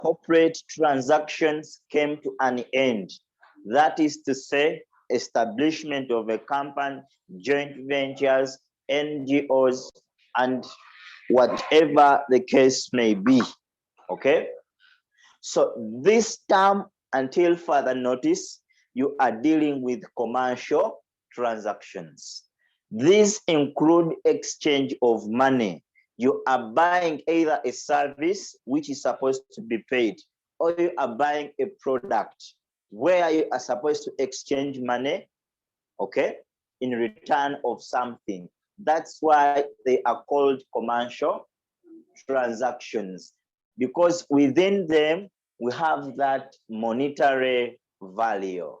corporate transactions came to an end. That is to say, establishment of a company, joint ventures, NGOs, and whatever the case may be. Okay? So this term, until further notice, you are dealing with commercial transactions. These include exchange of money. You are buying either a service which is supposed to be paid, or you are buying a product where you are supposed to exchange money, okay, in return of something. That's why they are called commercial transactions, because within them we have that monetary value.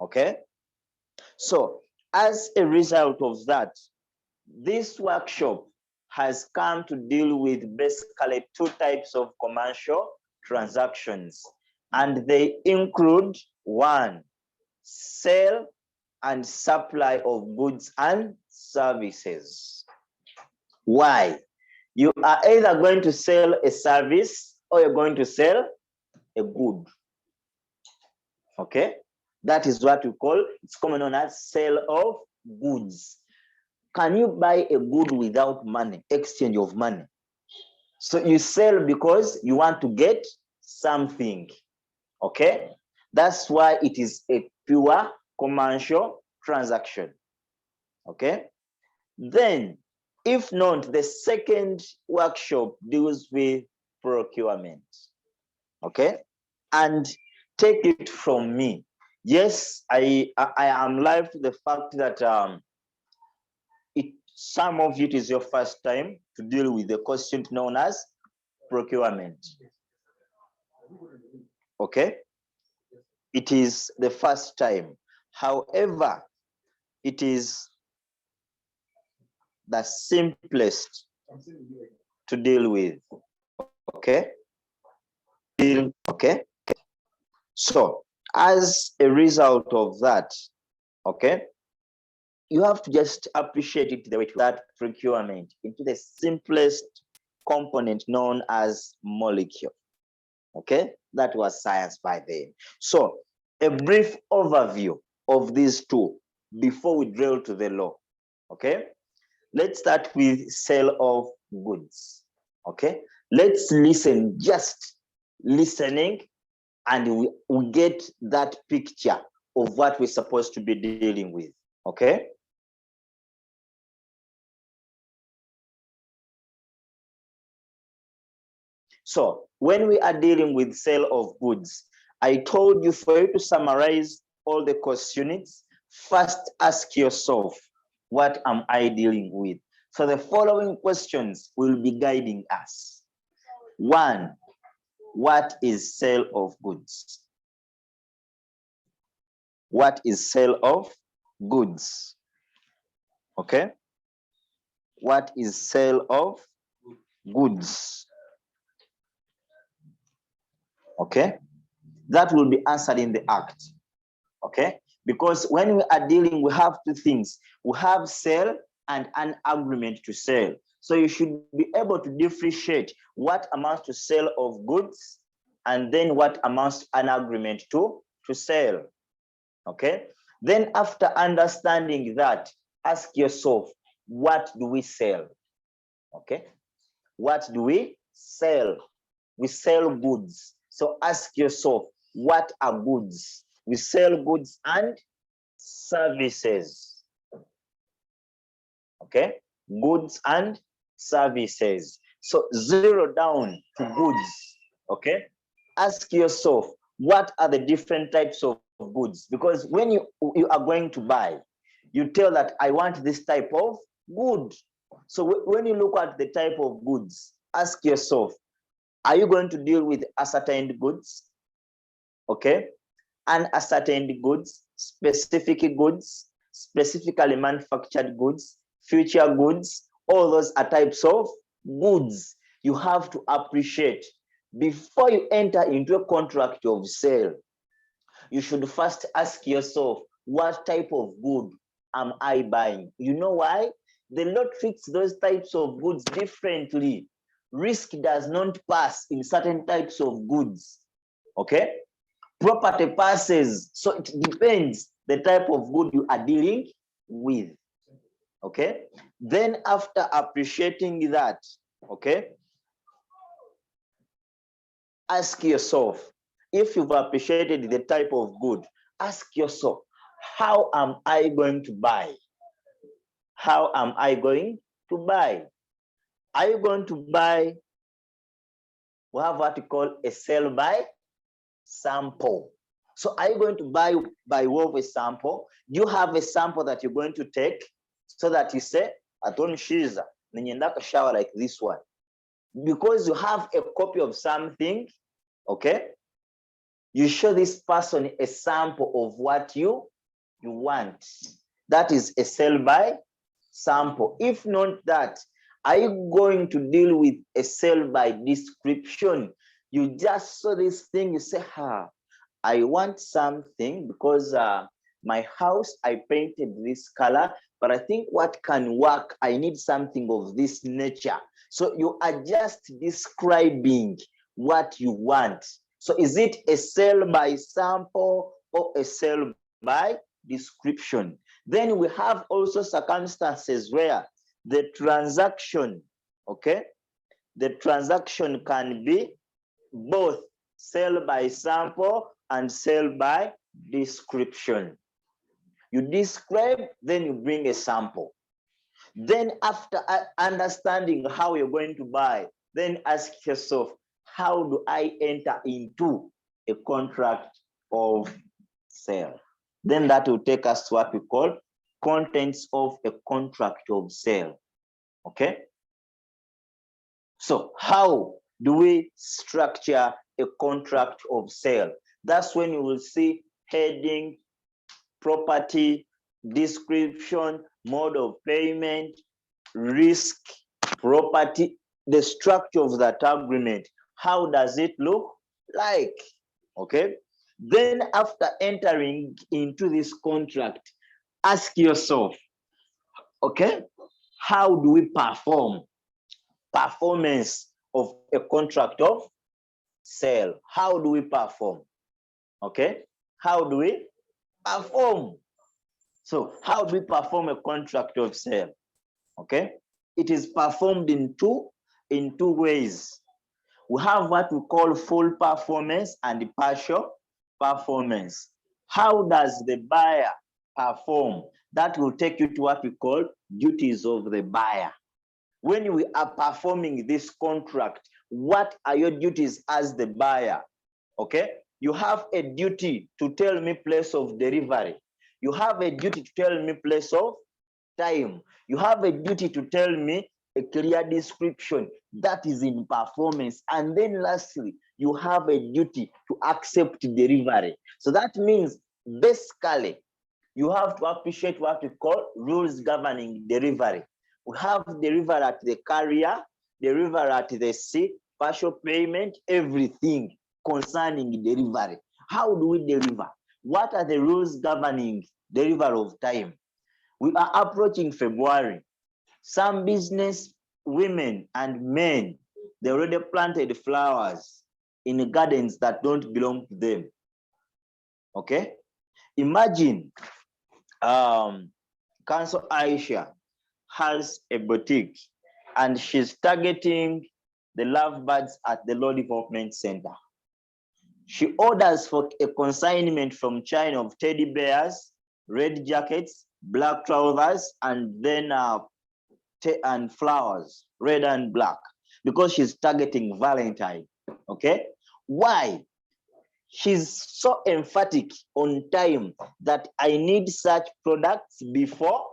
Okay, so as a result of that, this workshop has come to deal with basically two types of commercial transactions, and they include: one, sale and supply of goods and services. Why? You are either going to sell a service or you're going to sell a good. Okay, that is what we call, it's commonly known as sale of goods. Can you buy a good without money, exchange of money? So you sell because you want to get something. Okay, that's why it is a pure commercial transaction. Okay, then if not, the second workshop deals with procurement. Okay, and take it from me, yes, I am live to the fact that some of it is your first time to deal with the question known as procurement. Okay, it is the first time. However, it is the simplest to deal with. Okay, okay. So as a result of that, okay, you have to just appreciate it the way that procurement into the simplest component known as molecule. Okay, that was science by then. So a brief overview of these two before we drill to the law. Okay, let's start with sale of goods. Okay, let's listen, just listening, and we get that picture of what we're supposed to be dealing with. Okay, so when we are dealing with sale of goods, I told you, for you to summarize all the cost units, first ask yourself, what am I dealing with? So the following questions will be guiding us. One, what is sale of goods? What is sale of goods? Okay, what is sale of goods? Okay, that will be answered in the act. Okay, because when we are dealing, we have two things: we have sale and an agreement to sell. So you should be able to differentiate what amounts to sale of goods and then what amounts to an agreement to sell. Okay, then after understanding that, ask yourself, what do we sell? Okay, what do we sell? We sell goods. So ask yourself, what are goods? We sell goods and services. Okay, goods and services. So zero down to goods. Okay, ask yourself, what are the different types of goods? Because when you are going to buy, you tell that I want this type of good. So when you look at the type of goods, ask yourself, are you going to deal with ascertained goods? Okay, unascertained goods, specific goods, specifically manufactured goods, future goods, all those are types of goods you have to appreciate. Before you enter into a contract of sale, you should first ask yourself, what type of good am I buying? You know why? The law treats those types of goods differently. risk does not pass in certain types of goods. Okay, property passes, so it depends the type of good you are dealing with. Okay, then after appreciating that, okay, ask yourself, if you've appreciated the type of good, ask yourself, how am I going to buy? How am I going to buy? Are you going to buy? We have what we call a sell by sample. So are you going to buy by way of a sample? Do you have a sample that you're going to take so that you say, Shiza, shower like this one? Because you have a copy of something, okay? You show this person a sample of what you want. That is a sell by sample. If not that, are you going to deal with a sell by description? You just saw this thing, you say, I want something because my house, I painted this color, but I think what can work, I need something of this nature. So you are just describing what you want. So is it a sell by sample or a sell by description? Then we have also circumstances where the transaction, okay, the transaction can be both sell by sample and sell by description. You describe, then you bring a sample. Then after understanding how you're going to buy, then ask yourself, how do I enter into a contract of sale? Then that will take us to what we call contents of a contract of sale. Okay? So how do we structure a contract of sale? That's when you will see heading, property, description, mode of payment, risk, property, the structure of that agreement. How does it look like? Okay. Then after entering into this contract, ask yourself, okay, how do we perform? Performance of a contract of sale. How do we perform? Okay. How do we perform? So how do we perform a contract of sale? Okay. It is performed in two ways. We have what we call full performance and partial performance. How does the buyer perform? That will take you to what we call duties of the buyer. When we are performing this contract, what are your duties as the buyer? Okay, you have a duty to tell me place of delivery. You have a duty to tell me place of time. You have a duty to tell me a clear description. That is in performance. And then lastly, you have a duty to accept delivery. So that means basically you have to appreciate what we call rules governing delivery. We have delivery at the carrier, delivery at the sea, partial payment, everything concerning delivery. How do we deliver? What are the rules governing delivery of time? We are approaching February. Some business women and men, they already planted flowers in gardens that don't belong to them. Okay? Imagine Council Aisha has a boutique and she's targeting the lovebirds at the Law Development Center. She orders for a consignment from China of teddy bears, red jackets, black trousers, and then and flowers, red and black, because she's targeting Valentine. Okay? Why? She's so emphatic on time that I need such products before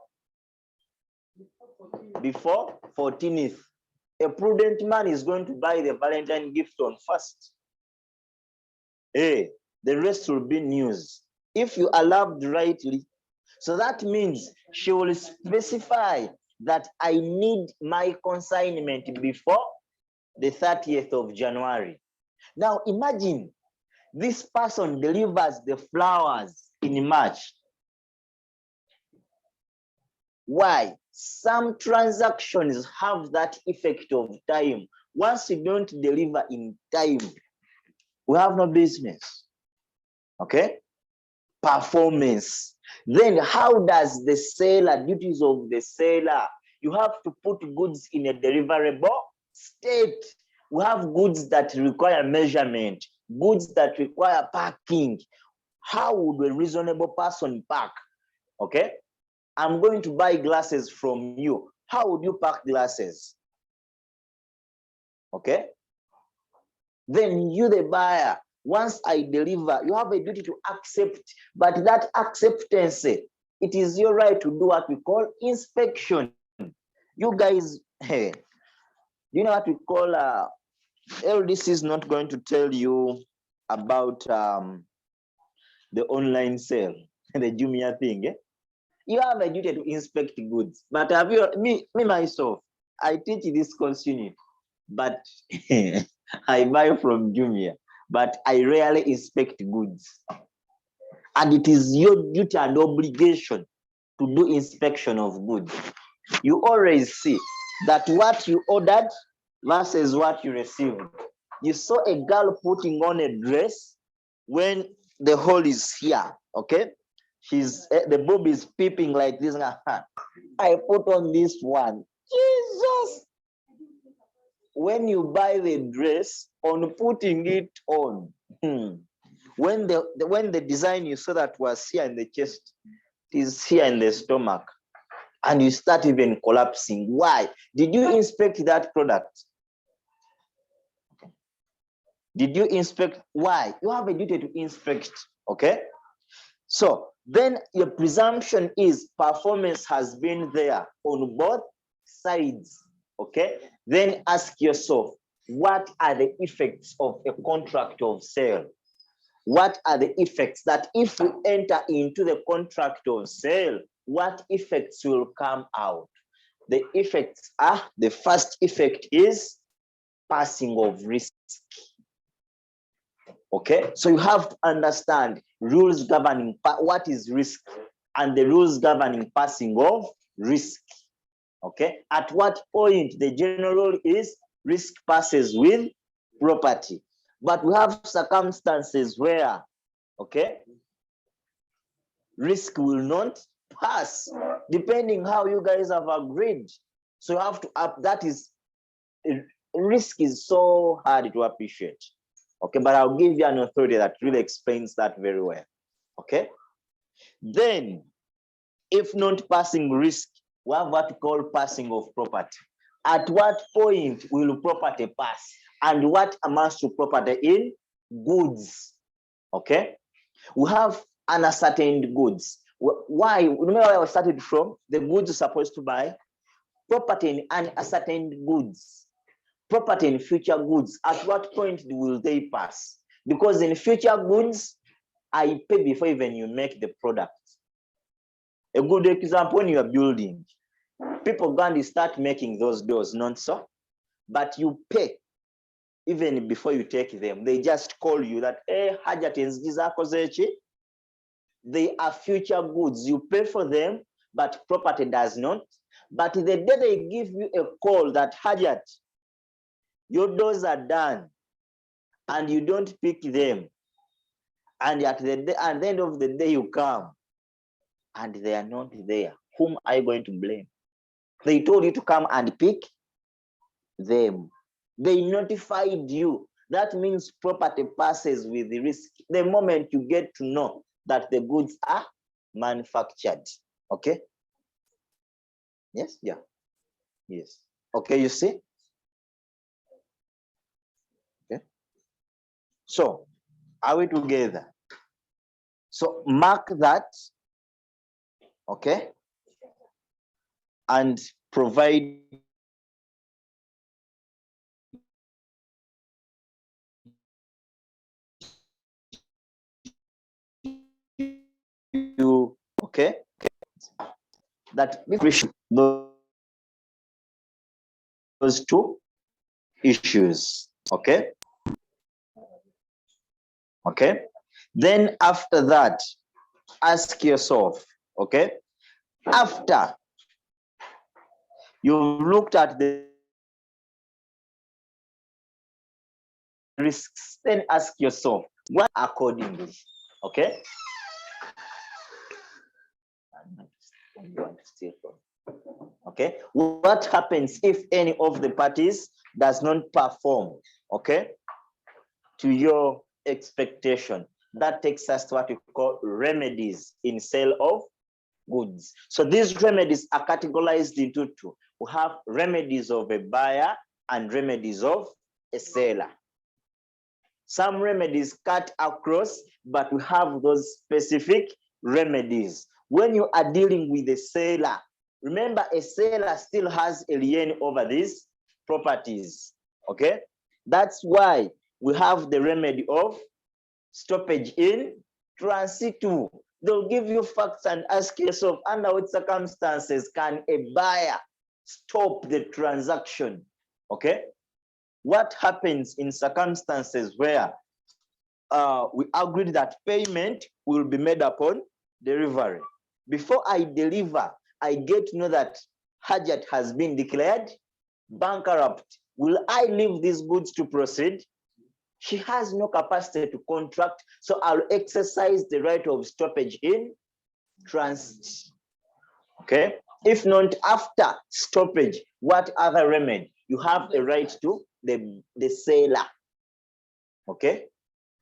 14th. A prudent man is going to buy the Valentine gift on 1st. Hey, the rest will be news. If you are loved rightly, so that means she will specify that I need my consignment before the 30th of January. Now imagine this person delivers the flowers in March. Why? Some transactions have that effect of time Once you don't deliver in time, we have no business. Okay? Performance. Then how does the seller, duties of the seller? You have to put goods in a deliverable state. We have goods that require measurement, goods that require packing. How would a reasonable person pack? Okay? I'm going to buy glasses from you. How would you pack glasses? Okay? Then you, the buyer, once I deliver, you have a duty to accept, but that acceptance, it is your right to do what we call inspection. You guys, hey, you know what we call, LDC is not going to tell you about the online sale, the Jumia thing. You have a duty to inspect goods, but have you, me myself, I teach this course unit, but I buy from Jumia, but I rarely inspect goods. And it is your duty and obligation to do inspection of goods. You always see that what you ordered versus what you received. You saw a girl putting on a dress when the hole is here, okay? She's the boob is peeping like this. I put on this one. Jesus! When you buy the dress, on putting it on, when the design you saw that was here in the chest is here in the stomach, and you start even collapsing. Why? Did you inspect that product? Did you inspect? Why? You have a duty to inspect, okay? So then your presumption is performance has been there on both sides, okay? Then ask yourself, what are the effects of a contract of sale? What are the effects that if we enter into the contract of sale, what effects will come out? The effects are, the first effect is passing of risk. Okay, so you have to understand rules governing what is risk and the rules governing passing of risk. Okay, at what point the general rule is risk passes with property, but we have circumstances where, okay, risk will not pass depending how you guys have agreed. So you have to up, that is, risk is so hard to appreciate. Okay, but I'll give you an authority that really explains that very well. Okay, then if not passing risk, we have what we call passing of property. At what point will property pass, and what amounts to property in goods? Okay, we have unascertained goods. Why? Remember where I started from? The goods are supposed to buy property in unascertained goods. Property in future goods, at what point will they pass? Because in future goods, I pay before even you make the product. A good example, when you are building, people go and start making those doors, not so, but you pay even before you take them. They just call you that, hey, they are future goods. You pay for them, but property does not. But the day they give you a call that Hajat, your doors are done, and you don't pick them, and at the end of the day you come and they are not there, whom are you going to blame? They told you to come and pick them. They notified you. That means property passes with the risk the moment you get to know that the goods are manufactured. Okay? Yes? Yeah. Yes. Okay, you see? So, are we together? So, mark that, okay, and provide you, okay, that those two issues, okay? Okay, then after that, ask yourself, okay, after you've looked at the risks, then ask yourself, what accordingly? Okay? Okay, what happens if any of the parties does not perform, okay, to your expectation? That takes us to what we call remedies in sale of goods. So these remedies are categorized into two. We have remedies of a buyer and remedies of a seller. Some remedies cut across, but we have those specific remedies. When you are dealing with a seller, remember a seller still has a lien over these properties, okay? That's why we have the remedy of stoppage in transitu. They'll give you facts and ask yourself, under what circumstances can a buyer stop the transaction, okay? What happens in circumstances where we agreed that payment will be made upon delivery? Before I deliver, I get to know that Hajat has been declared bankrupt. Will I leave these goods to proceed? She has no capacity to contract, so I'll exercise the right of stoppage in transit. Okay? If not, after stoppage, what other remedy? You have a right to the seller. Okay?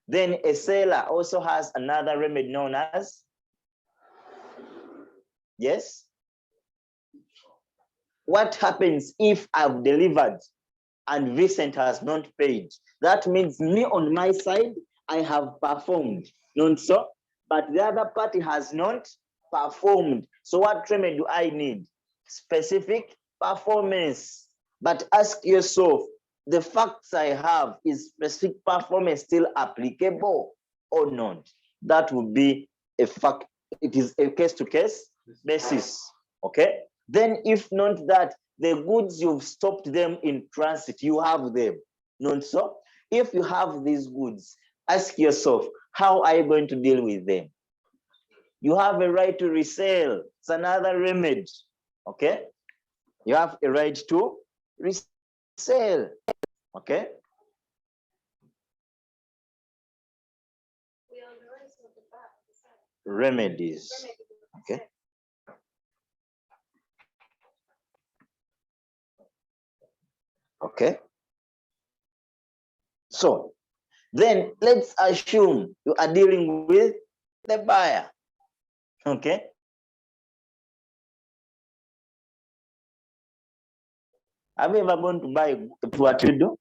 Then a seller also has another remedy known as, yes? What happens if I've delivered and Vincent has not paid? That means me on my side, I have performed, not so, but the other party has not performed. So what remedy do I need? Specific performance. But ask yourself, the facts I have, is specific performance still applicable or not? That would be a fact. It is a case-to-case basis, okay? Then if not that, the goods you've stopped them in transit, you have them, not so? If you have these goods, ask yourself, how are you going to deal with them? You have a right to resell. It's another remedy, okay? You have a right to resell, okay? Remedies, okay? Okay? So, then let's assume you are dealing with the buyer, okay? Have you ever gone to buy what you do?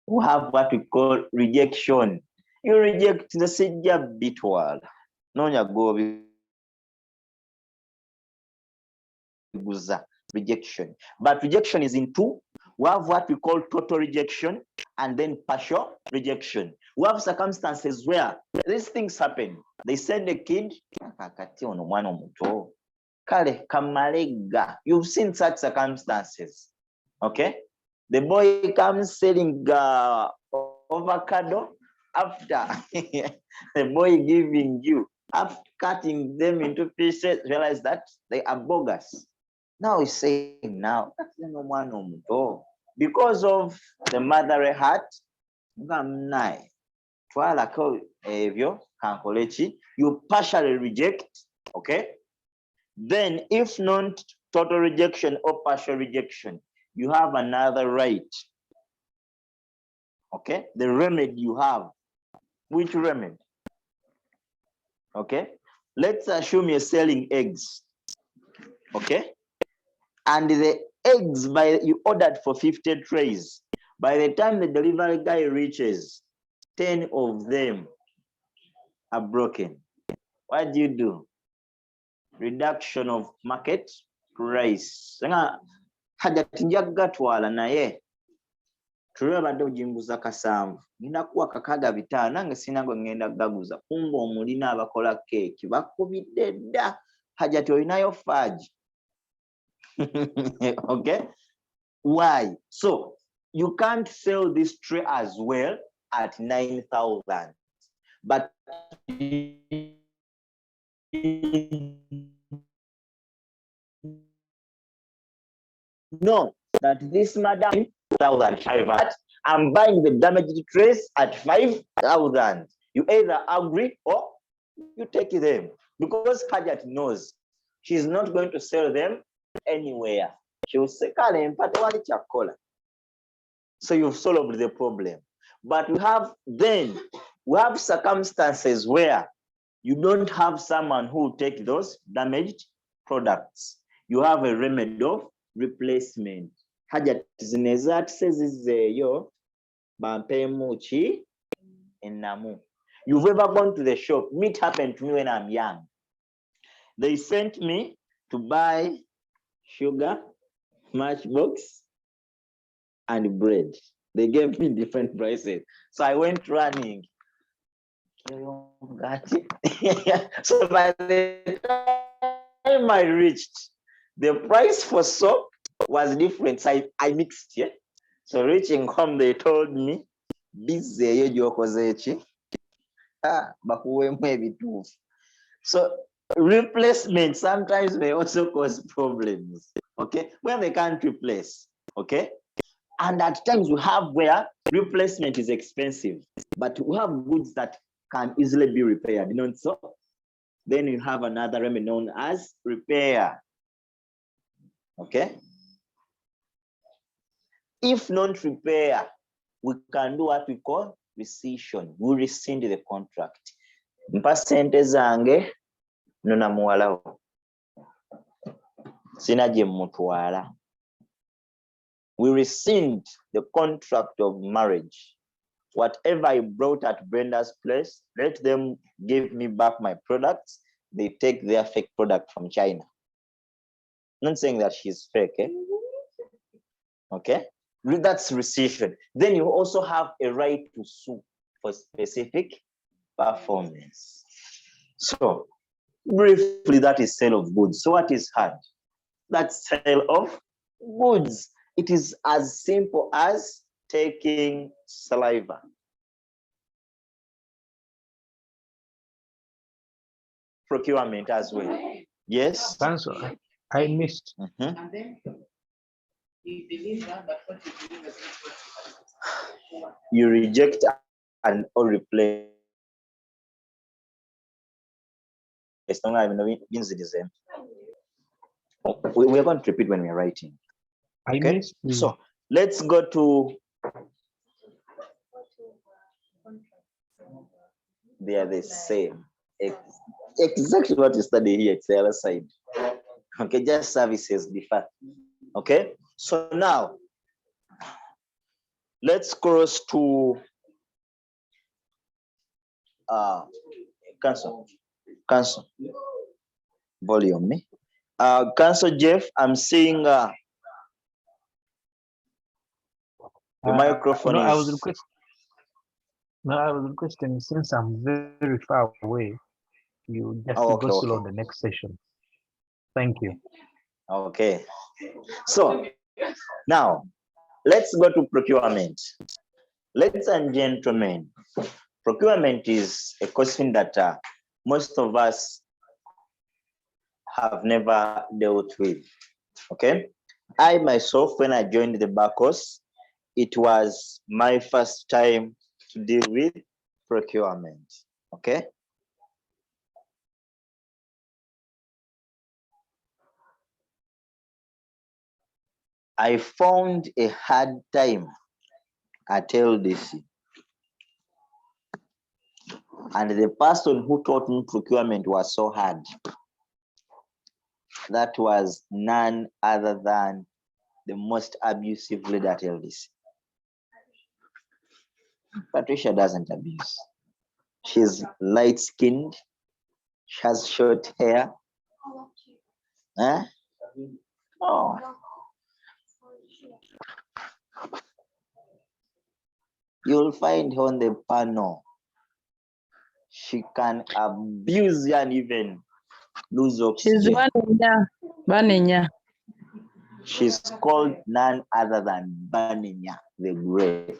We have what we call rejection. You reject the sijja bitwala. Nonya go rejection. But rejection is in two. We have what we call total rejection and then partial rejection. We have circumstances where these things happen. They send a kid, kale kamalega. You've seen such circumstances, okay? The boy comes selling avocado after the boy giving you, after cutting them into pieces, realize that they are bogus. Now he's saying, now, because of the mother heart, you partially reject, okay? Then if not total rejection or partial rejection, you have another right, okay? The remedy you have. Which remedy? Okay? Let's assume you're selling eggs, okay? And the eggs, you ordered for 50 trays. By the time the delivery guy reaches, 10 of them are broken. What do? Reduction of market price. Hajati njagatwala naye tulabadde ojinguza kasanvu ninakuwa kakaga bitaano nange sinagwe ngenda gaguza kumba omulina abakola keeki bakubidde dda Hajati olinayo faaji. Okay, why? So you can't sell this tray as well at 9,000, but no, that this madam 1,500 I'm buying the damaged trays at 5,000. You either agree or you take them, because Hajat knows she's not going to sell them anywhere. She will say, so you've solved the problem. But we have circumstances where you don't have someone who will take those damaged products. You have a remedy of replacement. Hajat zinezat says yo bampemuchi enamu. You've ever gone to the shop? Meet happened to me when I'm young. They sent me to buy sugar, matchbox, and bread. They gave me different prices. So I went running. So by the time I reached, the price for soap was different. So I mixed, yeah. So reaching home, they told me, so replacement sometimes may also cause problems, okay, when they can't replace, okay. And at times we have where replacement is expensive, but we have goods that can easily be repaired, you know. So then you have another remedy known as repair, okay. If not repair, we can do what we call rescission. We rescind the contract. Mpa sente zange nona muwalawo sina gye mutwala. We rescind the contract of marriage. Whatever I brought at Brenda's place, let them give me back my products. They take their fake product from China. Not saying that she's fake, eh? Okay, that's rescission. Then you also have a right to sue for specific performance. So briefly, that is sale of goods. So what is hard? That's sale of goods. It is as simple as taking saliva. Procurement as well. Yes? Council, I missed. And then you deliver, but what you deliver is not what you reject and or replace. We are going to repeat when we are writing. Okay? So let's go to. They are the same. Exactly what you study here, it's the other side. Okay, just services differ. Okay, so now let's cross to cancel volume. Cancel Jeff, I'm seeing the microphone. No, I was requesting, since I'm very far away, you just go slow on the next session. Thank you. Okay. So now let's go to procurement. Ladies and gentlemen, procurement is a question that most of us have never dealt with. Okay. I myself, when I joined the back course, it was my first time to deal with procurement. Okay. I found a hard time at LDC. And the person who taught me procurement was so hard. That was none other than the most abusive leader at LDC. Patricia doesn't abuse. She's light-skinned. She has short hair. Huh? Oh. You'll find her on the panel. She can abuse you and even lose oxygen. She's Banenya. She's called none other than Banenya the Great.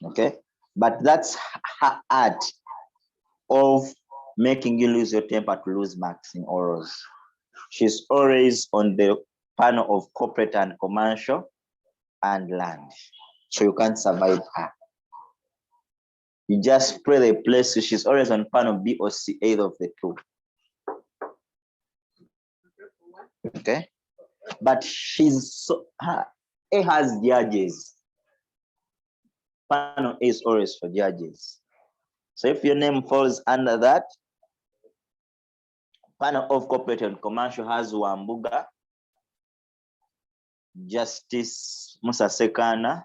Okay, but that's her art of making you lose your temper to lose marks in orals. She's always on the panel of corporate and commercial, and land. So you can't survive her. You just pray the place. She's always on panel B or C, either of the two. Okay? But she's so, A has judges. Panel A is always for judges. So if your name falls under that, panel of corporate and commercial has Wambuga, Justice Musa Sekana,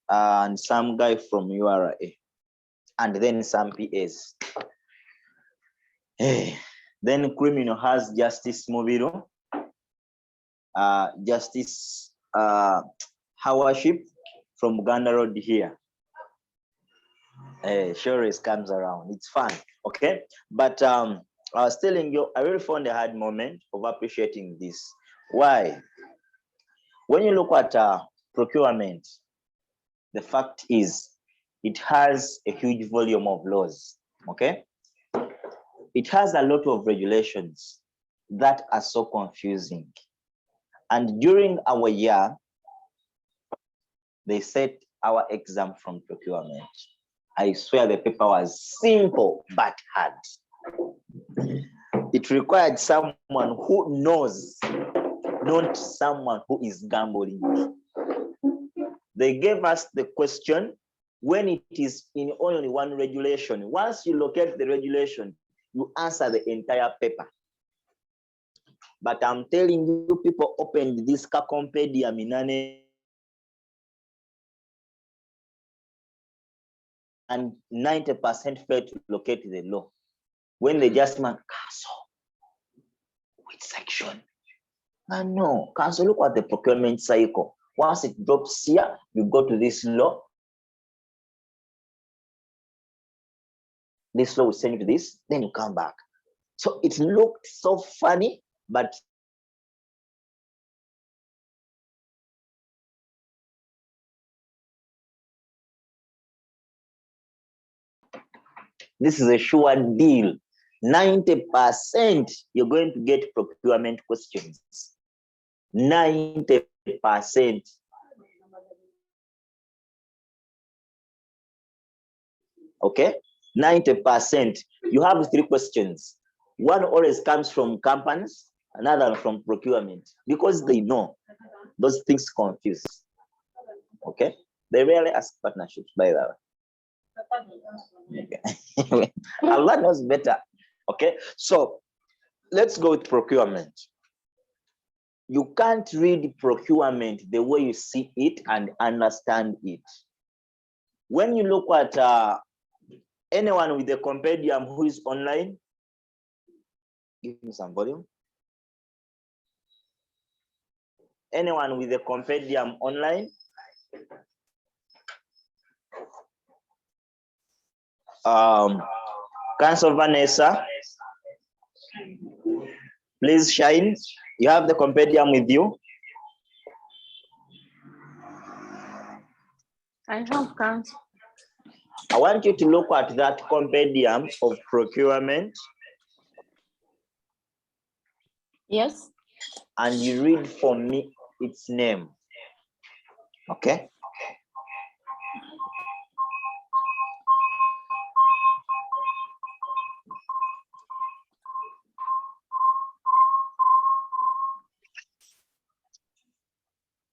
and some guy from URA, and then some PAs. Then criminal has Justice Mobilo, Justice Howership from Uganda Road here. Sure, comes around. It's fun, okay? But I was telling you, I really found a hard moment of appreciating this. Why? When you look at procurement, the fact is it has a huge volume of laws, okay? It has a lot of regulations that are so confusing. And during our year, they set our exam from procurement. I swear the paper was simple but hard. It required someone who knows, not someone who is gambling. They gave us the question when it is in only one regulation. Once you locate the regulation, you answer the entire paper. But I'm telling you, people opened this Compendium Minane and 90% failed to locate the law. When they just cancel, which section? No, cancel, look at the procurement cycle. Once it drops here, you go to this law. This law will send you to this, then you come back. So it looked so funny, but this is a sure deal. 90% you're going to get procurement questions. 90%. Okay? 90%. You have 3 questions. One always comes from companies, another from procurement, because they know those things confuse. Okay? They rarely ask partnerships, by the way. Okay. Allah knows better. Okay? So let's go with procurement. You can't read procurement the way you see it and understand it. When you look at anyone with a compendium who is online, give me some volume. Anyone with a compendium online? Council Vanessa, please shine. You have the compendium with you? I have council. I want you to look at that compendium of procurement. Yes. And you read for me its name. Okay?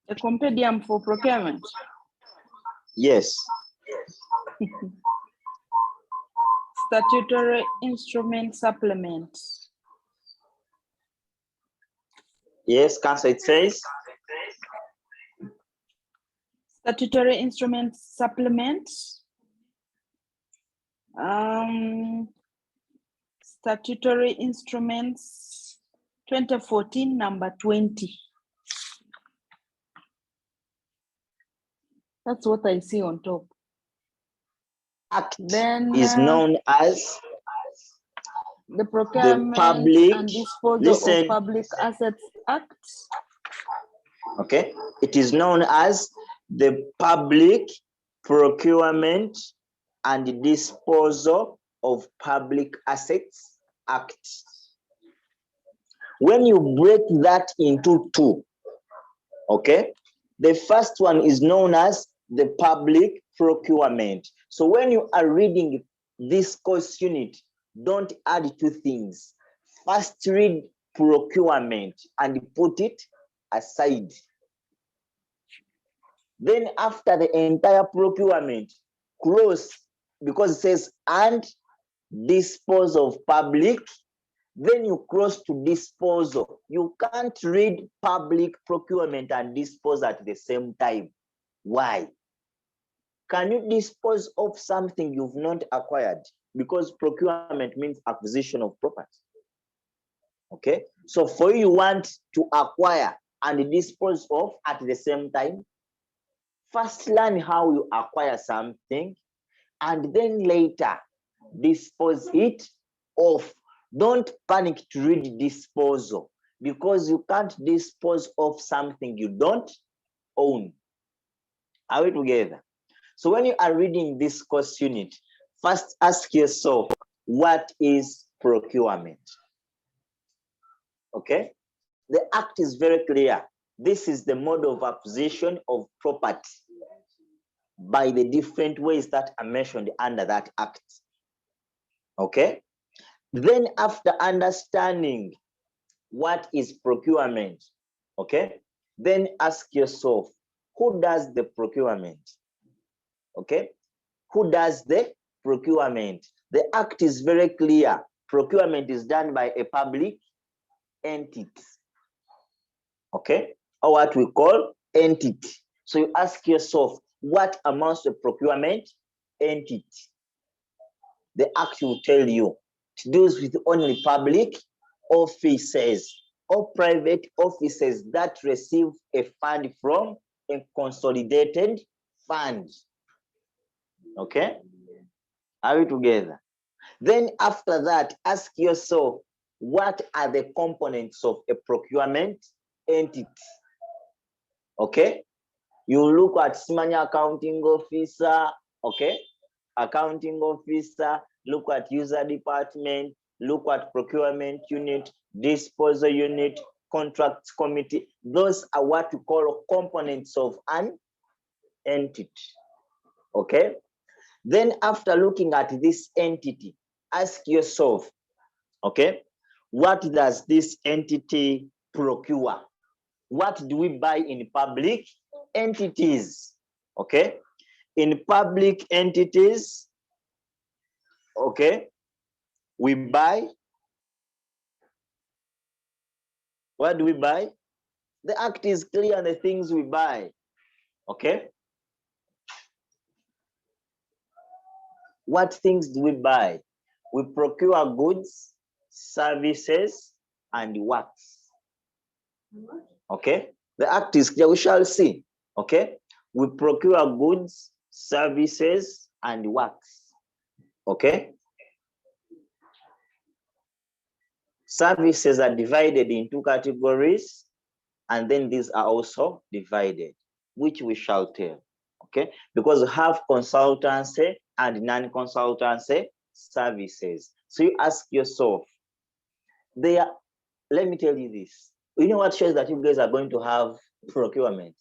A compendium for procurement. Yes. Statutory instrument supplement. Yes, Council, it says. Statutory instrument supplement. Statutory instruments 2014 number 20. That's what I see on top. Act then is known as the Procurement Public, and Disposal of Public Assets Act. Okay, it is known as the Public Procurement and Disposal of Public Assets Act. When you break that into 2, okay, The first one is known as the public procurement. So when you are reading this course unit, don't add two things. First read procurement and put it aside. Then after the entire procurement, close, because it says and dispose of public, then you cross to disposal. You can't read public procurement and dispose at the same time. Why? Can you dispose of something you've not acquired? Because procurement means acquisition of property. Okay, so for you want to acquire and dispose of at the same time, first learn how you acquire something and then later dispose it off. Don't panic to read disposal, because you can't dispose of something you don't own. Are we together? So when you are reading this course unit, first ask yourself, what is procurement? Okay, the act is very clear. This is the mode of acquisition of property by the different ways that are mentioned under that act. Okay, then after understanding what is procurement, okay, then ask yourself, who does the procurement? Okay, who does the procurement? The act is very clear. Procurement is done by a public entity, okay, or what we call entity. So you ask yourself, what amounts to procurement entity? The act will tell you it deals with only public offices or private offices that receive a fund from a consolidated fund. Okay, are we together? Then after that, ask yourself, what are the components of a procurement entity? Okay, you look at Simanya accounting officer, okay, accounting officer, look at user department, look at procurement unit, disposal unit, contracts committee. Those are what we call components of an entity. Okay, then after looking at this entity, ask yourself, okay, what does this entity procure? What do we buy in public entities? Okay, in public entities, okay, we buy, what do we buy? The act is clear on the things we buy. Okay, what things do we buy? We procure goods, services, and works. Okay, the act is clear, we shall see. Okay, we procure goods, services, and works. Okay, services are divided in two categories, and then these are also divided, which we shall tell. Okay, because we have consultancy and non-consultancy services. So you ask yourself, let me tell you this. You know what shows that you guys are going to have procurement?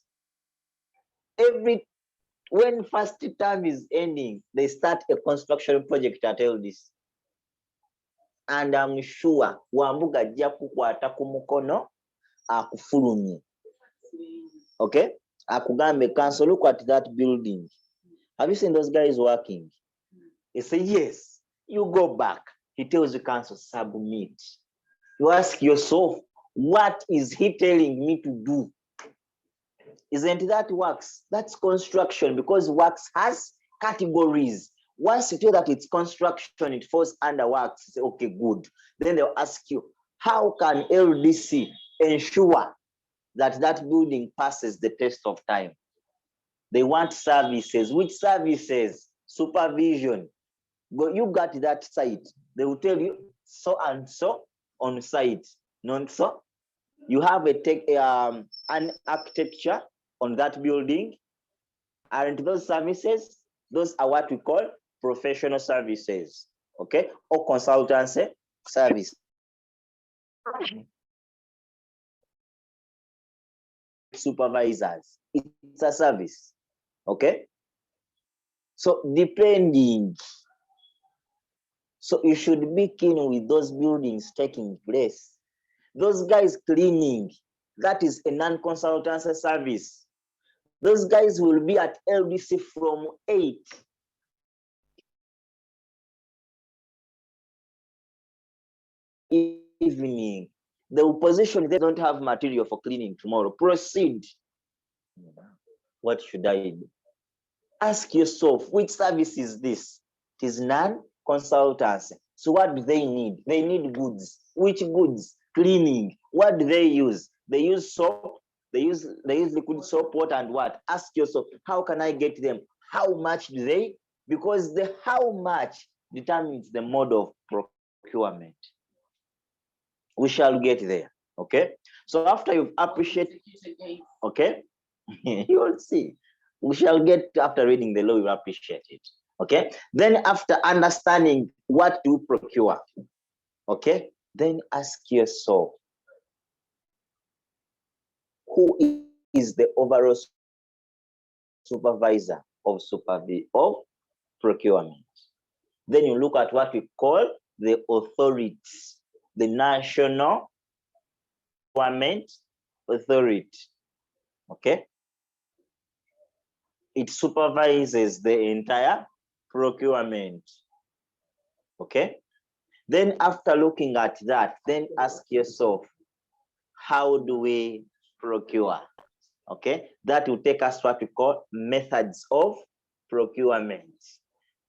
When first term is ending, they start a construction project at this. And I'm sure Wambuga ajja kukwata ku mukono akufulumye. Okay? Akugambe, cancel, look at that building. Have you seen those guys working? He say, yes. You go back. He tells you, cancel, submit. You ask yourself, what is he telling me to do? Isn't that works? That's construction, because works has categories. Once you tell that it's construction, it falls under works. You say, okay, good. Then they'll ask you, how can LDC ensure that that building passes the test of time? They want services. Which services? Supervision. You got that site. They will tell you so and so on site. Not so. You have an architecture on that building. Aren't those services? Those are what we call professional services, okay, or consultancy service. Supervisors. It's a service. Okay. So depending. So you should be keen with those buildings taking place. Those guys cleaning, that is a non-consultancy service. Those guys will be at LDC from 8. Evening. The opposition, they don't have material for cleaning tomorrow. Proceed. What should I do? Ask yourself, which service is this? It is non-consultancy. So what do they need? They need goods. Which goods? Cleaning. What do they use? They use soap. They use liquid soap, water, and what? Ask yourself, how can I get them? How much do they? Because the how much determines the mode of procurement. We shall get there. Okay. So after you've appreciated, okay, you will see. We shall get after reading the law, you appreciate it. Okay. Then after understanding what to procure, okay, then ask yourself, who is the overall supervisor of procurement? Then you look at what we call the authority, the National Procurement Authority. Okay. It supervises the entire procurement. Okay. Then after looking at that, then ask yourself, how do we procure? Okay. That will take us to what we call methods of procurement.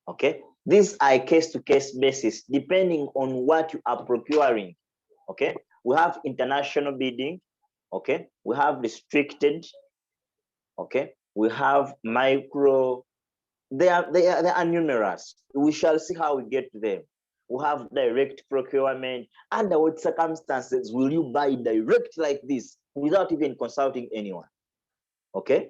Okay. These are case-to-case basis, depending on what you are procuring. Okay. We have international bidding. Okay. We have restricted. Okay. We have micro. They are numerous. We shall see how we get to them. We have direct procurement. Under what circumstances will you buy direct like this without even consulting anyone? Okay.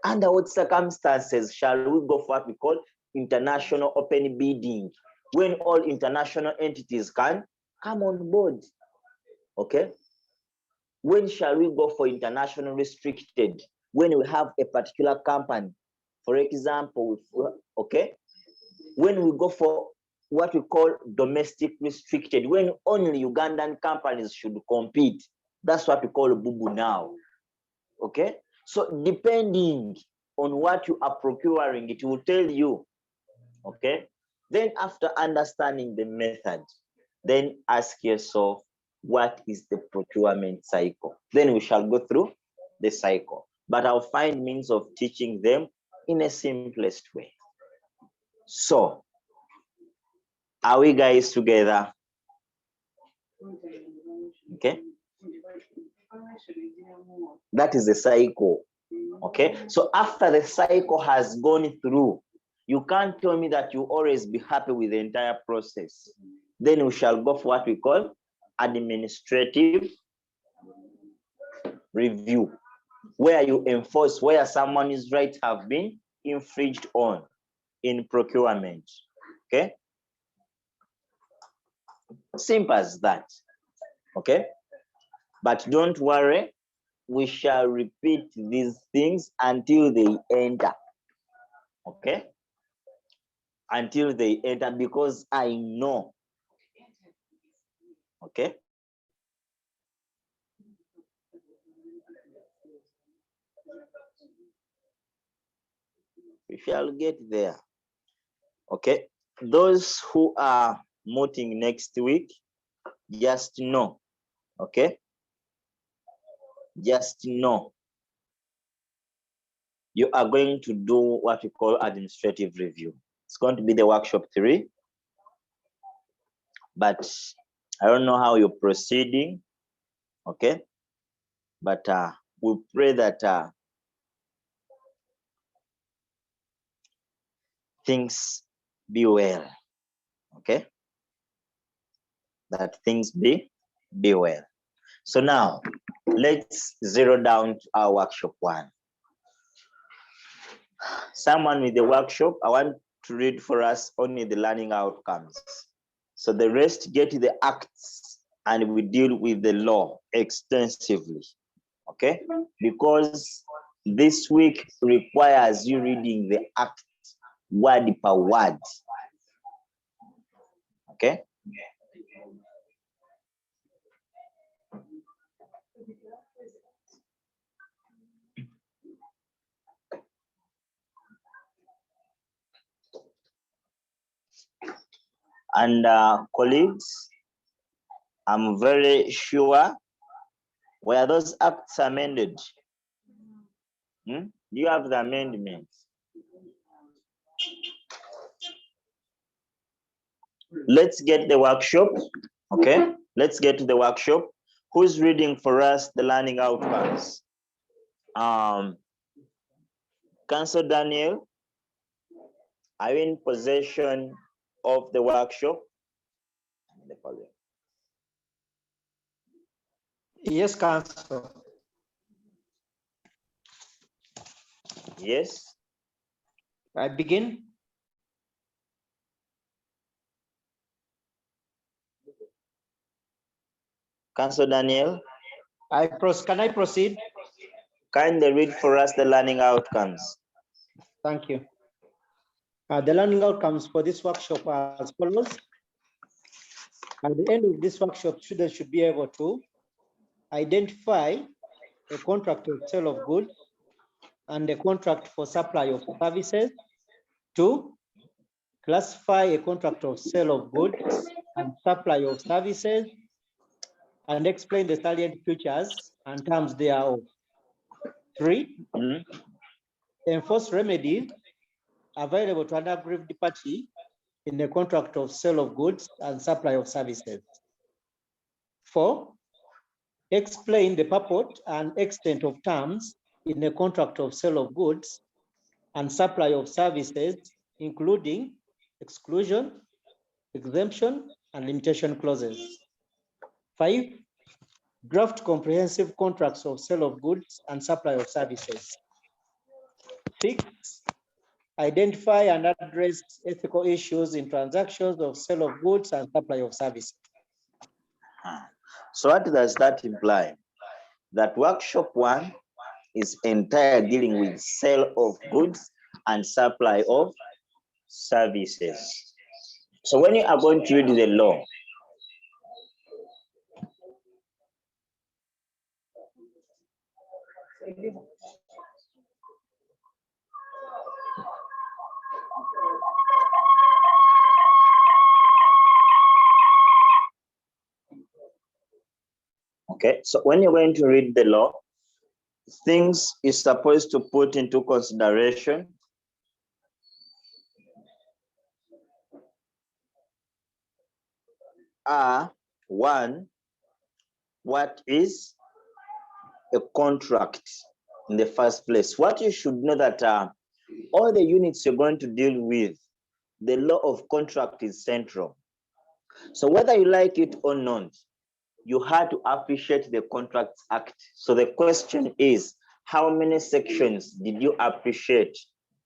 Under what circumstances shall we go for what we call international open bidding, when all international entities can come on board? Okay. When shall we go for international restricted? When we have a particular company, for example, okay. When we go for what we call domestic restricted, when only Ugandan companies should compete, that's what we call bubu now. Okay. So depending on what you are procuring, it will tell you. Okay. Then after understanding the method, then ask yourself, what is the procurement cycle? Then we shall go through the cycle, but I'll find means of teaching them in a simplest way. So, are we guys together? Okay. That is the cycle. Okay. So after the cycle has gone through, you can't tell me that you always be happy with the entire process. Then we shall go for what we call administrative review, where you enforce where someone's rights have been infringed on in procurement. Okay. Simple as that. Okay. But don't worry, we shall repeat these things until they enter. Okay. Until they enter, because I know. Okay. We shall get there. Okay. Those who are mooting next week, just know. Okay. Just know you are going to do what we call administrative review. It's going to be the workshop 3, but I don't know how you're proceeding. Okay. But we pray that things be well. Okay. That things be well. So now let's zero down to our workshop 1. Someone with the workshop, I want to read for us only the learning outcomes. So the rest get the acts and we deal with the law extensively. Okay. Because this week requires you reading the act word per word. Okay? And colleagues, I'm very sure, were those acts amended? Do you have the amendments? Let's get the workshop. Okay, let's get to the workshop. Who's reading for us the learning outcomes? Council Daniel, are you in possession of the workshop? Yes, Council. Yes. I begin. Council Daniel, Can I proceed? kindly read for us the learning outcomes. Thank you. The learning outcomes for this workshop are as follows. At the end of this workshop, students should be able to identify a contract of sale of goods and a contract for supply of services. 2, classify a contract of sale of goods and supply of services and explain the salient features and terms thereof. 3, enforce remedies available to an aggrieved party in a contract of sale of goods and supply of services. 4, explain the purport and extent of terms in a contract of sale of goods and supply of services, including exclusion, exemption, and limitation clauses. 5, draft comprehensive contracts of sale of goods and supply of services. 6, identify and address ethical issues in transactions of sale of goods and supply of services. So what does that imply? That workshop 1 is entire dealing with sale of goods and supply of services. So when you are going to read the law, okay, so when you're going to read the law, things you're supposed to put into consideration are: 1, what is a contract in the first place? What you should know that all the units you're going to deal with, the law of contract is central. So whether you like it or not, you have to appreciate the Contracts Act. So the question is, how many sections did you appreciate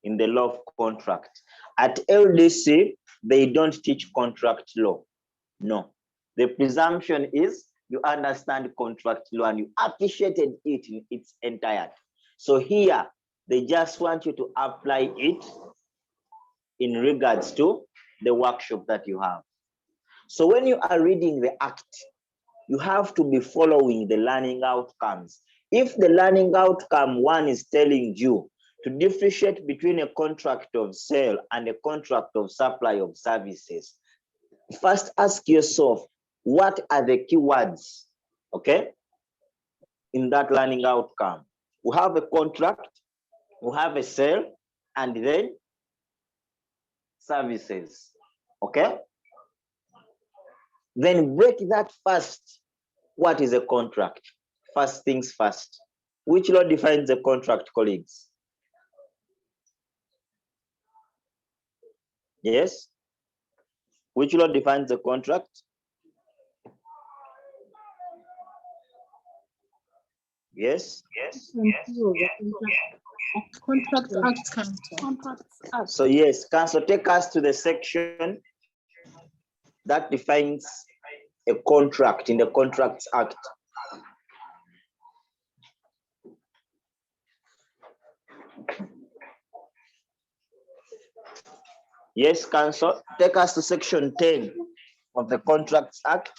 in the law of contract? At LDC, they don't teach contract law. No. The presumption is you understand contract law and you appreciated it in its entirety. So here, they just want you to apply it in regards to the workshop that you have. So when you are reading the act, you have to be following the learning outcomes. If the learning outcome 1 is telling you to differentiate between a contract of sale and a contract of supply of services, first ask yourself, what are the keywords, okay, in that learning outcome? We have a contract, we have a sale, and then services, okay? Then break that first. What is a contract? First things first. Which law defines a contract, colleagues? Yes? Which law defines a contract? Yes? Contract Act, Council. So yes, Council, take us to the section that defines a contract in the Contracts Act. Yes, Council, take us to section 10 of the Contracts Act.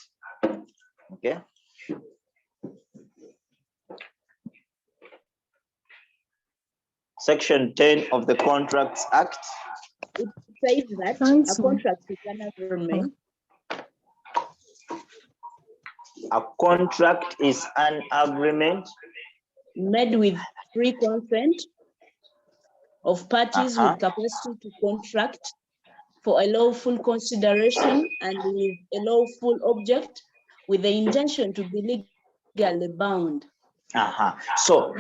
Okay. Section 10 of the Contracts Act. It says that a Council. contract is an agreement A contract is an agreement made with free consent of parties with capacity to contract for a lawful consideration and with a lawful object with the intention to be legally bound. So,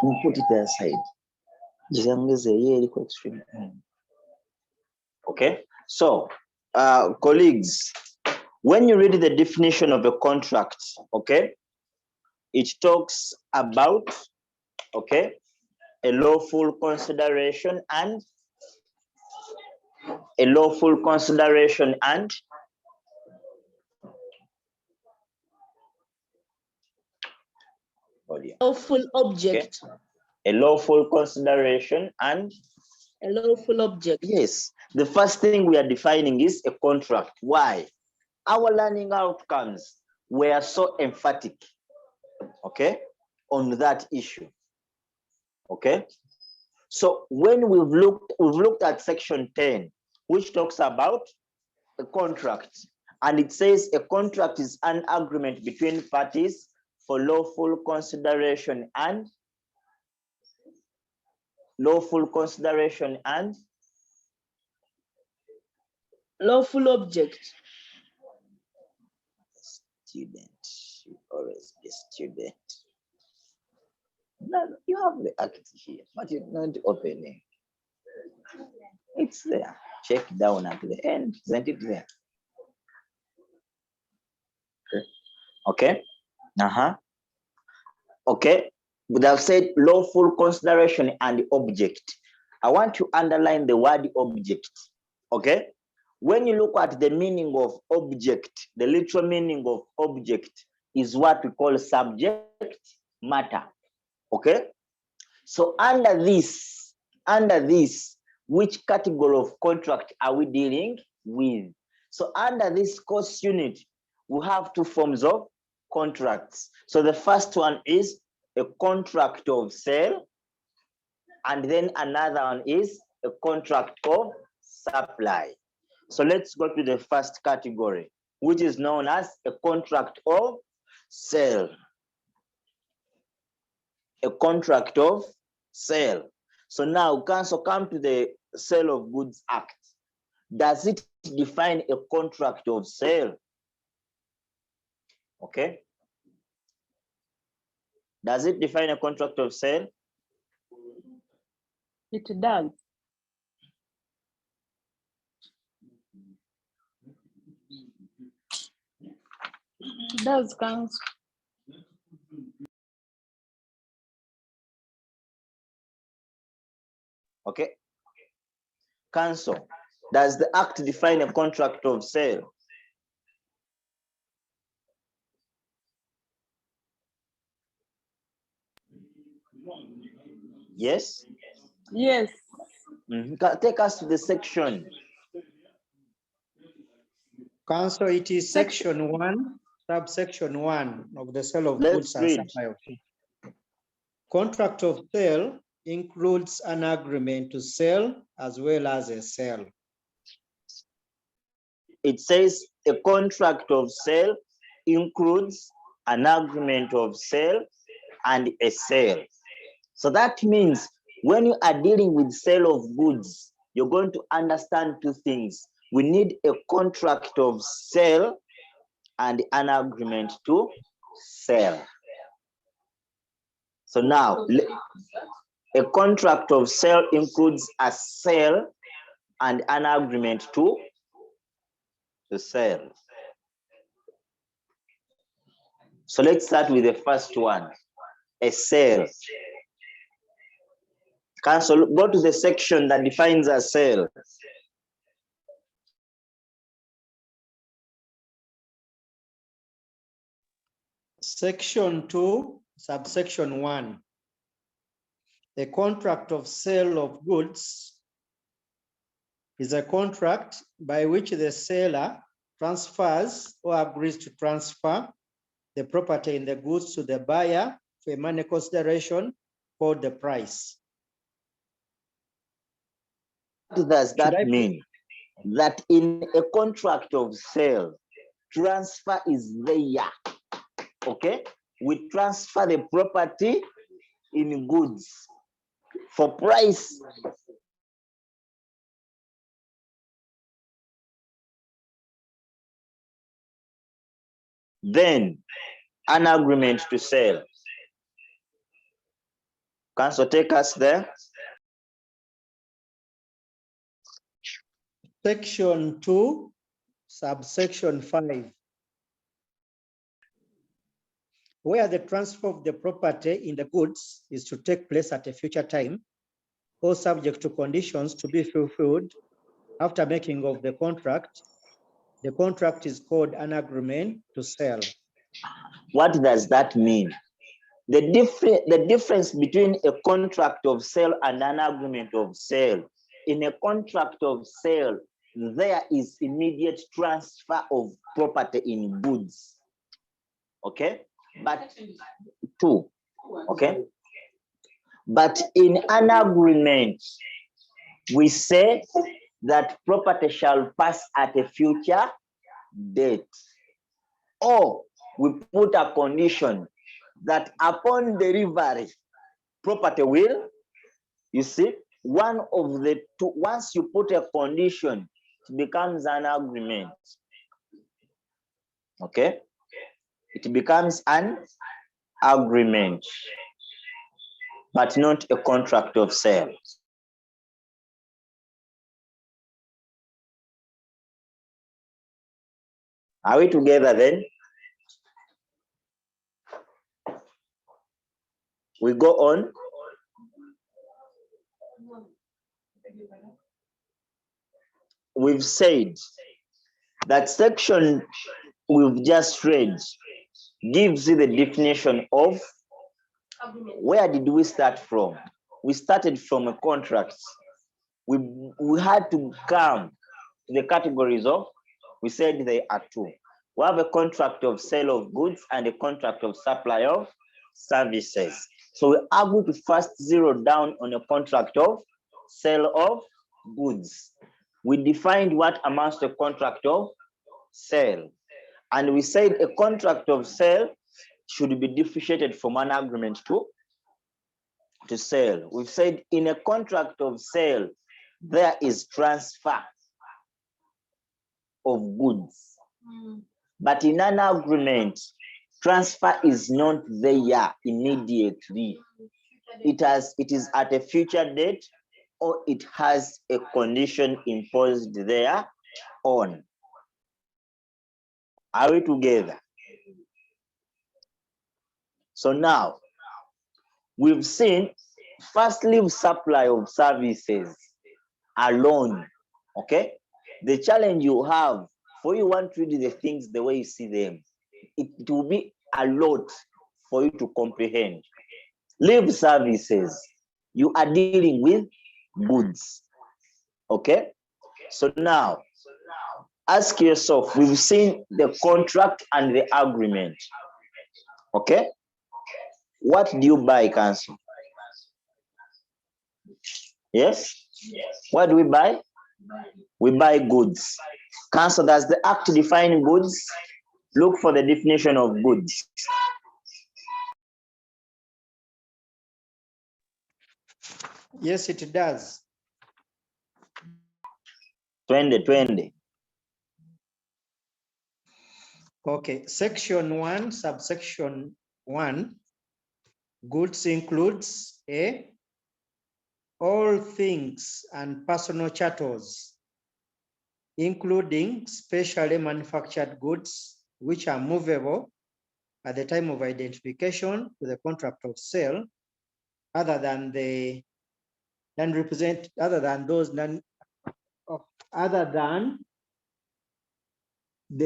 we'll put it aside. Okay, so colleagues, when you read the definition of a contract, okay, it talks about, okay, a lawful consideration and lawful object. Okay. A lawful consideration and a lawful object. Yes, the first thing we are defining is a contract. Why? Our learning outcomes were so emphatic, okay, on that issue. Okay, so when we've looked at section 10, which talks about a contract, and it says a contract is an agreement between parties for lawful consideration and lawful object. Student, you always be student. No, you have the act here, but you're not opening. It's there. Check down at the end. Isn't it there? Okay. Okay. But I've said lawful consideration and object. I want to underline the word object. Okay. When you look at the meaning of object, the literal meaning of object is what we call subject matter. Okay. So under this, which category of contract are we dealing with? So under this course unit, we have two forms of contracts. So the first one is a contract of sale, and then another one is a contract of supply. So let's go to the first category, which is known as a contract of sale. A contract of sale. So now, Council, come to the Sale of Goods Act. Does it define a contract of sale? Okay. Does it define a contract of sale? It does. It does, Council. Okay. Council, does the Act define a contract of sale? Yes? Yes. Take us to the section. Council, it is section 1, subsection 1 of the Sale of Goods and Supply of Goods. Contract of sale includes an agreement to sell as well as a sale. It says a contract of sale includes an agreement of sale and a sale. So that means when you are dealing with sale of goods, you're going to understand two things. We need a contract of sale and an agreement to sell. So now, a contract of sale includes a sale and an agreement to sell. So let's start with the first one, a sale. Council, go to the section that defines a sale. Section 2, subsection 1. A contract of sale of goods is a contract by which the seller transfers or agrees to transfer the property in the goods to the buyer for a money consideration called the price. What does that mean? That in a contract of sale, transfer is there. Okay? We transfer the property in goods for price. Then an agreement to sell. Council, take us there. Section 2, subsection 5. Where the transfer of the property in the goods is to take place at a future time or subject to conditions to be fulfilled after making of the contract is called an agreement to sell. What does that mean? The difference between a contract of sale and an agreement of sale. In a contract of sale, there is immediate transfer of property in goods. Okay? But two. Okay? But in an agreement, we say that property shall pass at a future date. Or we put a condition that upon delivery, property will, you see, one of the two, once you put a condition, it becomes an agreement. Okay? It becomes an agreement, but not a contract of sale. Are we together then? We go on. We've said that section we've just read gives you the definition of, where did we start from? We started from a contract. We had to come to the categories of, we said there are two. We have a contract of sale of goods and a contract of supply of services. So we are going to first zero down on a contract of sale of goods. We defined what amounts to a contract of sale. And we said a contract of sale should be differentiated from an agreement to sale. We've said in a contract of sale, there is transfer of goods. But in an agreement, transfer is not there immediately. It is at a future date, or it has a condition imposed there on. Are we together? So now, we've seen firstly supply of services alone. Okay? The challenge you have, for you want to read the things the way you see them, it will be a lot for you to comprehend. Leave services, you are dealing with goods. Okay? So now, ask yourself, we've seen the contract and the agreement. Okay? What do you buy, Council? Yes? What do we buy? We buy goods. Council, does the act define goods? Look for the definition of goods. Yes, it does. 2020. Okay, section 1, subsection 1, goods includes A, all things and personal chattels, including specially manufactured goods, which are movable at the time of identification to the contract of sale, other than the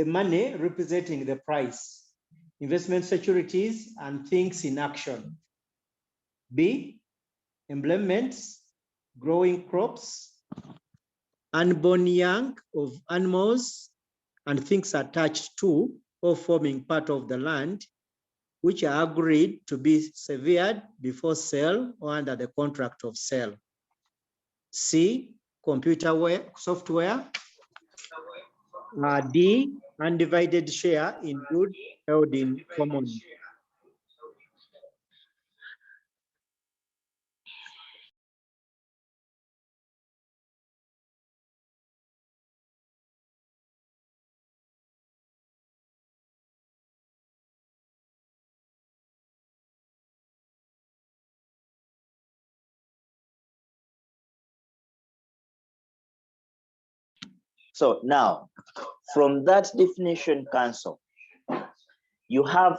money representing the price. investment securities and things in action. B, implements, growing crops, unborn young of animals and things attached to or forming part of the land, which are agreed to be severed before sale or under the contract of sale. C, software. D, undivided share in good held in common. So now, from that definition, council, you have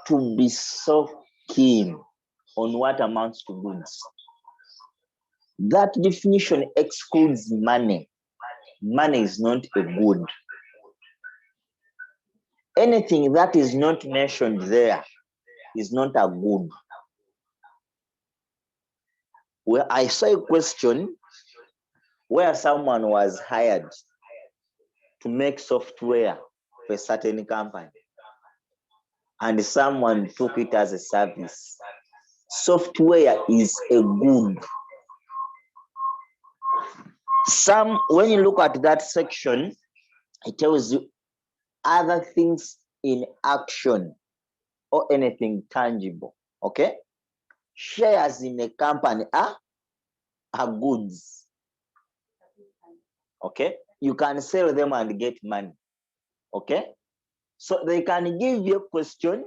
to be so keen on what amounts to goods. That definition excludes money. Money is not a good. Anything that is not mentioned there is not a good. Well, I saw a question where someone was hired to make software for a certain company, and someone took it as a service. Software is a good. When you look at that section, it tells you other things in action or anything tangible. Okay, shares in a company are goods. Okay, you can sell them and get money. Okay, so they can give you a question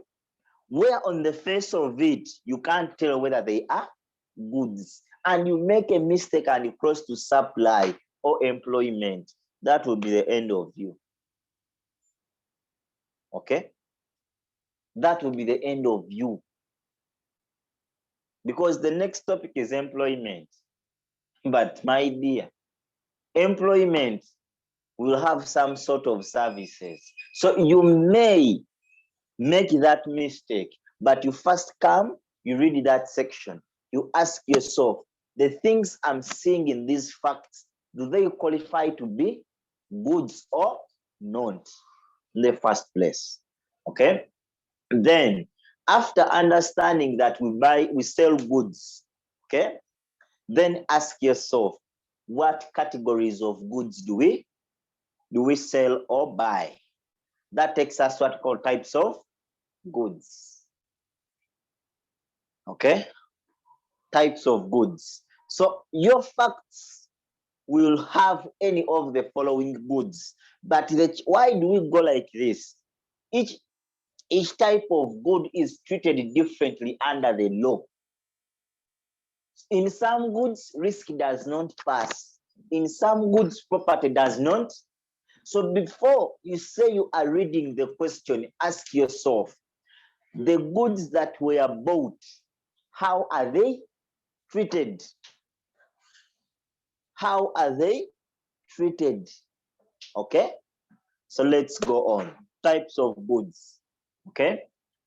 where on the face of it you can't tell whether they are goods, and you make a mistake and you cross to supply or employment. That will be the end of you. Okay, that will be the end of you, because the next topic is employment. But my dear, employment will have some sort of services, so you may make that mistake. But you first come, you read that section, you ask yourself, the things I'm seeing in these facts, do they qualify to be goods or not in the first place? Okay, then after understanding that we sell goods, okay, then ask yourself, what categories of goods do we sell or buy? That takes us what we call types of goods. Okay, types of goods. So your facts will have any of the following goods, but why do we go like this? Each type of good is treated differently under the law. In some goods, risk does not pass. In some goods, property does not. So before you say you are reading the question, ask yourself, the goods that were bought, how are they treated? How are they treated? Okay, so let's go on. Types of goods. Okay,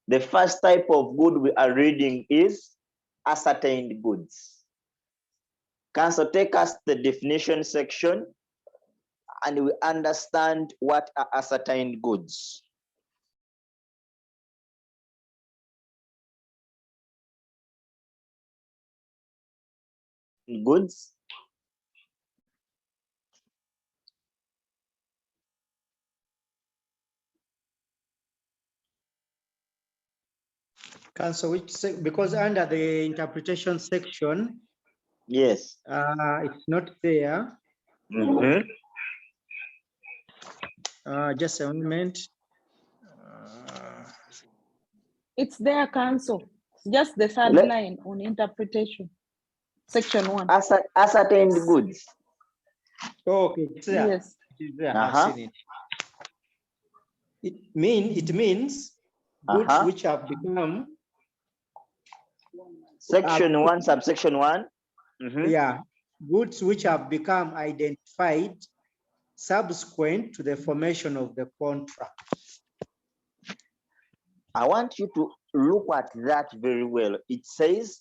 the first type of good we are reading is ascertained goods. Council, take us to the definition section and we understand what are ascertained goods. Goods. Council, because under the interpretation section, yes, it's not there. Mm-hmm. Just a moment. It's there, council. Just the third line on interpretation, section 1. Ascertained goods. Okay, it's there. Yes. It is there. I've seen it. It means goods which have become section 1, subsection 1. Mm-hmm. Yeah, goods which have become identified subsequent to the formation of the contract. I want you to look at that very well. It says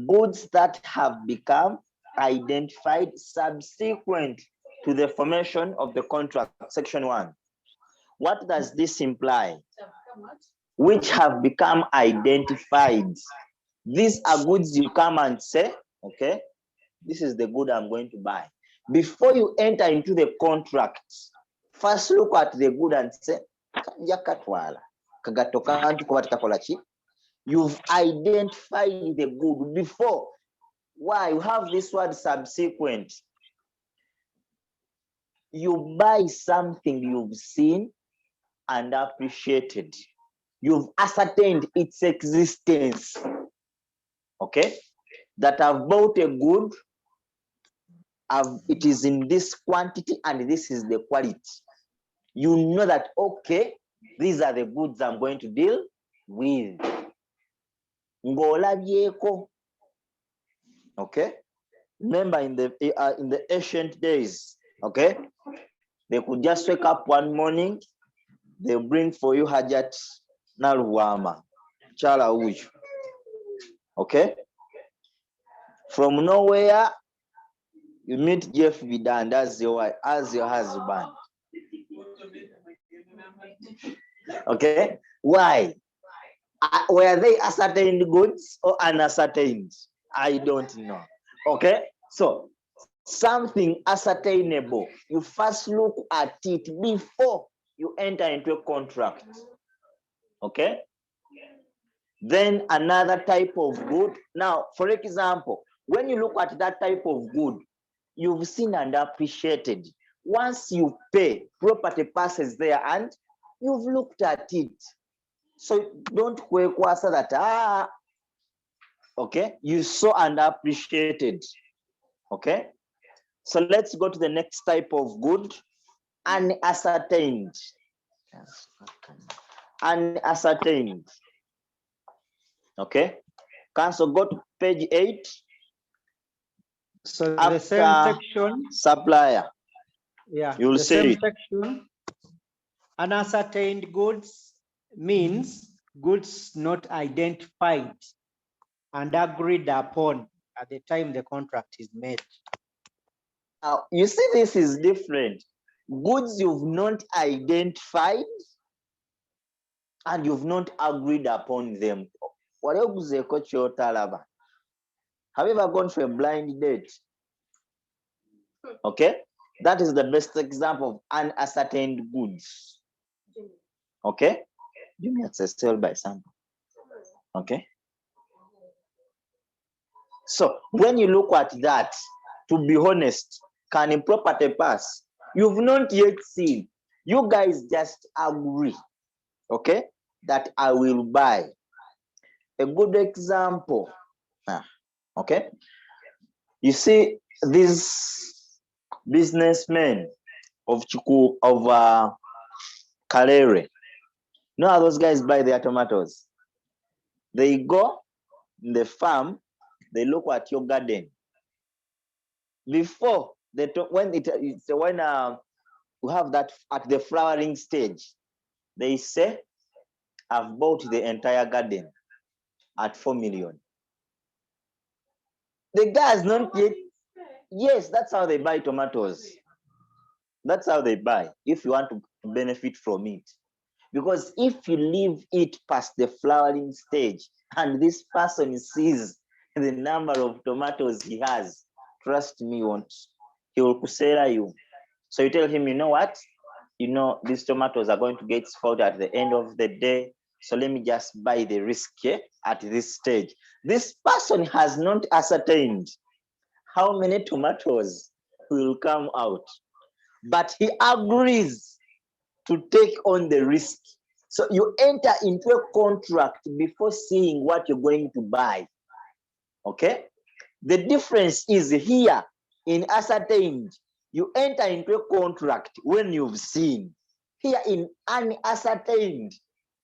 goods that have become identified subsequent to the formation of the contract, section 1. What does this imply? Which have become identified. These are goods you come and say, okay, this is the good I'm going to buy. Before you enter into the contract, first look at the good and say, you've identified the good before. Why? You have this word subsequent. You buy something you've seen and appreciated. You've ascertained its existence. Okay? That I've bought a good, it is in this quantity and this is the quality. You know that, okay, these are the goods I'm going to deal with. Okay? Remember in the ancient days, okay, they could just wake up one morning, they bring for you hajat naluwama, chala uju. Okay? From nowhere, you meet Jeff Vidand as your husband. Okay? Why? Were they ascertained goods or unascertained? I don't know. Okay? So, something ascertainable, you first look at it before you enter into a contract. Okay? Then another type of good. Now, for example, when you look at that type of good, you've seen and appreciated. Once you pay, property passes there and you've looked at it. So don't say that, okay, you saw and appreciated. Okay? So let's go to the next type of good, unascertained. Unascertained. Okay? Council, go to page 8. So the same section. Supplier. Yeah, You'll the see same it. section. Unascertained goods means goods not identified and agreed upon at the time the contract is made. Now, you see, this is different. Goods you've not identified and you've not agreed upon them. Have you ever gone for a blind date? Okay? That is the best example of unascertained goods. Okay? You may sell by sample. Okay? So when you look at that, to be honest, can a property pass? You've not yet seen. You guys just agree, okay, that I will buy. A good example, okay? You see these businessmen of Kalere. You know how those guys buy their tomatoes? They go in the farm, they look at your garden. Before when we have that at the flowering stage, they say, I've bought the entire garden at 4 million. The guy has not yet. Yes, that's how they buy tomatoes. That's how they buy, if you want to benefit from it. Because if you leave it past the flowering stage and this person sees the number of tomatoes he has, trust me, he will kusera you. So you tell him, you know what? You know, these tomatoes are going to get spoiled at the end of the day. So let me just buy the risk at this stage. This person has not ascertained how many tomatoes will come out, but he agrees to take on the risk. So you enter into a contract before seeing what you're going to buy. Okay? The difference is here in ascertained. You enter into a contract when you've seen. Here in unascertained,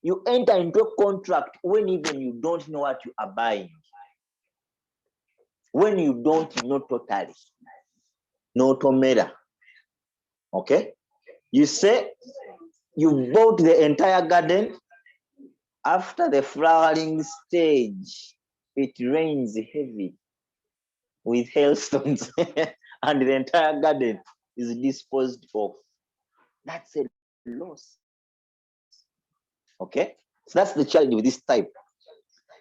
you enter into a contract when even you don't know what you are buying. When you don't know totally. No tomato. Okay? You say you bought the entire garden After the flowering stage, it rains heavy with hailstones and the entire garden is disposed of. That's a loss. Okay, so that's the challenge with this type.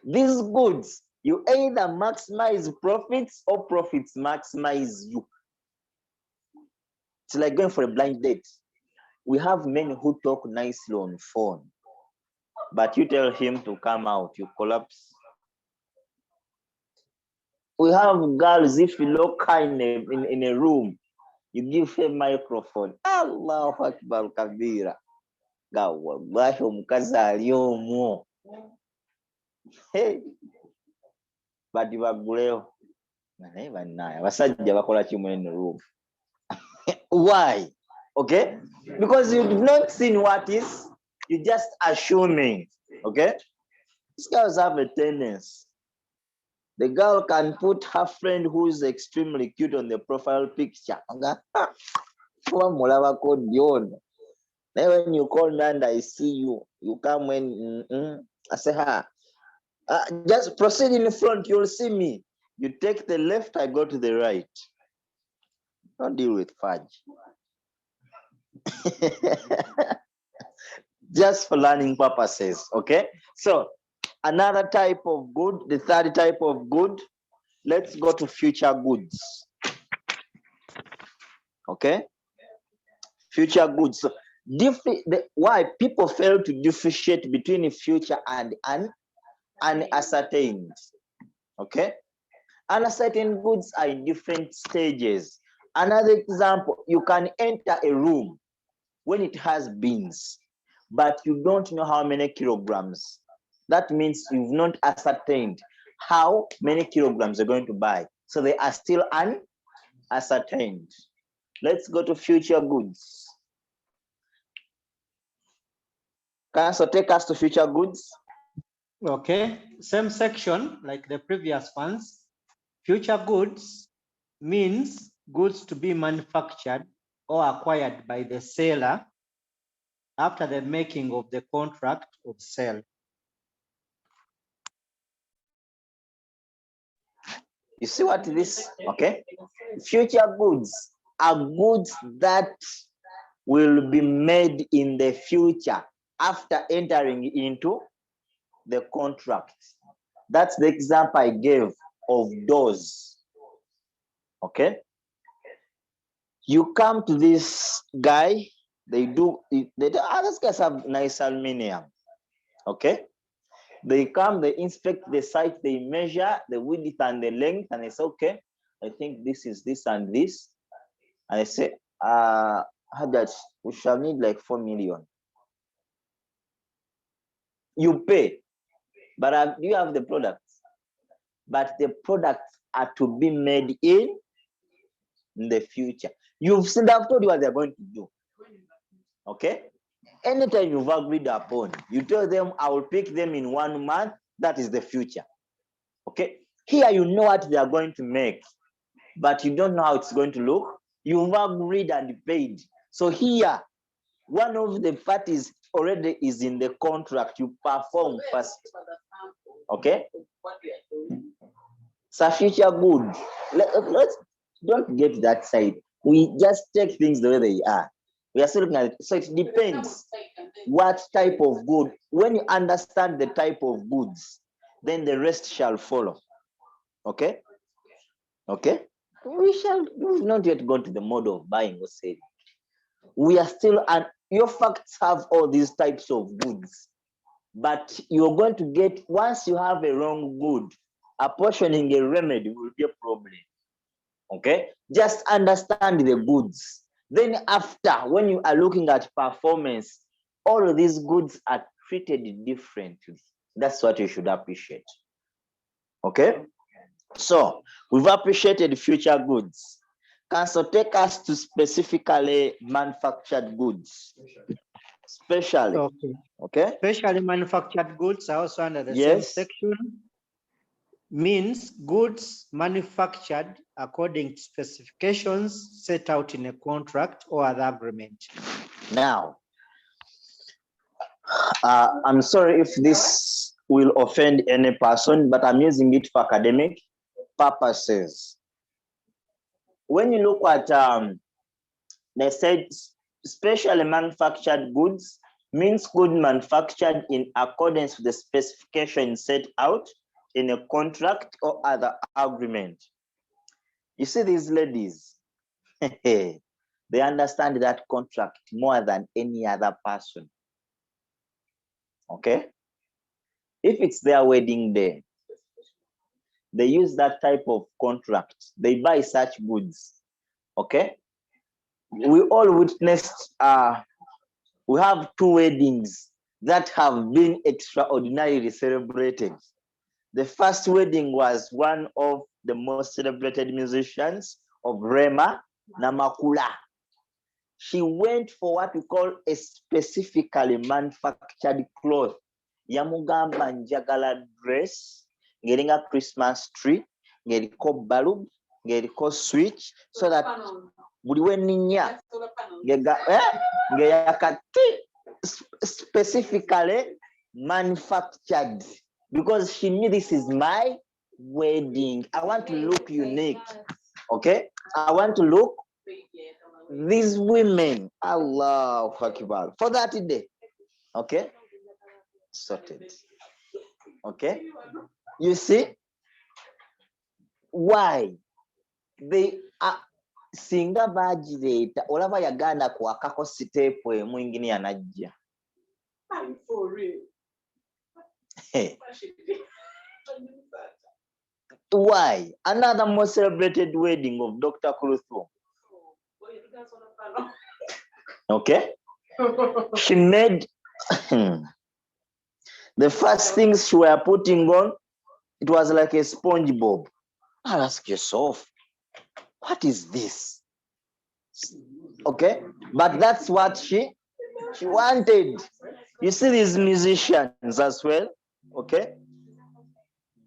These goods, you either maximize profits or profits maximize you. It's like going for a blind date. We have men who talk nicely on phone, but you tell him to come out, you collapse. We have girls, if you lock her in a room, you give her microphone. Allahu Akbar Kabira. Wallahi omukazi ali omwo. Hey. But baguleyo. Naye bannaye abasajja bakola kimwe in the room. Why? Okay? Because you've not seen what is, you're just assuming. Okay? These girls have a tendency. The girl can put her friend who is extremely cute on the profile picture. Then when you call me and I see you, you come when I say, just proceed in front, you'll see me. You take the left, I go to the right. Don't deal with fudge. Just for learning purposes, okay? So another type of good, the third type of good, let's go to future goods. Okay? Future goods. So, why people fail to differentiate between future and unascertained. Okay? Unascertained goods are in different stages. Another example, you can enter a room when it has beans, but you don't know how many kilograms. That means you've not ascertained how many kilograms you're going to buy. So they are still unascertained. Let's go to future goods. Can you take us to future goods? Okay, same section like the previous ones. Future goods means goods to be manufactured or acquired by the seller after the making of the contract of sale. You see what this, okay? Future goods are goods that will be made in the future after entering into the contract. That's the example I gave of doors. Okay? You come to this guy, others guys have nice aluminum. Okay? They come, they inspect the site, they measure the width and the length, and they say, okay, I think this is this and this. And I say, Hajjaj, we shall need like 4 million. You pay, but you have the products. But the products are to be made in the future. You've seen, I've told you what they're going to do. Okay? Anytime you've agreed upon, you tell them, I will pick them in 1 month. That is the future. Okay? Here you know what they are going to make, but you don't know how it's going to look. You've agreed and paid. So here, one of the parties already is in the contract. You perform first. Okay? So future good. Let's don't get that side. We just take things the way they are. We are still looking at it. So it depends what type of good. When you understand the type of goods, then the rest shall follow. Okay? Okay? We've not yet gone to the mode of buying or selling. We are still, and your facts have all these types of goods. But you're going to get, once you have a wrong good, apportioning a remedy will be a problem. Okay? Just understand the goods. Then after, when you are looking at performance, all of these goods are treated differently. That's what you should appreciate. Okay? So, we've appreciated future goods. Can so take us to specifically manufactured goods? Specially. Okay. Okay? Specially manufactured goods are also under the same section. Means goods manufactured according to specifications set out in a contract or other agreement. Now, I'm sorry if this will offend any person, but I'm using it for academic purposes. When you look at, they said specially manufactured goods means good manufactured in accordance with the specifications set out in a contract or other agreement. You see these ladies, they understand that contract more than any other person. Okay? If it's their wedding day, they use that type of contract. They buy such goods. Okay? We all witnessed, we have 2 weddings that have been extraordinarily celebrated. The first wedding was one of the most celebrated musicians of Rema, Namakula. She went for what we call a specifically manufactured cloth. Yamugamba njagala dress, ngeringa Christmas tree, ngeriko bulb, ngeriko switch, so that buli weninya ngeyakati specifically manufactured, because she knew this is my wedding. I want to look unique. Okay, I want to look. These women, Allah Akbar, for that day. Okay, sorted. Okay, you see why they are singa bagireeta olaba yaganda kwakako siteepu emu ingini yanajja. Why? Another most celebrated wedding of Dr. Kuruthu. Okay, she made the first things she were putting on, it was like a SpongeBob. I'll ask yourself, what is this? Okay, but that's what she wanted. You see these musicians as well. Okay,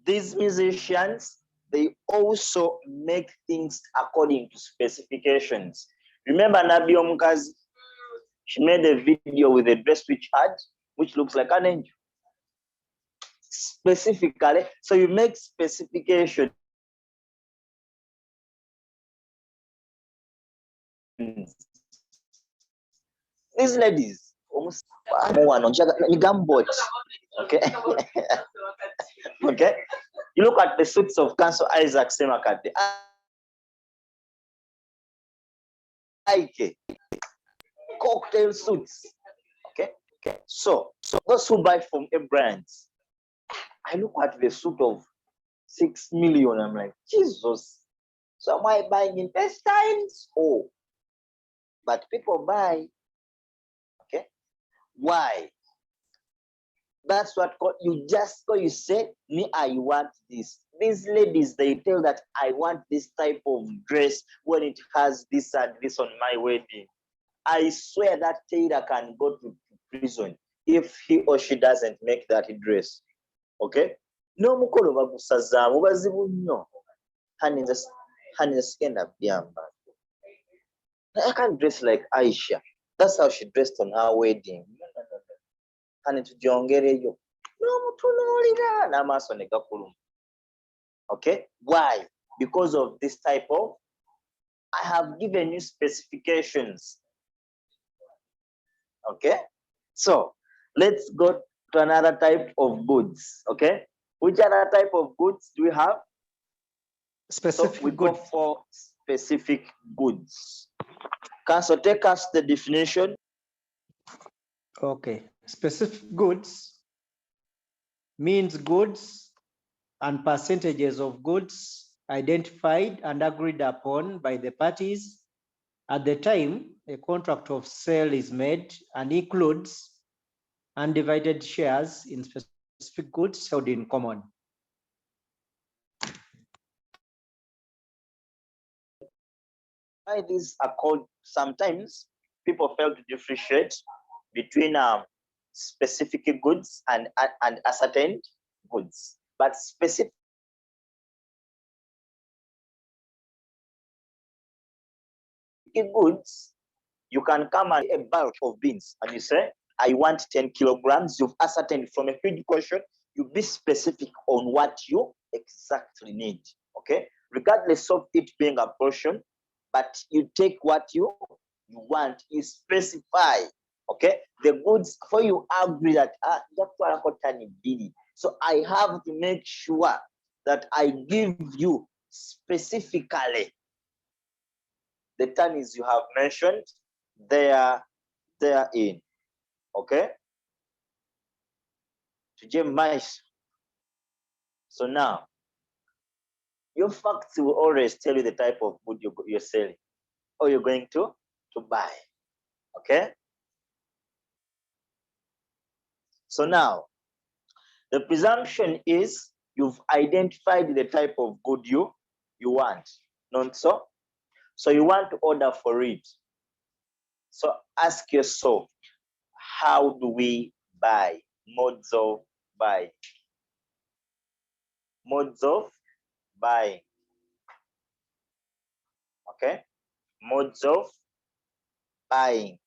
these musicians, they also make things according to specifications. Remember Nabi Omukazi? She made a video with a dress which looks like an angel. Specifically, so you make specifications. These ladies, okay. Okay, you look at the suits of Council Isaac Semakate. Cocktail suits. Okay, so those who buy from a brand, I look at the suit of 6 million. I'm like, Jesus. So am I buying intestines? Oh, but people buy. Okay, why? That's what you just go. You say, me, I want this. These ladies, they tell that I want this type of dress when it has this and this on my wedding. I swear that tailor can go to prison if he or she doesn't make that dress. Okay? No mukolo bagusazamu bazibu nnyo. Honey, skin up yamba. I can't dress like Aisha. That's how she dressed on her wedding. No. Honey, tujongereyo. No mutunulira n'amaaso ne gakuluma. Okay? Why? Because of this type of, I have given you specifications. Okay, so let's go to another type of goods. Okay, which other type of goods do we have? Specific so we go for specific goods. Council, take us the definition. Okay, specific goods means goods and percentages of goods identified and agreed upon by the parties at the time a contract of sale is made, and includes undivided shares in specific goods held in common. Why these are called, sometimes people fail to differentiate between specific goods and ascertained goods. But specific goods, you can come and a bulk of beans and you say, I want 10 kilograms. You've ascertained from a feed question, you be specific on what you exactly need. Okay, regardless of it being a portion, but you take what you want, you specify. Okay, the goods for you agree that so I have to make sure that I give you specifically the tonnage you have mentioned therein. Okay, to mais. So now your facts will always tell you the type of good you're selling or you're going to buy. Okay, so now the presumption is you've identified the type of good you want, not so? So you want to order for it. So ask yourself, how do we buy? Modes of buying. Modes of buying. Okay? Modes of buying.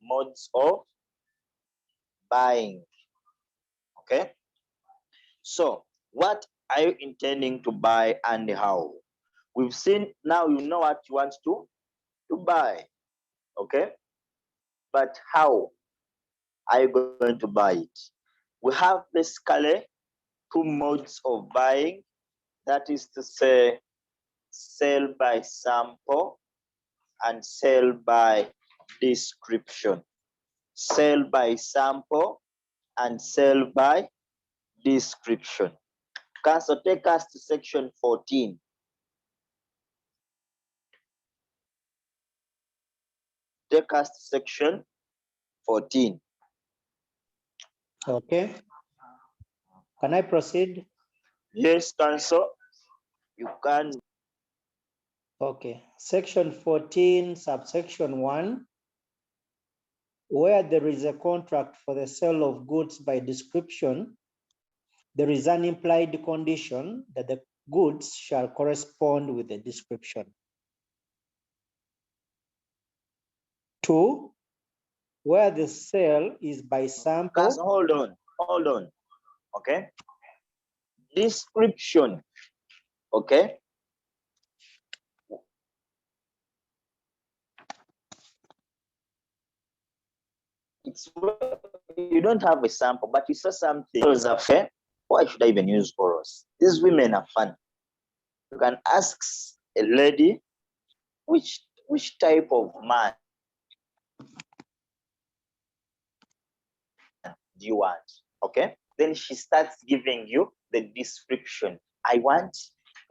Modes of buying. Okay? So what are you intending to buy and how? We've seen, now you know what you want to buy. Okay? But how are you going to buy it? We have basically two modes of buying. That is to say, sell by sample and sell by description. Sell by sample and sell by description. So take us to section 14. Take us to section 14. Okay. Can I proceed? Yes, Council, you can. Okay. Section 14, subsection 1. Where there is a contract for the sale of goods by description, there is an implied condition that the goods shall correspond with the description. 2, where the sale is by sample. Guys, hold on. Okay. Description. Okay. It's you don't have a sample, but you saw something. It was a fair. Why should I even use oros? These women are fun. You can ask a lady which type of man do you want? Okay. Then she starts giving you the description. I want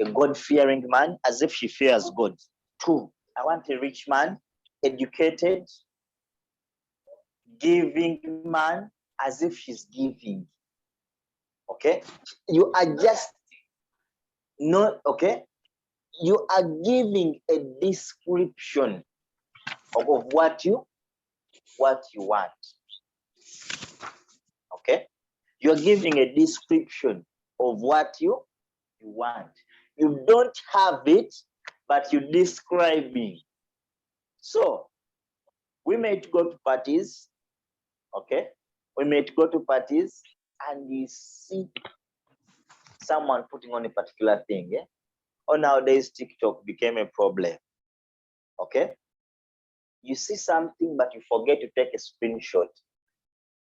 a God-fearing man as if she fears God. 2, I want a rich man, educated, giving man as if she's giving. Okay. You are just not, okay. You are giving a description of what you want. Okay, you're giving a description of what you want. You don't have it, but you're describing. So we may go to parties. Okay, we may go to parties and you see someone putting on a particular thing. Yeah? Or nowadays TikTok became a problem. Okay, you see something but you forget to take a screenshot.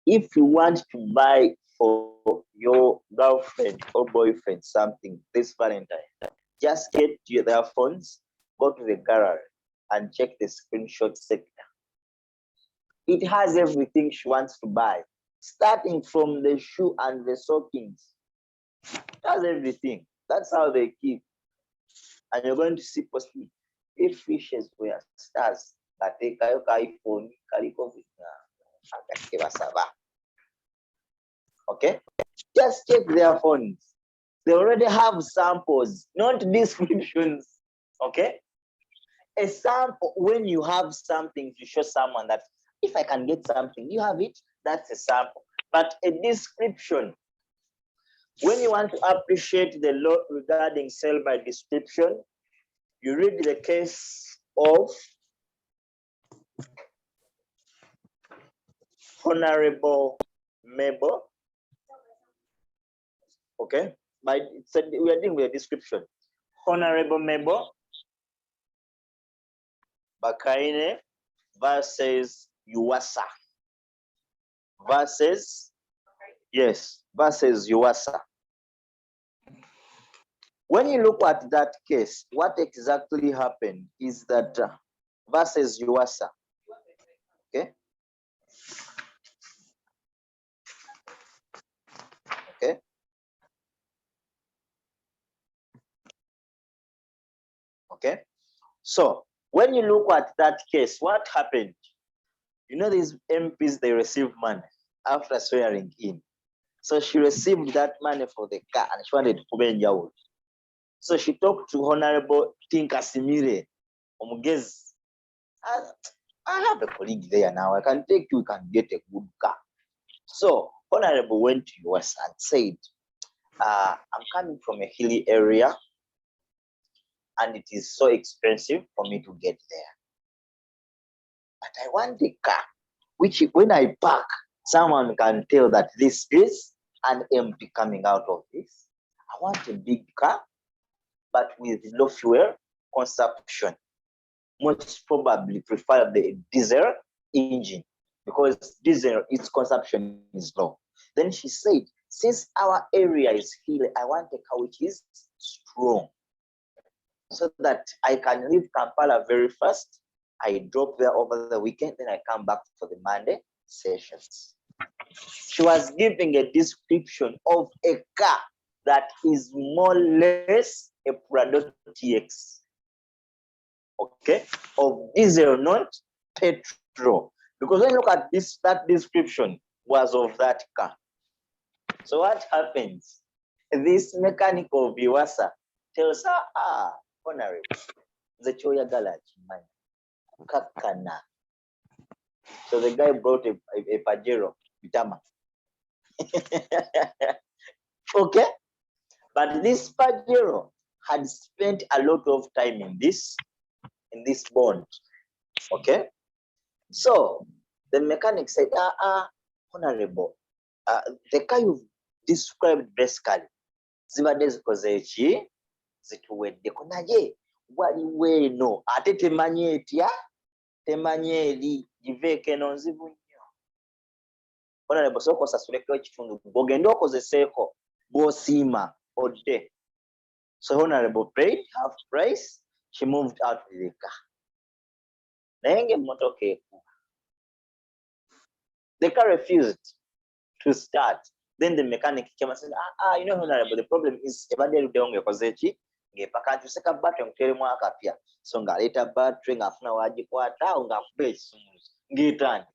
If you want to buy for your girlfriend or boyfriend something this Valentine, just get to their phones, go to the gallery and check the screenshot sector. It has everything she wants to buy, starting from the shoe and the stockings. It has everything. That's how they keep. And you're going to see possibly if fishes were stars, okay, just check their phones. They already have samples, not descriptions. Okay, a sample, when you have something to show someone that if I can get something, you have it, that's a sample. But a description, when you want to appreciate the law regarding sale by description, You read the case of Honorable Mabel. Okay, but we are dealing with a description. Honorable Mabel Bakaine versus Yuasa. Versus Yuasa. When you look at that case, what exactly happened is that versus Yuasa. Okay. Okay. Okay. So when you look at that case, what happened? You know, these MPs, they receive money after swearing in. So she received that money for the car and she wanted to pay out. So she talked to Honorable Tinkasimire Omugezi. I have a colleague there now. I can take you, can get a good car. So Honorable went to US and said, I'm coming from a hilly area and it is so expensive for me to get there. But I want a car, which when I park, someone can tell that this is an empty coming out of this. I want a big car, but with low fuel consumption. Most probably prefer the diesel engine because diesel, its consumption is low. Then she said, since our area is hilly, I want a car which is strong so that I can leave Kampala very fast. I drop there over the weekend, then I come back for the Monday sessions. She was giving a description of a car that is more or less a Prado TX. Okay, of diesel, not petrol. Because when you look at this, that description was of that car. So what happens? This mechanic of Iwasa tells her, Honorable, the Choya Galachi man, Kakana. So the guy brought a Pajero, Vitama. Okay, but this Pajero had spent a lot of time in this bond. Okay, so the mechanic said, Honorable, the car you've described basically, zibadde zikoze ki zituweddeko naye waliwo eno ate temanyi etya temanyi eri giveeko eno nzibu nnyo. Honorable, sooka osasuleko ekitundu bw'ogenda okozeseeko bw'osiima odde. So Honorable paid half price. She moved out with the car. Naye ng'emmotoka ekuba. The car refused to start. Then the mechanic came and said, you know, Honorable, the problem is ebadde eruddewo ng'ekoze ki ng'epaka ntuseka battery nkuteremu akapya. So ng'aleeta battery ng'afuna wagikwata awo ng'akuba ekisumuluzo ng'etandika.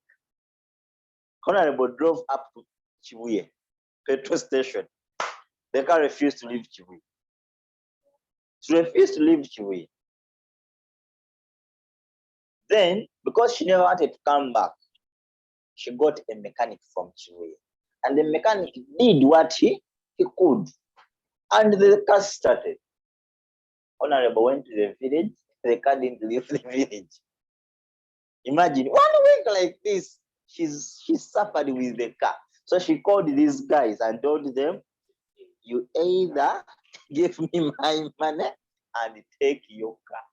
Honorable drove up to Kibuye petrol station. The car refused to leave Kibuye. She refused to leave Kibuye. Then, because she never wanted to come back, she got a mechanic from Kibuye. And the mechanic did what he could. And the car started. Honorable went to the village. The car didn't leave the village. Imagine 1 week like this, she suffered with the car. So she called these guys and told them, you either give me my money and take your car.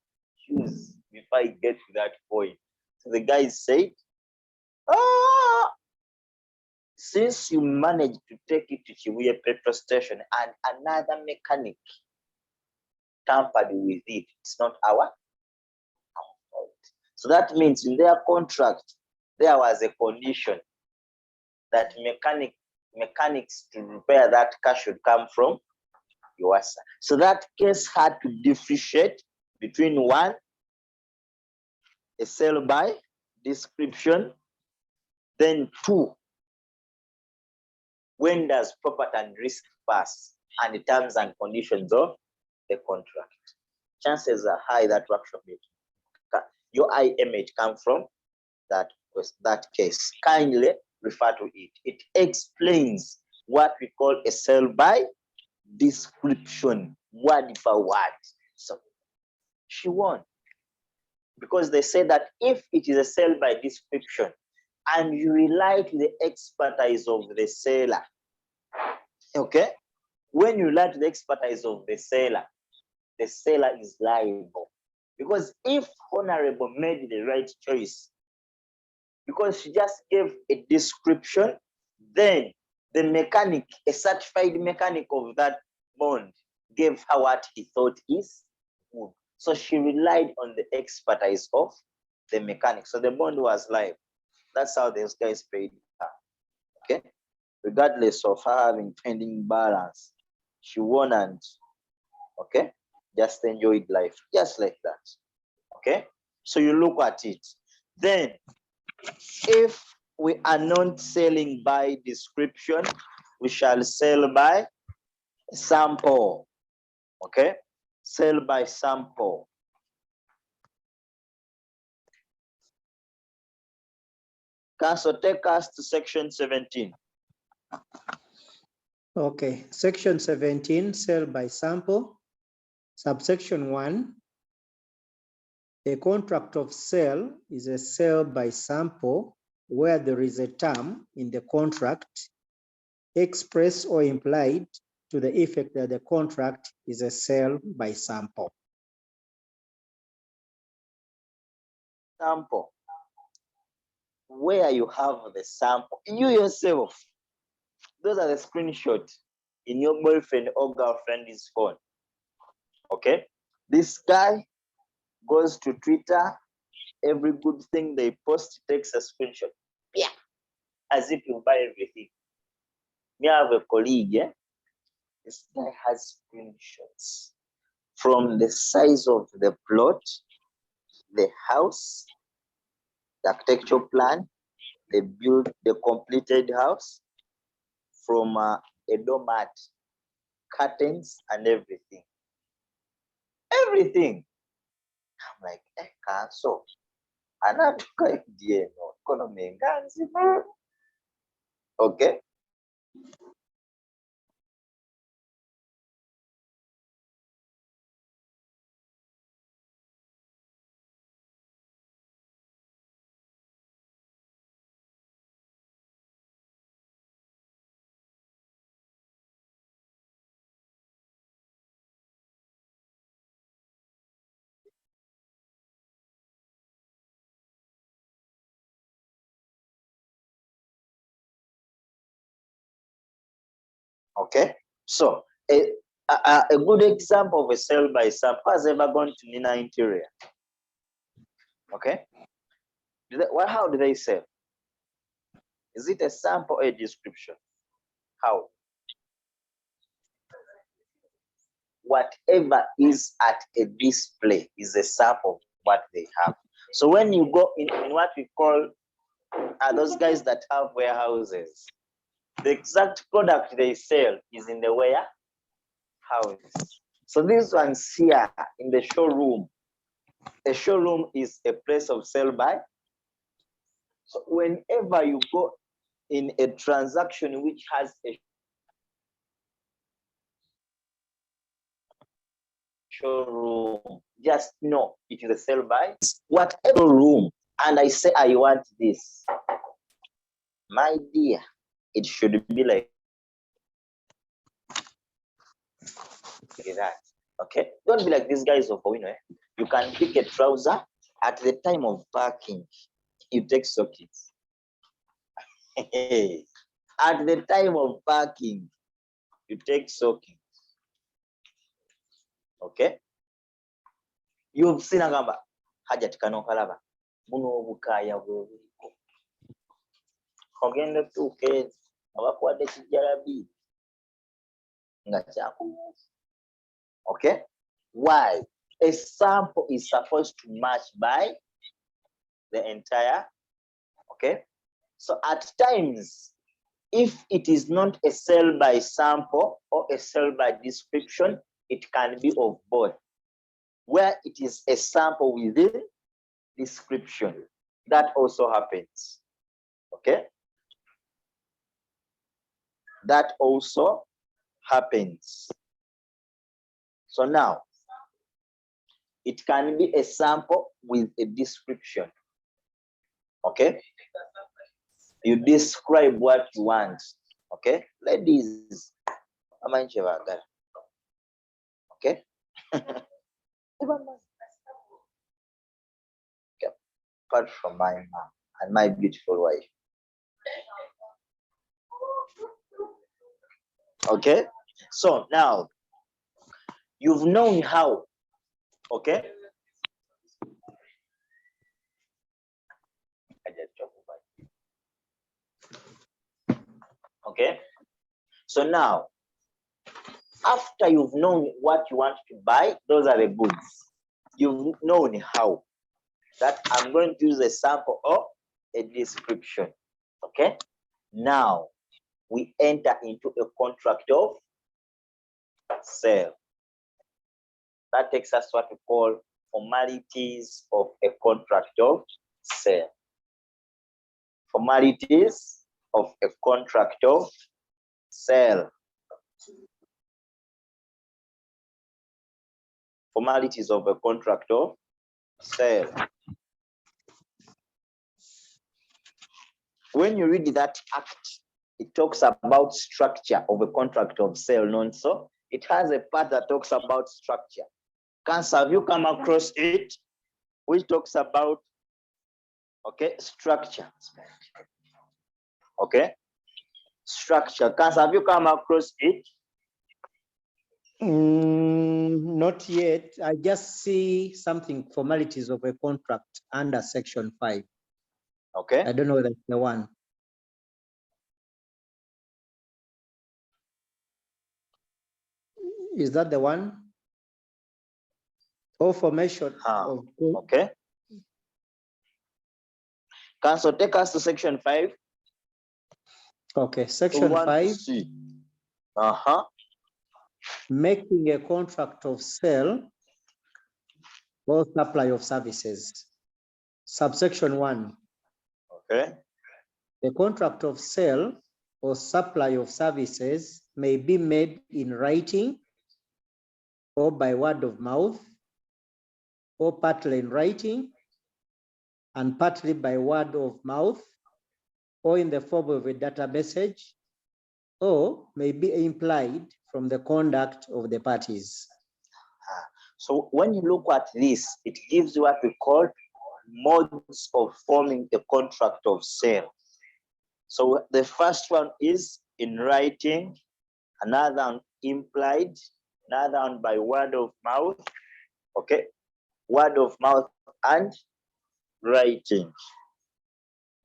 Choose before I get to that point. So the guys said, since you managed to take it to Chibuye petrol station and another mechanic tampered with it, it's not our fault. So that means in their contract, there was a condition that mechanics to repair that car should come from Yuasa. So that case had to differentiate between one, a sell by description, then two, when does property and risk pass, and the terms and conditions of the contract. Chances are high that workshop your IMH come from that case. Kindly refer to it. It explains what we call a sell by description, word for word. So she won. Because they say that if it is a sale by description and you rely to the expertise of the seller, okay, when you rely to the expertise of the seller is liable. Because if Honorable made the right choice, because she just gave a description, then the mechanic, a certified mechanic of that bond, gave her what he thought is good. So she relied on the expertise of the mechanic. So the bond was live. That's how those guys paid her. Okay? Regardless of her having pending balance, she won and okay, just enjoyed life, just like that. Okay? So you look at it. Then if we are not selling by description, we shall sell by sample. Okay? Sell by sample. Council, take us to section 17. Okay, section 17, sale by sample. Subsection 1, a contract of sale is a sale by sample where there is a term in the contract, express or implied, to the effect that the contract is a sale by sample. Sample. Where you have the sample, you yourself, those are the screenshots in your boyfriend or girlfriend's phone. Okay? This guy goes to Twitter, every good thing they post takes a screenshot. Yeah. As if you buy everything. Me, I have a colleague, yeah? This guy has screenshots from the size of the plot, the house, the architectural plan, the completed house, from a doormat, curtains, and everything. Everything. I'm like, cancel. Anatoka idea no, kono menganzi. Okay. Okay. So a good example of a sale by sample has ever gone to Nina Interior. Okay. How do they sell? Is it a sample or a description? How? Whatever is at a display is a sample of what they have. So when you go in what we call those guys that have warehouses, the exact product they sell is in the warehouse. So these ones here in the showroom, a showroom is a place of sell by. So whenever you go in a transaction which has a showroom, just know it is a sell by. Whatever room, and I say I want this, my dear, it should be like that. Okay, don't be like these guys of Owino. You can pick a trouser at the time of parking. You take sockets. At the time of parking, you take sockets. Okay, you've seen a gamba haja tikano kalaba muno obukaya bw'obuliko ogenda tuke abakwade kijjalabi nga kyakumesa. Okay, why? A sample is supposed to match by the entire. Okay, so at times, if it is not a sell by sample or a sell by description, it can be of both. Where it is a sample within description, that also happens. Okay, that also happens. So now, It can be a sample with a description. Okay? You describe what you want. Okay? Ladies, okay? Okay. Apart from my mom and my beautiful wife. Okay? So now, you've known how. Okay? Okay? So now, after you've known what you want to buy, those are the goods. You've known how. That I'm going to use a sample or a description. Okay? Now, we enter into a contract of sale. That takes us what we call formalities of a contract of sale. Formalities of a contract of sale. Formalities of a contract of sale. When you read that act, it talks about structure of a contract of sale, non so? It has a part that talks about structure. Cancer, have you come across it? Which talks about, okay, structure. Okay? Structure. Cancer, have you come across it? Not yet. I just see something, formalities of a contract under section 5. Okay. I don't know that's the one. Is that the one? Or formation of, okay. Council, take us to section 5. Okay, section 5. Making a contract of sale or supply of services. Subsection 1. Okay. The contract of sale or supply of services may be made in writing or by word of mouth, or partly in writing and partly by word of mouth, or in the form of a data message, or may be implied from the conduct of the parties. So when you look at this, it gives you what we call modes of forming a contract of sale. So the first one is in writing, another one implied, another one by word of mouth. Okay, word of mouth and writing.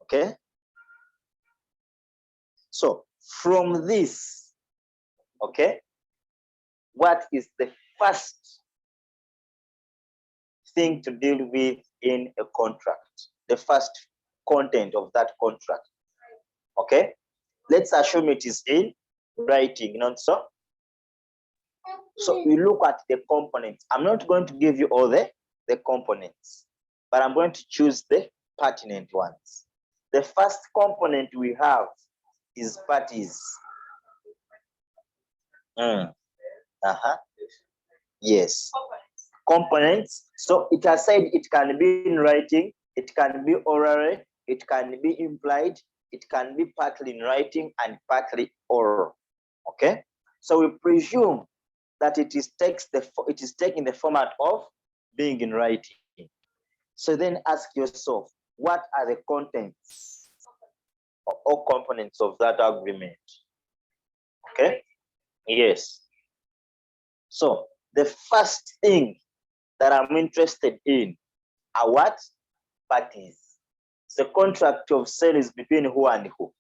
Okay, so from this, okay, what is the first thing to deal with in a contract? The first content of that contract. Okay, let's assume it is in writing, not so. So you look at the components. I'm not going to give you all the components, but I'm going to choose the pertinent ones. The first component we have is parties. Yes. Components. So it has said it can be in writing, it can be orally, it can be implied, it can be partly in writing and partly oral. Okay. So we presume that it is taking the format of being in writing. So then ask yourself, what are the contents or components of that agreement? Okay. Yes. So the first thing that I'm interested in are what? Parties. The contract of sale is between who and who.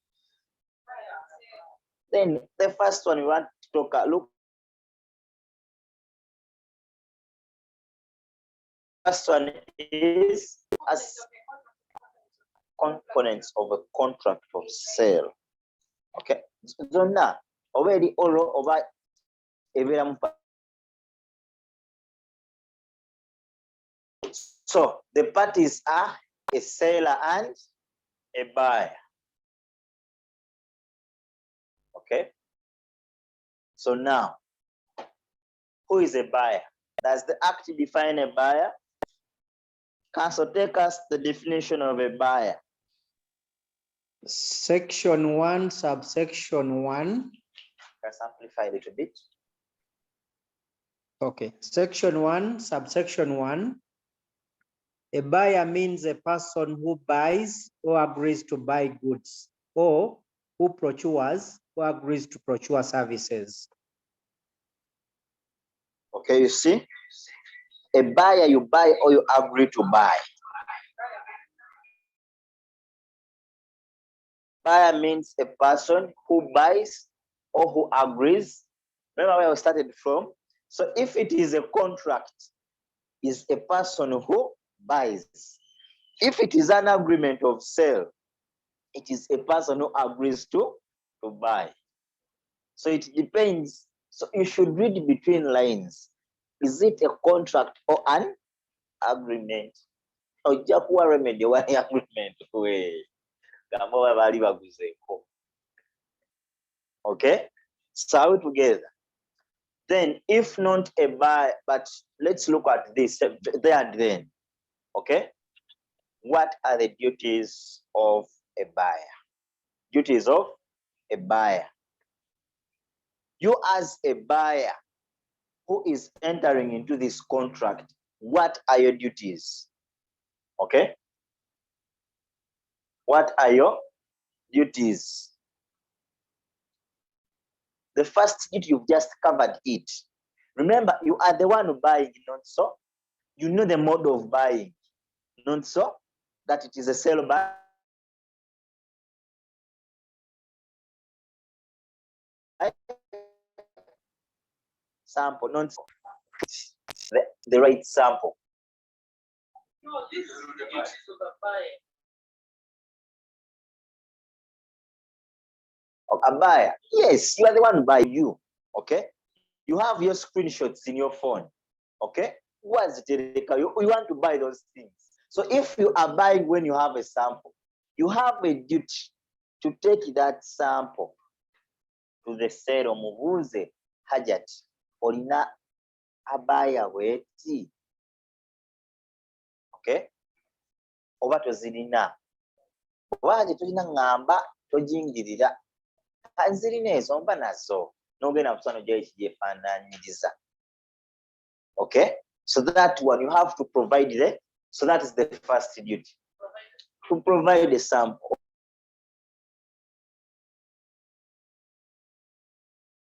Then the first one we want to look. First one is as components of a contract of sale. Okay. So now already all over. So the parties are a seller and a buyer. Okay. So now, who is a buyer? Does the act define a buyer? Council, take us the definition of a buyer. Section 1, subsection 1. Let's amplify a little bit. Okay, section 1, subsection 1. A buyer means a person who buys or agrees to buy goods, or who procures or agrees to procure services. Okay, you see? A buyer, you buy or you agree to buy. Buyer means a person who buys or who agrees. Remember where I started from? So if it is a contract, is a person who buys. If it is an agreement of sale, it is a person who agrees to buy. So it depends. So you should read between lines. Is it a contract or an agreement? Remedy one agreement. Okay, so together. Then, if not a buyer, but let's look at this there and then. Okay, what are the duties of a buyer? Duties of a buyer. You as a buyer who is entering into this contract, what are your duties? Okay, what are your duties? The first duty, you've just covered it. Remember, you are the one buying, not so. You know the mode of buying, not so, that it is a sale by sample, not the right sample. No, this is the duties of the buyer. A buyer, yes, you are the one by you. Okay, you have your screenshots in your phone. Okay, what's it? You want to buy those things. So if you are buying when you have a sample, you have a duty to take that sample to the sale omubuuze hajat olina abaya weti. Okay, oba tozirina oba tolina ngamba tojingirira zirina ezo mba nazo nogenda kusano gyekijefaananyiriza. Okay, so that one you have to provide the, so that is the first duty, to provide a sample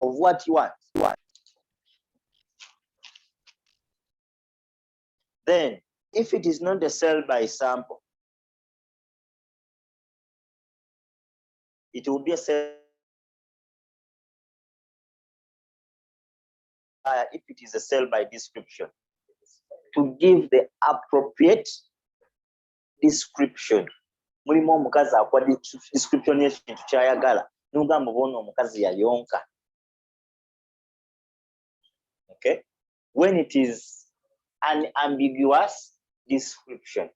of what you want. Then, if it is not a sell by sample, it will be a sell if it is a sell by description. To give the appropriate description. Mulimu omukazi akwa description y'ekintu ky'ayagala n'ogamba bona omukazi yayonka. Okay, when it is an ambiguous description,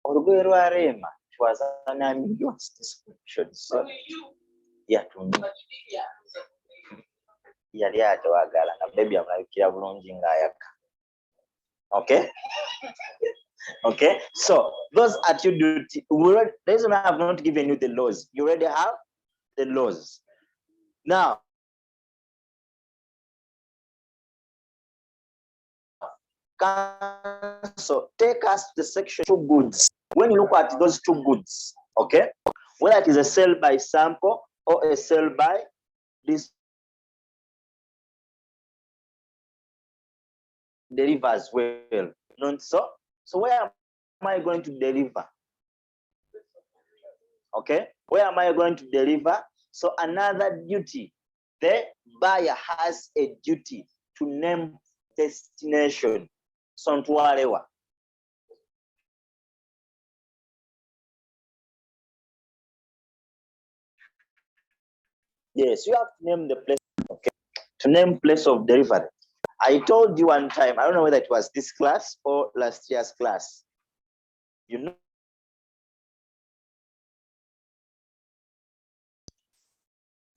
olugoye lwa Rema was an ambiguous description. So yeah, to me yali atawagala na baby amalukira bulungi ng'ayaka. Okay. Okay, so those are your duty. The reason I have not given you the laws, you already have the laws. Now, so take us to the section two goods. When you look at those two goods, okay, whether it is a sell by sample or a sell by this deliver as well. Not so. So where am I going to deliver? Okay, where am I going to deliver? So another duty, the buyer has a duty to name destination. Sontwarewa. Yes, you have to name the place. Okay, to name place of delivery. I told you one time, I don't know whether it was this class or last year's class. You know,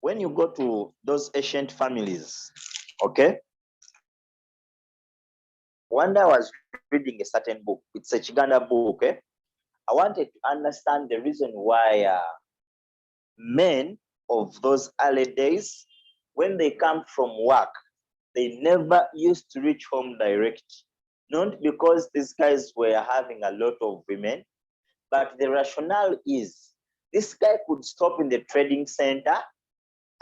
when you go to those ancient families, okay, One day I was reading a certain book. It's a Chiganda book. I wanted to understand the reason why men of those early days, when they come from work, they never used to reach home direct. Not because these guys were having a lot of women, but the rationale is this guy could stop in the trading center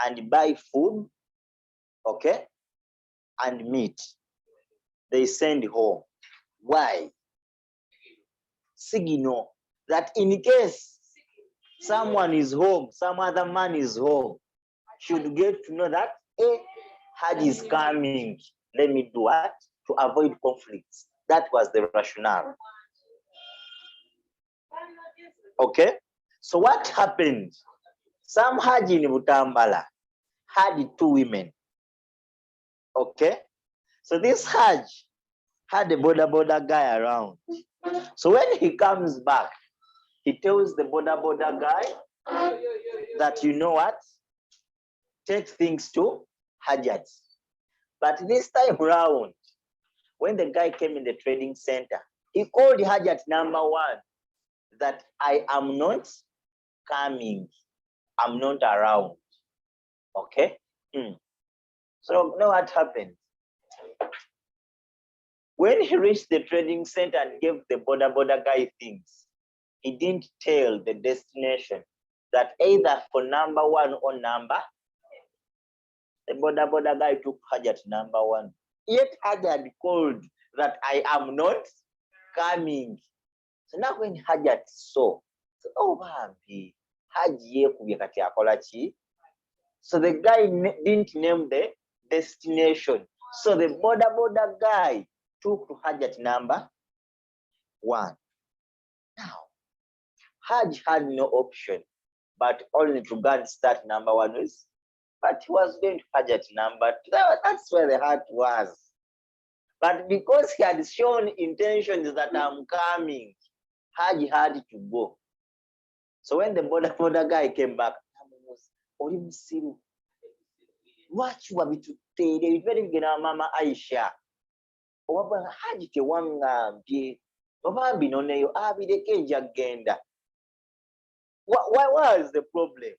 and buy food, okay, and meat. They send home. Why? Signal that in case someone is home, some other man is home, should get to know that Hajj is coming. Let me do what? To avoid conflicts. That was the rationale. Okay? So what happened? Some Hajj in Butambala had 2 women. Okay? So this Hajj had a border guy around. So when he comes back, he tells the border guy that, you know what? Take things to Hajjat. But this time around, when the guy came in the trading center, he called Hajjat number 1 that I am not coming. I'm not around. Okay? So you know what happened? When he reached the trading center and gave the border guy things, he didn't tell the destination that either for number 1 or number, the border guy took Hajjat number 1. Yet Hajjat called that I am not coming. So now when Hajjat saw, so, oh baby, so the guy didn't name the destination. So the border guy took to Hajjat number 1. Now, Hajj had no option, but only to go and start number 1 was, but he was going to Hajjat number 2. That's where the heart was. But because he had shown intentions that I'm coming, Hajj had to go. So when the border guy came back, what you want me to tell you? Very good, Mama Aisha. Hajj te wangambye. Obambi noneyo abireke njagenda. Why was the problem?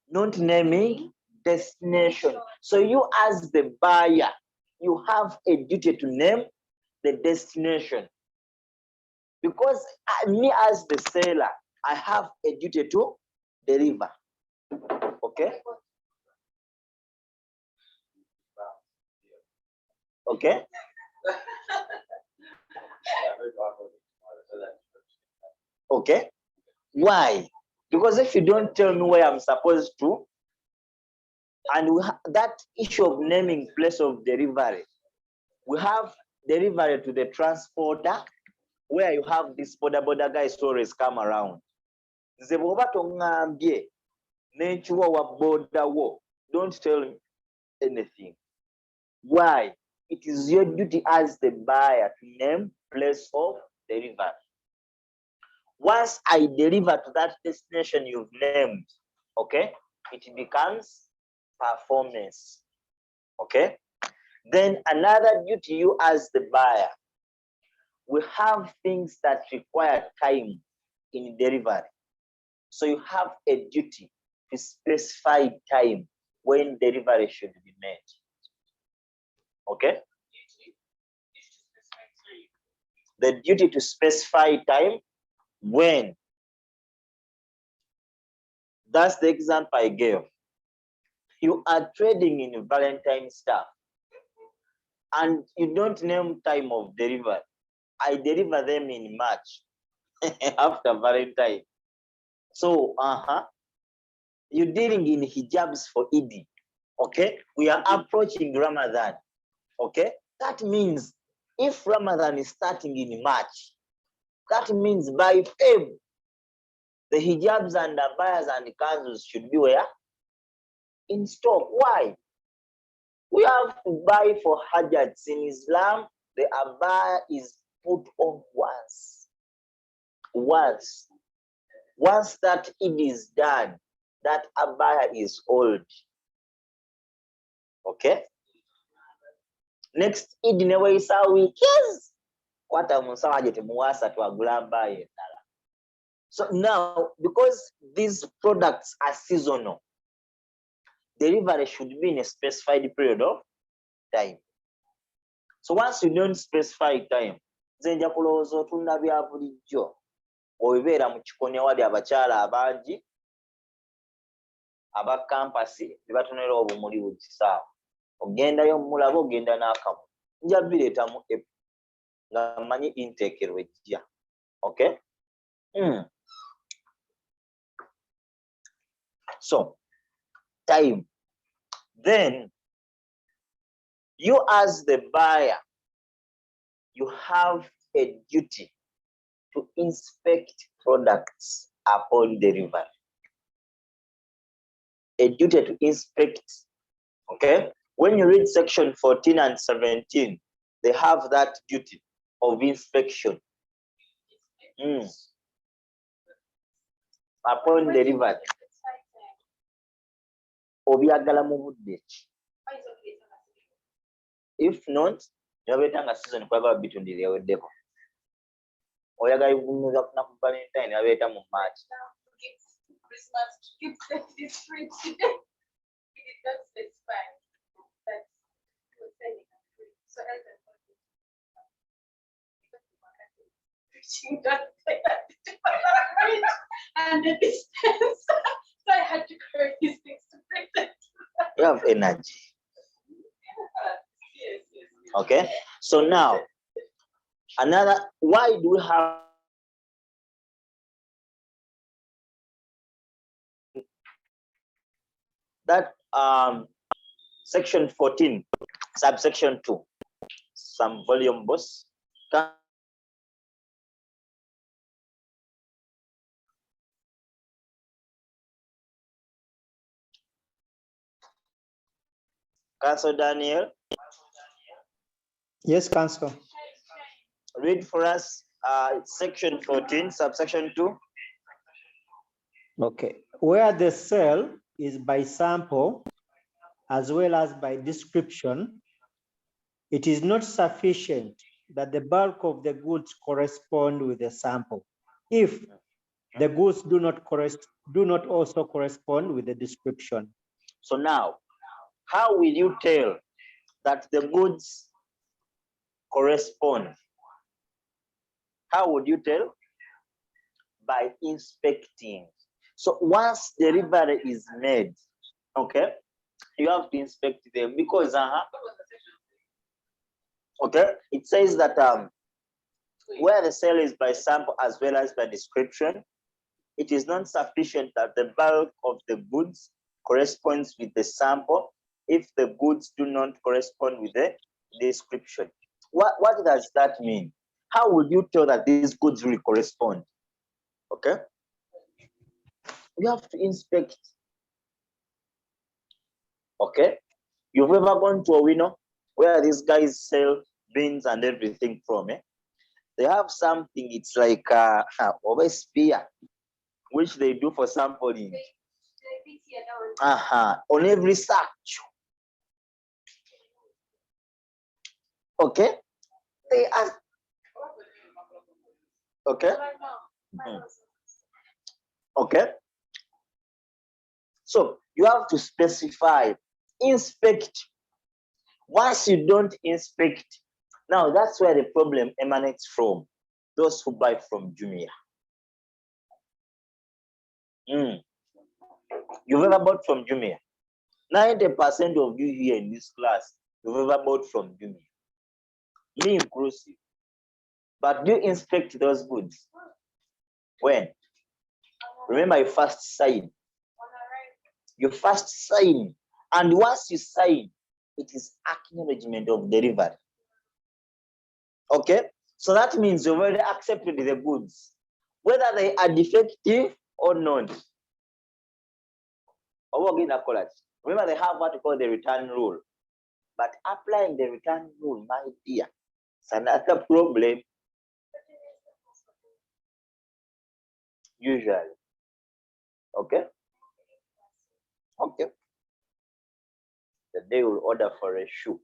Not naming destination. So you as the buyer, you have a duty to name the destination. Because me as the seller, I have a duty to deliver. Okay? Okay? Okay? Why? Because if you don't tell me where I'm supposed to, and that issue of naming place of delivery, we have delivery to the transporter, where you have this border guys always come around. Don't tell me anything. Why? It is your duty as the buyer to name place of delivery. Once I deliver to that destination you've named, okay, it becomes performance. Okay? Then another duty you as the buyer, we have things that require time in delivery. So you have a duty to specify time when delivery should be made. Okay? The duty to specify time when. That's the example I gave. You are trading in Valentine stuff and you don't name time of delivery. I deliver them in March after Valentine. So, you're dealing in hijabs for Eid. Okay? We are approaching Ramadan. Okay? That means if Ramadan is starting in March, that means by Feb, the hijabs and the abayas and the kanzus should be where? In stock. Why? We have to buy for hajats. In Islam, the abaya is put on once. Once that it is done, that abaya is old. Okay? Next Eid ne weyisa week, yes. Kwata musawa je temuwasa twagula mbaye endala. So now, because these products are seasonal, delivery should be in a specified period of time. So once you don't specify time, zenja kulowooza otunda bya bulijjo obeera mu kikoni awali abakyala abangi aba kampasi ne batonera obumuli buli kisaawa. Ogendayo mulaba ogenda n'akamu. Nja bireeta mu app nga mmanyi intake lwejja. Okay? So, time. Then, you as the buyer, you have a duty to inspect products upon delivery. A duty to inspect, okay? When you read section 14 and 17, they have that duty of inspection. Upon delivery. Obyagala mu budde ki? If not, yabetanga season kwaba bitundire weddeko. Oyagala kunyuza kuna ku Valentine yabeta mu March. Christmas gift is free today. He did not specify that he was selling it free. So health and she doesn't say that and the distance. So I had to carry these things to bring them. You have energy. Yes. Okay, so now why do we have that section 14 subsection 2 some volume boss Council Daniel? Yes, Council. Read for us section 14, subsection 2. Okay. Where the sale is by sample as well as by description, it is not sufficient that the bulk of the goods correspond with the sample if the goods do not also correspond with the description. So now, how will you tell that the goods correspond? How would you tell? By inspecting. So once delivery is made, okay, you have to inspect them because okay, it says that where the sale is by sample as well as by description, it is not sufficient that the bulk of the goods corresponds with the sample if the goods do not correspond with the description. What does that mean? How would you tell that these goods will correspond? Okay, you have to inspect. Okay, you've ever gone to a window where these guys sell beans and everything from it? They have something, it's like a spear, which they do for sampling. On every sack. Okay, they are okay. Okay, so you have to specify, inspect. Once you don't inspect, now that's where the problem emanates from those who buy from Jumia. You've ever bought from Jumia? 90% of you here in this class, you've ever bought from Jumia, me inclusive. But do you inspect those goods? When? Remember, you first sign. You first sign, and once you sign, it is acknowledgement of delivery. Okay, so that means you've already accepted the goods, whether they are defective or not. Remember, they have what we call the return rule, but applying the return rule, my dear, it's another problem. Usually, okay. The day will order for a shoe.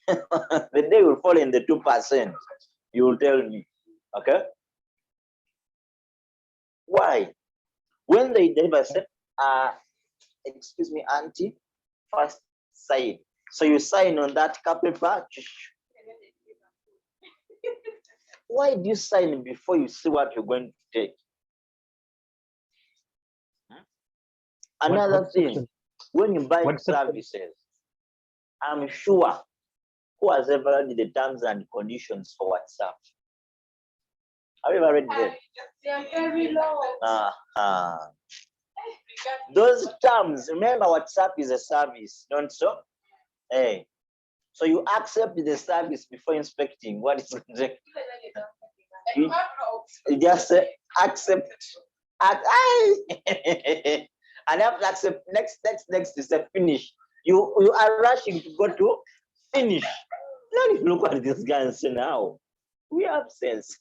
The day will fall in the 2%. You will tell me. Okay? Why? When they deliver, say, excuse me, auntie, first sign. So you sign on that paper. Why do you sign before you see what you're going to take? Another thing, section? when you buy What section? services, I'm sure who has ever read the terms and conditions for WhatsApp? Have you ever read them? They are very low. Those terms, remember WhatsApp is a service, don't so? Hey. So you accept the service before inspecting what is rejected. You just accept. And after accept, next is a finish. You are rushing to go to finish. Now if you look at this guy and say, now, we have sense.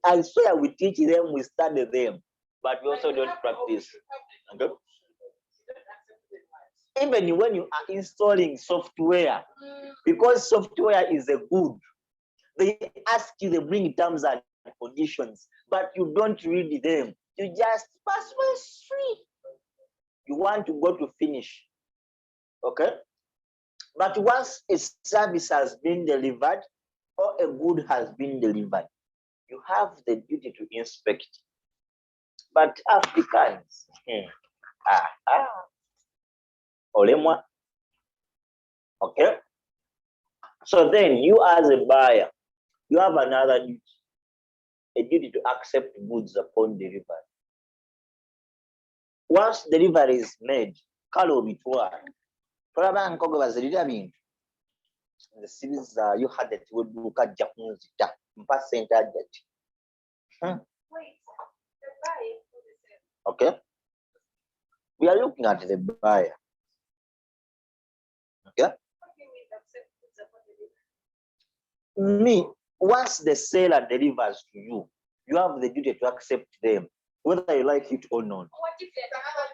I swear we teach them, we study them, but we also don't practice. Okay? Even when you are installing software, because software is a good, they ask you, they bring terms and conditions, but you don't read them. You just pass free. You want to go to finish. Okay? But once a service has been delivered or a good has been delivered, you have the duty to inspect. But Africans, Olemwa. Okay? So then you as a buyer, you have another duty, a duty to accept goods upon delivery. Once delivery is made, kalo bitwa. Toraba nkogo bazirira bintu. The series you had that would look at Japanese percent that. Wait, the buyer for the sale. Okay. We are looking at the buyer. Okay. What do you mean accept goods upon delivery? Me, once the seller delivers to you, you have the duty to accept them, whether you like it or not. What if there's another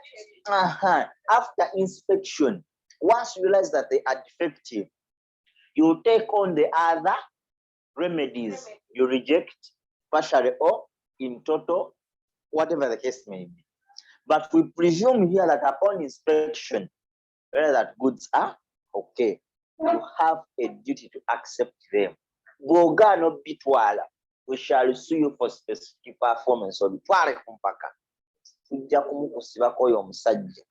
duty? After inspection, once you realize that they are defective, you take on the other remedies. You reject partially or in total, whatever the case may be. But we presume here that upon inspection, whether that goods are okay, you have a duty to accept them. Goga no bitwala. We shall sue you for specific performance of bitwale kumpaka. Tujja kumukusibako yo musajja.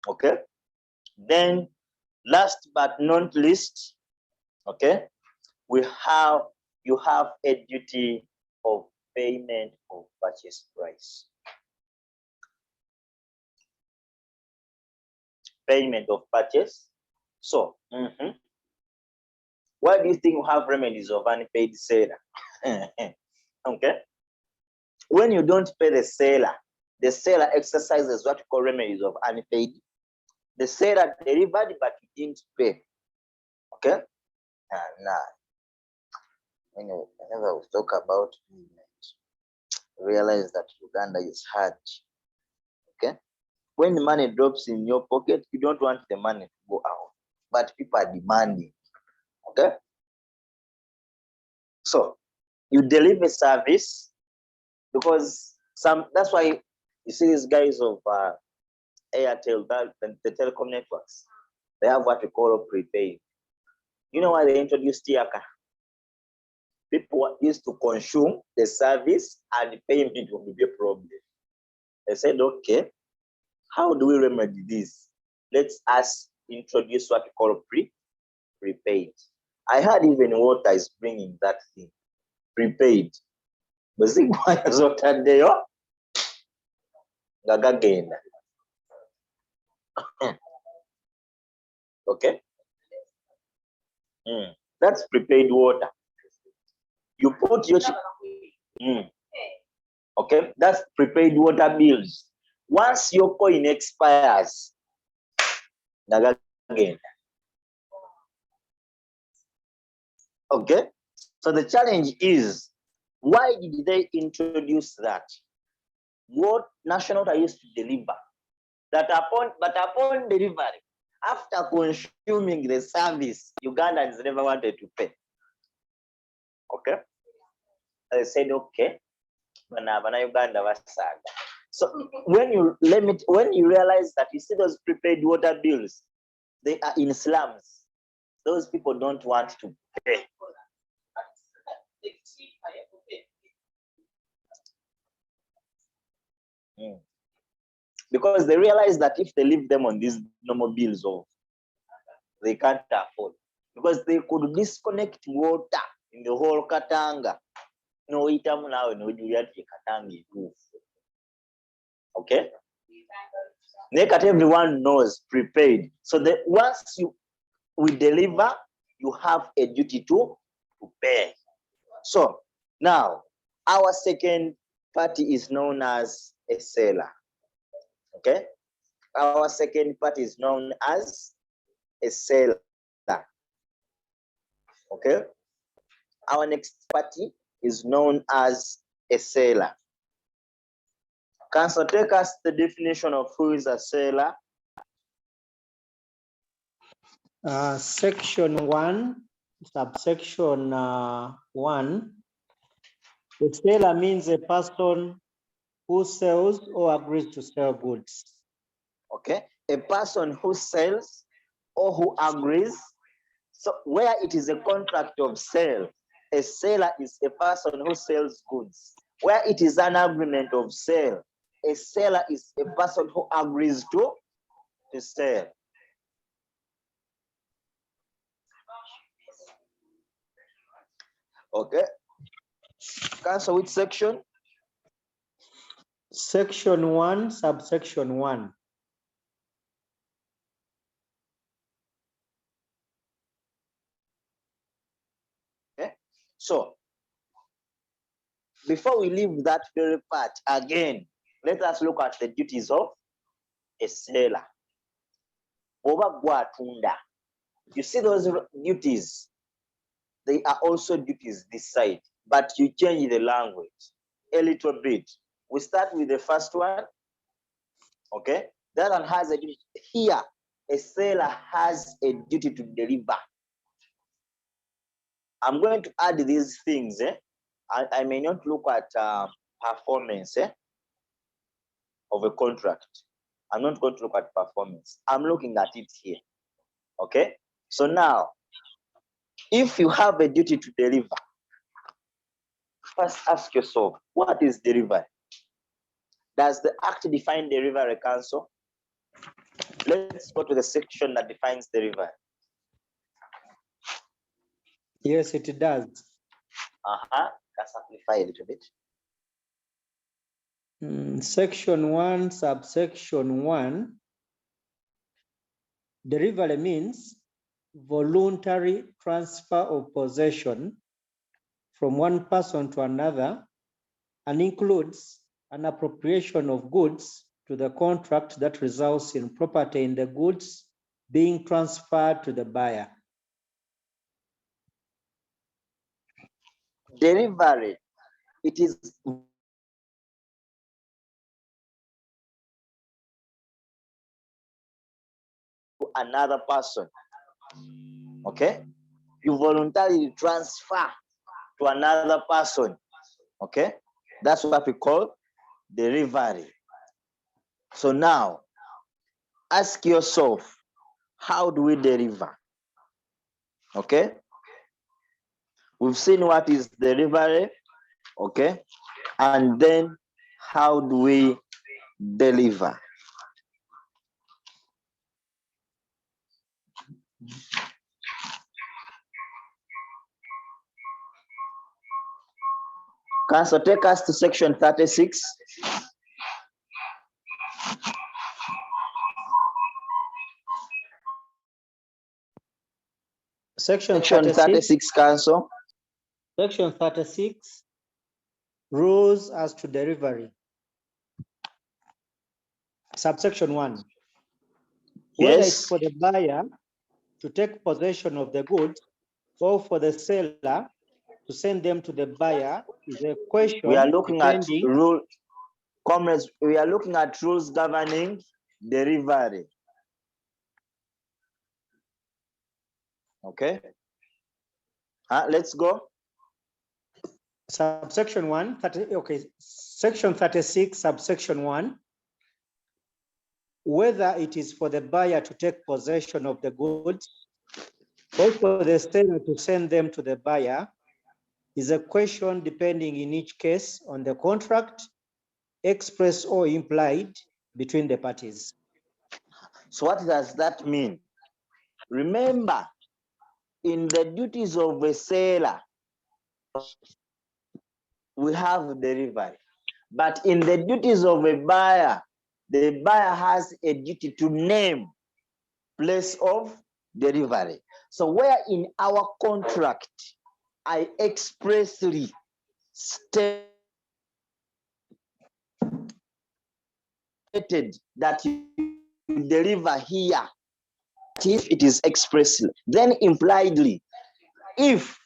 Okay? Then last but not least, okay, you have a duty of payment of purchase price. Payment of purchase. So, why do you think you have remedies of unpaid seller? Okay. When you don't pay the seller exercises what you call remedies of unpaid. The seller delivered, but you didn't pay. Okay? Now, whenever we talk about payment, realize that Uganda is hard. Okay? When the money drops in your pocket, you don't want the money to go out, but people are demanding. Okay? So, you deliver service because that's why you see these guys of Airtel, the telecom networks, they have what we call prepaid. You know why they introduced Tiaka? People used to consume the service and payment will be a problem. They said, okay, how do we remedy this? Let's introduce what we call prepaid. I heard even water is bringing that thing, prepaid. But see why is water there? Gagagenda. Okay. That's prepaid water. You put your okay, that's prepaid water bills. Once your coin expires, again. Okay, so the challenge is, why did they introduce that? What national used to deliver that upon delivery, after consuming the service, Ugandans never wanted to pay. Okay? They said, okay, Uganda wasaga. So when you realize that you see those prepaid water bills, they are in slums. Those people don't want to pay. Because they realize that if they leave them on these normal bills, they can't afford. Because they could disconnect water in the whole Katanga. No, okay? Everyone knows prepaid. So that once we deliver, you have a duty to pay. So now our second party is known as a seller. Okay? Our second party is known as a seller. Okay? Our next party is known as a seller. Council, take us the definition of who is a seller. Section 1, subsection 1. The seller means a person who sells or agrees to sell goods. Okay, a person who sells or who agrees. So where it is a contract of sale, a seller is a person who sells goods. Where it is an agreement of sale, a seller is a person who agrees to sell. Okay. Council, which section? Section 1, subsection 1. Okay. So before we leave that very part, again, let us look at the duties of a seller. You see those duties, they are also duties this side, but you change the language a little bit. We start with the first one. Okay, that one has a duty. Here, a seller has a duty to deliver. I'm going to add these things. I may not look at performance of a contract. I'm not going to look at performance. I'm looking at it here. Okay, so now, if you have a duty to deliver, first ask yourself, what is delivery? Does the Act define delivery, Council? Let's go to the section that defines delivery. Yes, it does. Can simplify a little bit. Section 1, subsection 1. Delivery means voluntary transfer of possession from one person to another and includes an appropriation of goods to the contract that results in property in the goods being transferred to the buyer. Delivery, it is to another person. Okay, you voluntarily transfer to another person. Okay, that's what we call delivery. So now, ask yourself, how do we deliver? Okay, we've seen what is delivery. Okay, and then how do we deliver? Council, take us to section 36. Section 36, Council. Section 36, rules as to delivery. Subsection 1. Whether it's for the buyer to take possession of the goods or for the seller to send them to the buyer is a question. We are looking at rule, comrades. We are looking at rules governing delivery. Okay. Let's go. Subsection 1, okay, section 36, subsection 1. Whether it is for the buyer to take possession of the goods or for the seller to send them to the buyer is a question depending in each case on the contract, express or implied, between the parties. So what does that mean? Remember, in the duties of a seller, we have delivery. But in the duties of a buyer, the buyer has a duty to name place of delivery. So where in our contract, I expressly stated that you deliver here, if it is expressly, then impliedly, if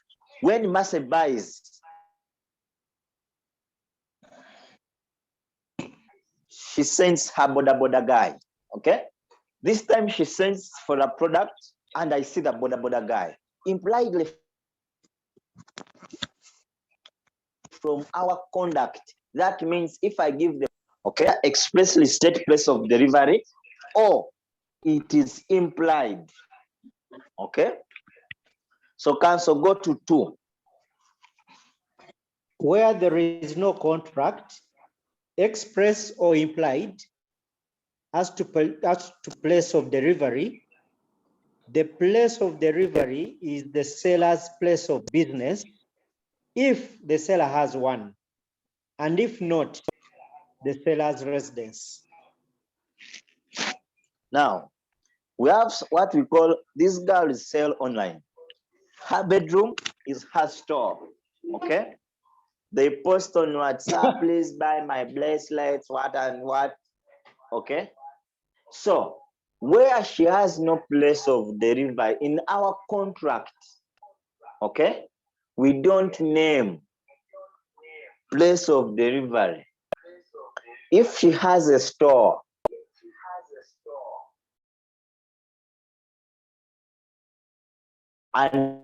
when Master buys, she sends her boda guy, okay? This time she sends for a product and I see the boda guy. Impliedly from our conduct, that means if I give them, okay, expressly state place of delivery, or it is implied, okay? So council, go to 2. Where there is no contract, express or implied, as to place of delivery, the place of delivery is the seller's place of business if the seller has one, and if not, the seller's residence. Now, we have what we call, this girl is sell online. Her bedroom is her store, okay? They post on WhatsApp, please buy my bracelets, what and what, okay? So, where she has no place of delivery in our contract, okay, we don't name place of delivery. If she has a store, and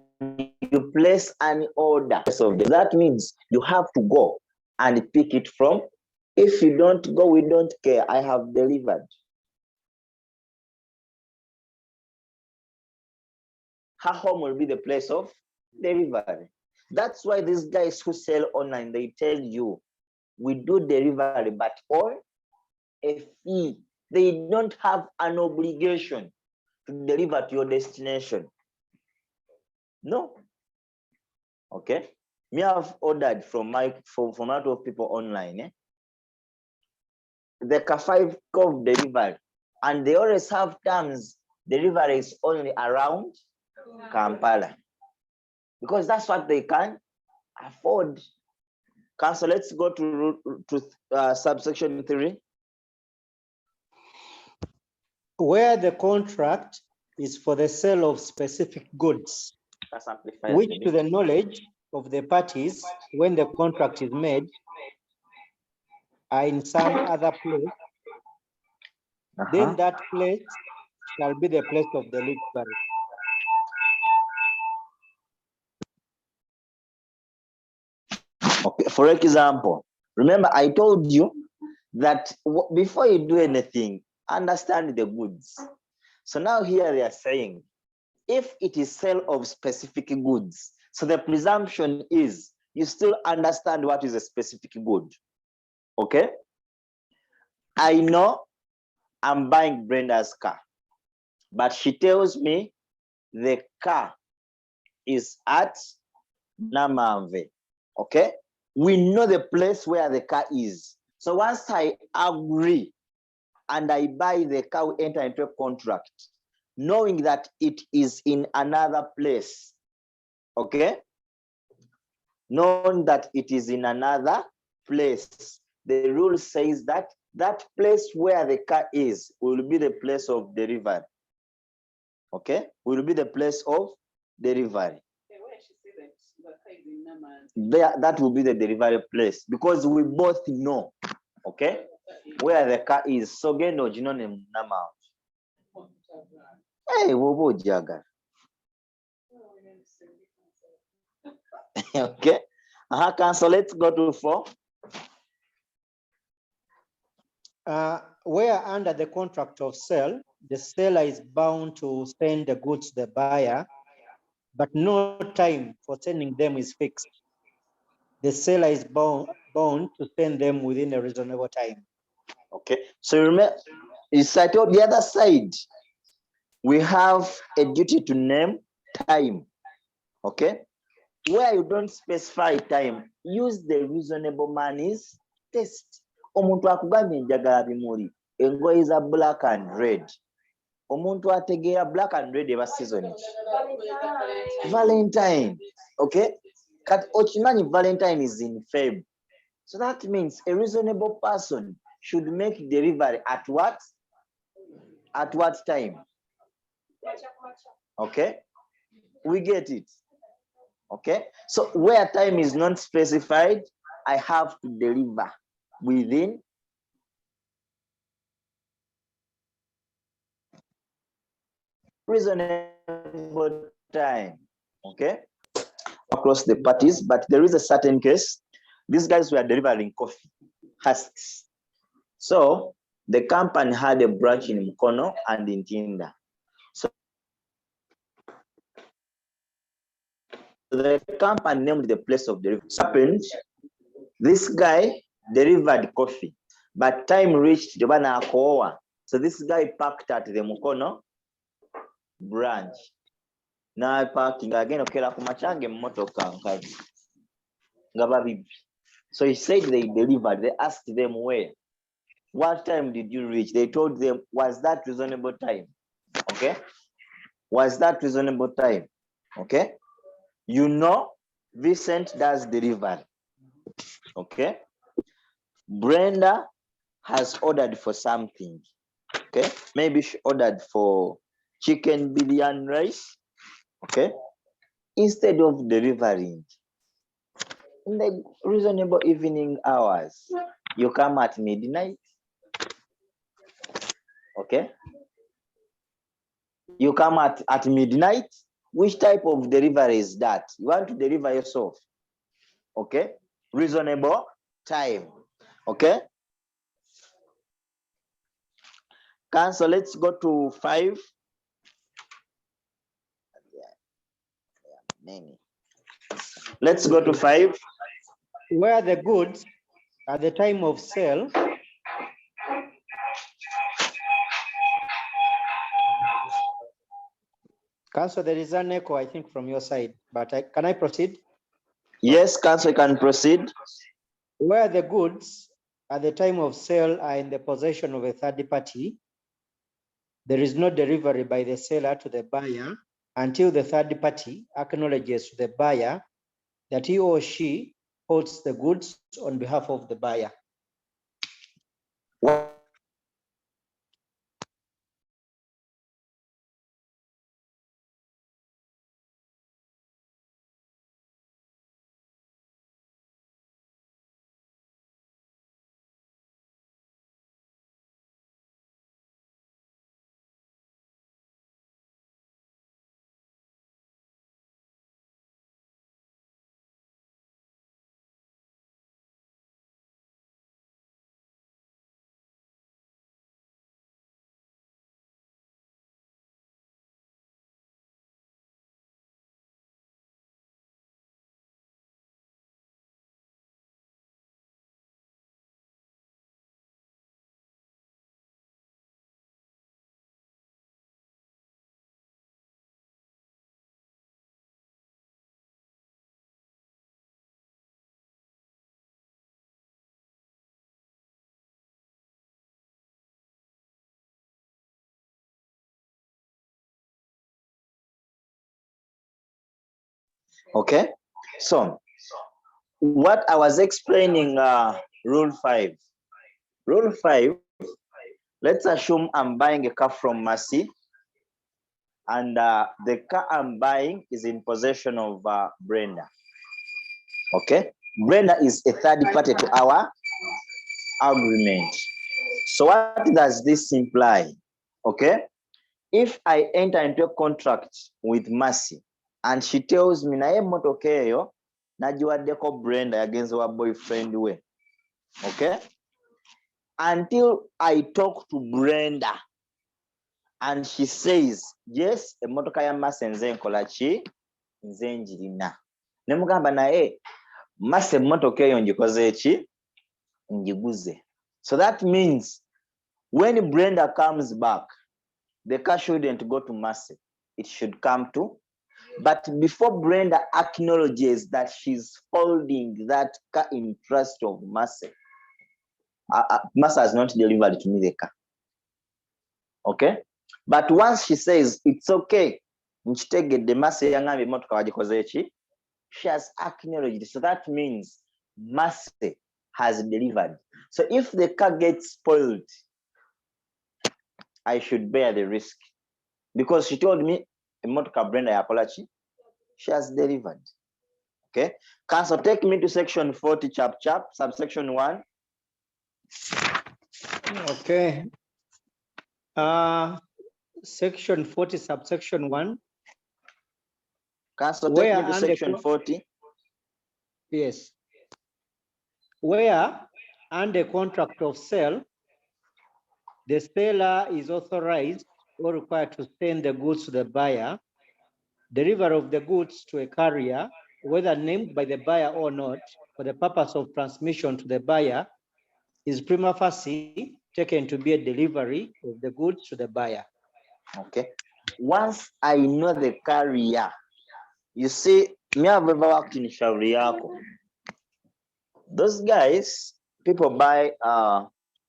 you place an order, so that means you have to go and pick it from. If you don't go, we don't care, I have delivered. Her home will be the place of delivery. That's why these guys who sell online, they tell you, we do delivery, but on a fee. They don't have an obligation to deliver to your destination. No. Okay. Me have ordered from from out of people online. Eh? The 5 of delivery, and they always have terms. Delivery is only around Kampala, because that's what they can afford. Council, let's go to subsection 3. Where the contract is for the sale of specific goods, which to the knowledge of the parties when the contract is made are in some other place, then that place shall be the place of delivery. Okay, for example, remember I told you that before you do anything, understand the goods. So now here they are saying, if it is sale of specific goods, so the presumption is you still understand what is a specific good. Okay? I know I'm buying Brenda's car, but she tells me the car is at Namamve. Okay? We know the place where the car is. So once I agree and I buy the car, we enter into a contract, knowing that it is in another place. Okay? Knowing that it is in another place. The rule says that that place where the car is will be the place of delivery. Okay? Will be the place of delivery. There, that will be the delivery place, because we both know, okay, where the car is. So gendo jinone nama. Hey, wobo jaga. Okay. Council, let's go to 4. Where under the contract of sale, the seller is bound to send the goods to the buyer, but no time for sending them is fixed. The seller is bound to send them within a reasonable time. Okay. So remember, it's like on the other side, we have a duty to name time. Okay. Where you don't specify time, use the reasonable man's test. Omuntu akugambye njagala bimuli, engoye za black and red. Omuntu ategeera black and red eba season. Valentine. Okay. Kat okimanyi Valentine is in Feb. So that means a reasonable person should make delivery at what? At what time? Okay. We get it. Okay. So where time is not specified, I have to deliver within reasonable time. Okay. Across the parties, but there is a certain case. These guys were delivering coffee, husks. So the company had a branch in Mukono and in Tinda. So the company named the place of delivery. Happened, this guy delivered coffee, but time reached the Banakoa. So this guy parked at the Mukono branch. Now parking again, okay, kumachange motoka nkazi. Ngababibi. So he said they delivered. They asked them where. What time did you reach? They told them, was that reasonable time? Okay. Was that reasonable time? Okay. You know, Vincent does delivery. Okay. Brenda has ordered for something. Okay. Maybe she ordered for chicken biryani rice. Okay. Instead of delivering in the reasonable evening hours, you come at midnight. Okay. You come at midnight. Which type of delivery is that? You want to deliver yourself. Okay. Reasonable time. Okay. Cancel. Let's go to 5. Let's go to 5. Where the goods at the time of sale Council, there is an echo, I think, from your side, but can I proceed? Yes, Council can proceed. Where the goods at the time of sale are in the possession of a third party, there is no delivery by the seller to the buyer until the third party acknowledges to the buyer that he or she holds the goods on behalf of the buyer. Okay, so what I was explaining, rule 5. Rule 5, let's assume I'm buying a car from Mercy, and the car I'm buying is in possession of Brenda. Okay, Brenda is a third party to our agreement. So what does this imply? Okay, if I enter into a contract with Mercy and she tells me, "Naye motoka eyo nagiwaddeko Brenda yagenze wa boyfriend we. Okay, until I talk to Brenda and she says yes, emmotoka ya Mase nze nkola ki, nze njirina. Ne mugamba naye Mase emmotoka eyo ngikoze ki, ngiguze. So that means when Brenda comes back, the car shouldn't go to Mase, it should come to. But before Brenda acknowledges that she's holding that car in trust of Mase, Mase has not delivered to me the car. Okay? But once she says, it's okay, nchitegedde Mase yangambye emmotoka wagikoze ki, she has acknowledged. So that means Mase has delivered. So if the car gets spoiled, I should bear the risk. Because she told me, emmotoka Brenda yakola ki, she has delivered. Okay? Council, take me to section 40, chap, subsection 1. Okay. Section 40, subsection 1. Council, take me to section 40. Yes. Where, under contract of sale, the seller is authorized or required to send the goods to the buyer, delivery of the goods to a carrier, whether named by the buyer or not, for the purpose of transmission to the buyer, is prima facie taken to be a delivery of the goods to the buyer. Okay. Once I know the carrier, you see, me have ever worked in Shauri Yako. Those guys, people buy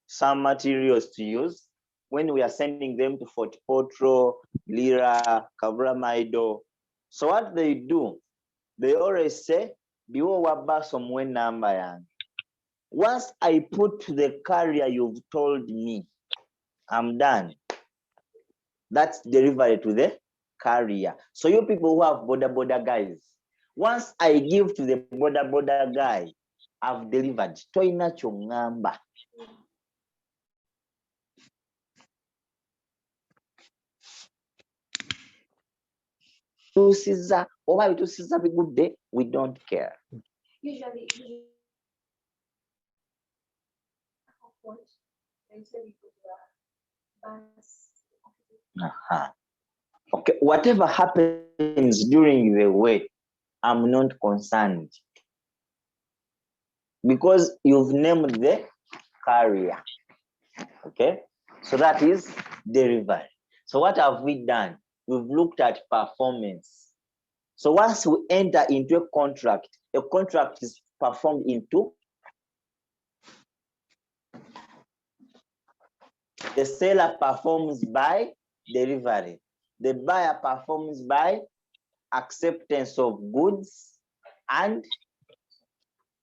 some materials to use when we are sending them to Fort Potro, Lira, Kavra Maido. So what they do, they always say, Biwo waba somewhere number yan. Once I put to the carrier you've told me, I'm done. That's delivery to the carrier. So you people who have border guys, once I give to the border guy, I've delivered. Toina chongamba. Tusiza, over tusiza be good day, we don't care. Usually, they say we could bus. Okay, whatever happens during the way, I'm not concerned. Because you've named the carrier. Okay, so that is delivery. So what have we done? We've looked at performance. So once we enter into a contract is performed into the seller performs by delivery. The buyer performs by acceptance of goods and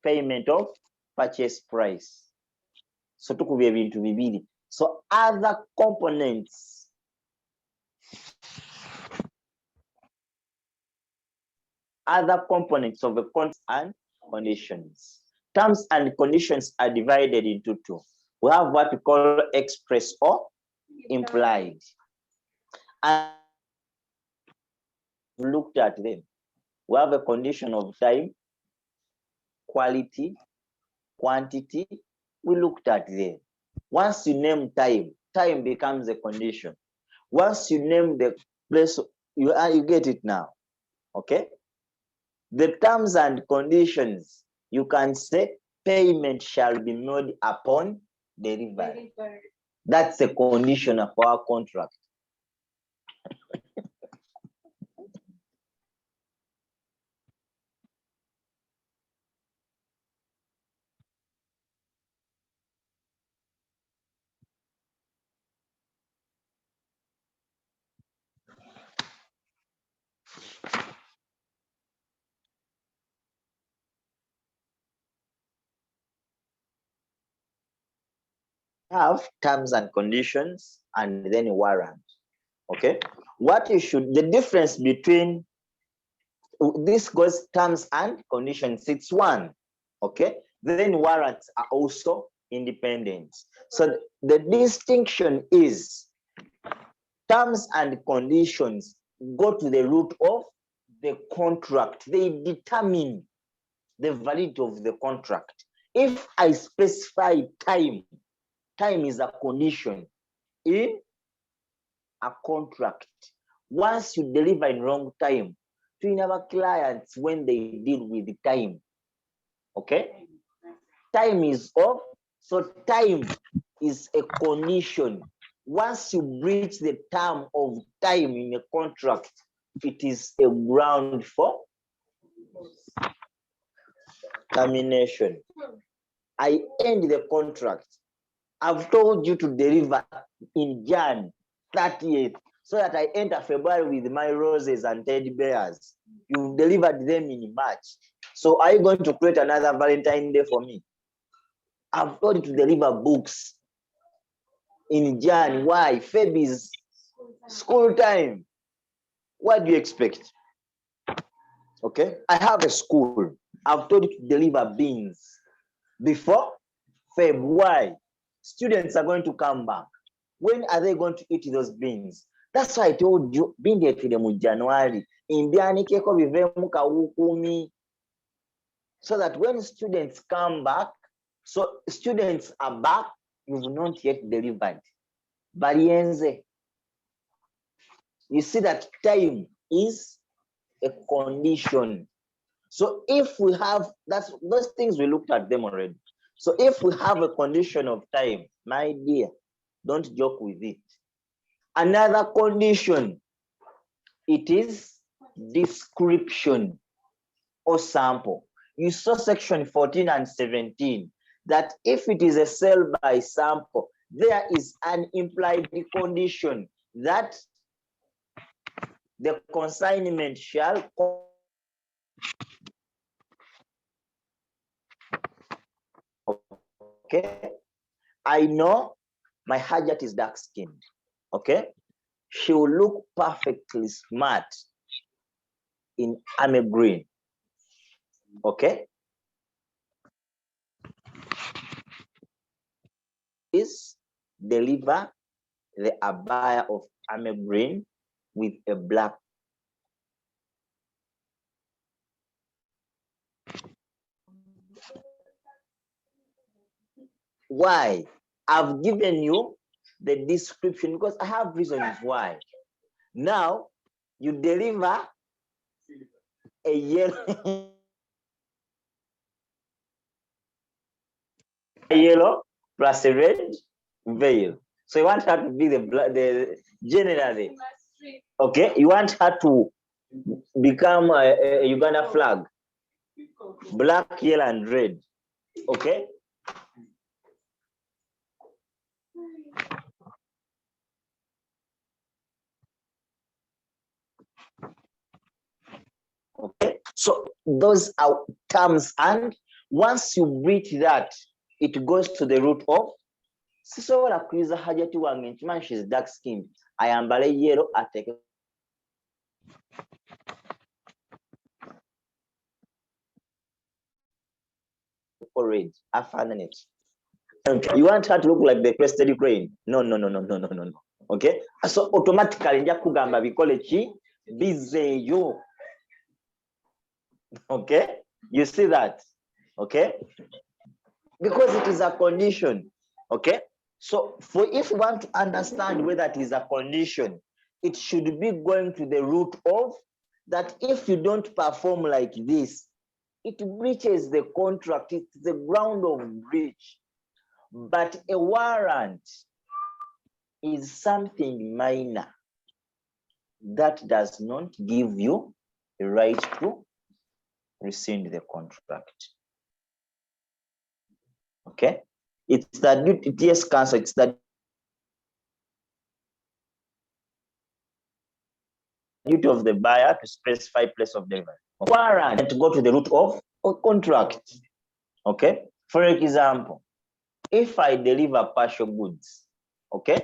payment of purchase price. So tukubye ebintu bibiri. So other components of the contract and conditions. Terms and conditions are divided into two. We have what we call express or implied. And looked at them. We have a condition of time, quality, quantity. We looked at them. Once you name time becomes a condition. Once you name the place, you get it now. Okay? The terms and conditions, you can say payment shall be made upon delivery. That's a condition of our contract. Have terms and conditions and then warrant. Okay, what you should, the difference between this goes terms and conditions, it's one. Okay, then warrants are also independent. So the distinction is terms and conditions go to the root of the contract. They determine the validity of the contract. If I specify time, time is a condition in a contract. Once you deliver in wrong time, to our clients when they deal with the time, okay? Time is off, so time is a condition. Once you breach the term of time in a contract, it is a ground for termination. I end the contract. I've told you to deliver in Jan 30th, so that I enter February with my roses and teddy bears. You've delivered them in March. So are you going to create another Valentine's Day for me? I've told you to deliver books in Jan. Why? Feb is school time. What do you expect? Okay, I have a school. I've told you to deliver beans before Feb. Why? Students are going to come back. When are they going to eat those beans? That's why I told you, in January, so that when students come back, so students are back, you've not yet delivered. Barienze. You see that time is a condition. So if we have, that's those things, we looked at them already. So if we have a condition of time, my dear, don't joke with it. Another condition, it is description or sample. You saw section 14 and 17, that if it is a sell by sample, there is an implied condition that the consignment shall okay. I know my Hajat is dark skinned. Okay, she will look perfectly smart in army green. Okay, is deliver the abaya of army green with a black. Why? I've given you the description because I have reasons why. Now you deliver a yellow yellow plus a red veil. So you want her to be the generally. Okay, you want her to become a Uganda flag, black, yellow, and red. Okay. Okay, so those are terms, and once you reach that, it goes to the root of sisobola kuiza hajati wange nkimanyi she's dark skinned, ayambale yellow ateke red afanane. Okay, you want her to look like the crested crane? No. Okay, so automatically nja kugamba bikole ki bizeeyo. Okay, you see that? Okay, because it is a condition. Okay, so for if you want to understand whether it is a condition, it should be going to the root of that. If you don't perform like this, it breaches the contract. It's the ground of breach. But a warrant is something minor that does not give you the right to rescind the contract. Okay, it's the duty, yes, counsel, it's the duty of the buyer to specify place of delivery. Warrant to go to the root of a contract. Okay, for example, if I deliver partial goods, okay,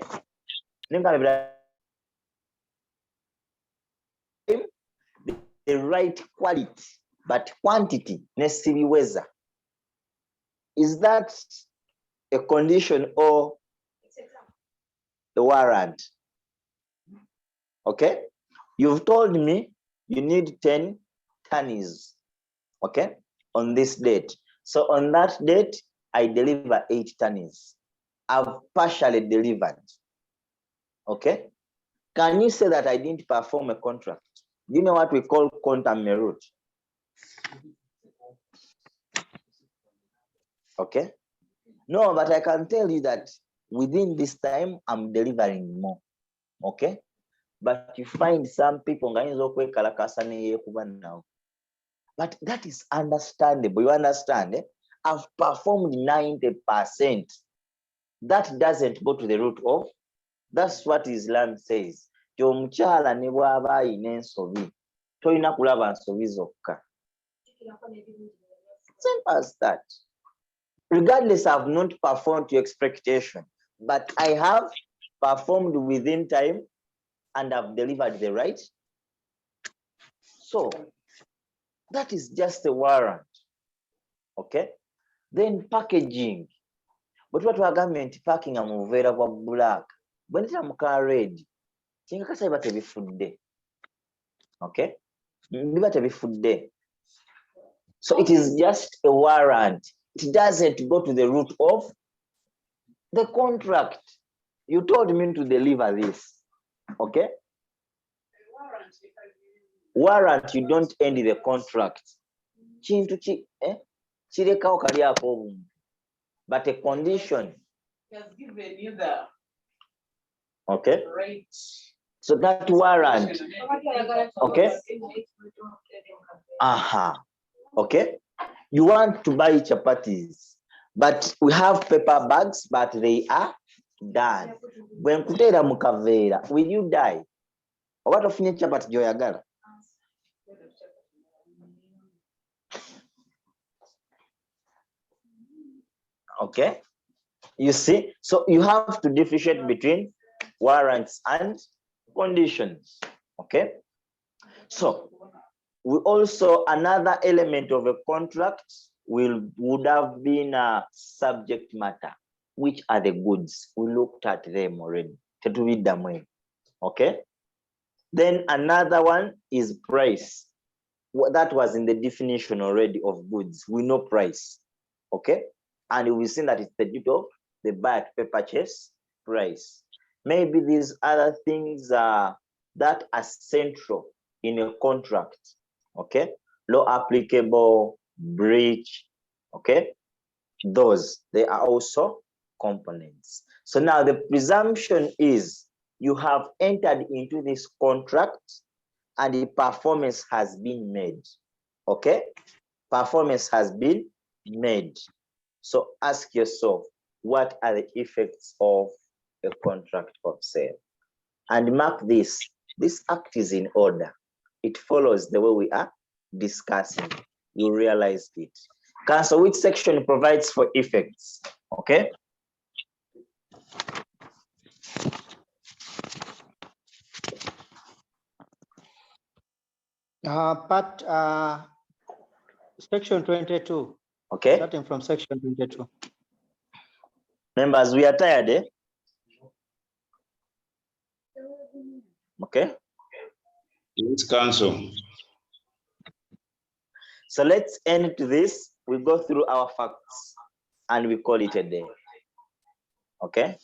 the right quality, but quantity necessarily weather. Is that a condition or a warrant? Okay, you've told me you need 10 tonnes, okay, on this date. So on that date, I deliver 8 tonnes. I've partially delivered. Okay? Can you say that I didn't perform a contract? You know what we call quantum merit? Okay? No, but I can tell you that within this time, I'm delivering more. Okay? But you find some people, but that is understandable. You understand? Eh? I've performed 90%. That doesn't go to the root of. That's what Islam says. Simple as that. Regardless, I've not performed to expectation, but I have performed within time and I've delivered the right. So that is just a warrant. Okay? Then packaging. But what our government packing am uvera kwa black. When it's a red, chinga kasa ibate be food day. Okay? Ibate be food day. So it is just a warrant. It doesn't go to the root of the contract. You told me to deliver this. Okay? Warrant, you don't end the contract. But a condition. He has given you the okay. right. So that warrant. Okay. Okay. You want to buy chapatis, but we have paper bags, but they are done. When kutera mukavera, will you die? What of chapati joyagala? Okay. You see, so you have to differentiate between warrants and conditions. Okay. So we also, another element of a contract would have been a subject matter. Which are the goods? We looked at them already. Okay. Then another one is price. That was in the definition already of goods. We know price. Okay. And we've seen that it's the duty of the buyer to purchase price. Maybe these other things that are central in a contract. Okay. Law applicable, breach. Okay. Those, they are also components. So now the presumption is you have entered into this contract and the performance has been made. Okay. Performance has been made. So ask yourself, what are the effects of a contract of sale? And mark this. This act is in order. It follows the way we are discussing. You realize it. Council, which section provides for effects? Okay. Section 22. Okay. Starting from section 22. Members, we are tired, eh? Okay. Yes, Council. So let's end to this. We go through our facts and we call it a day. Okay.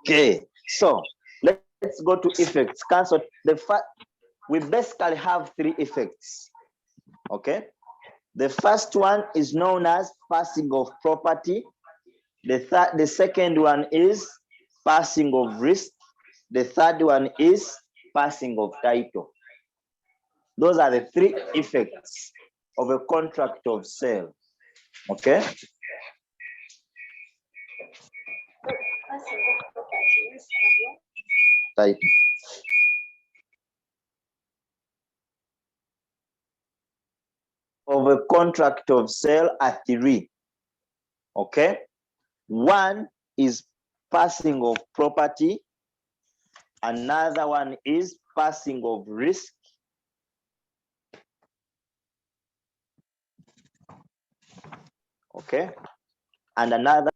Okay. So let's go to effects. Council, we basically have 3 effects. Okay. The first one is known as passing of property. The second one is passing of risk. The third one is passing of title. Those are the 3 effects of a contract of sale. Okay. Title. Of a contract of sale are 3. Okay. 1 is passing of property. Another one is passing of risk. Okay. And another.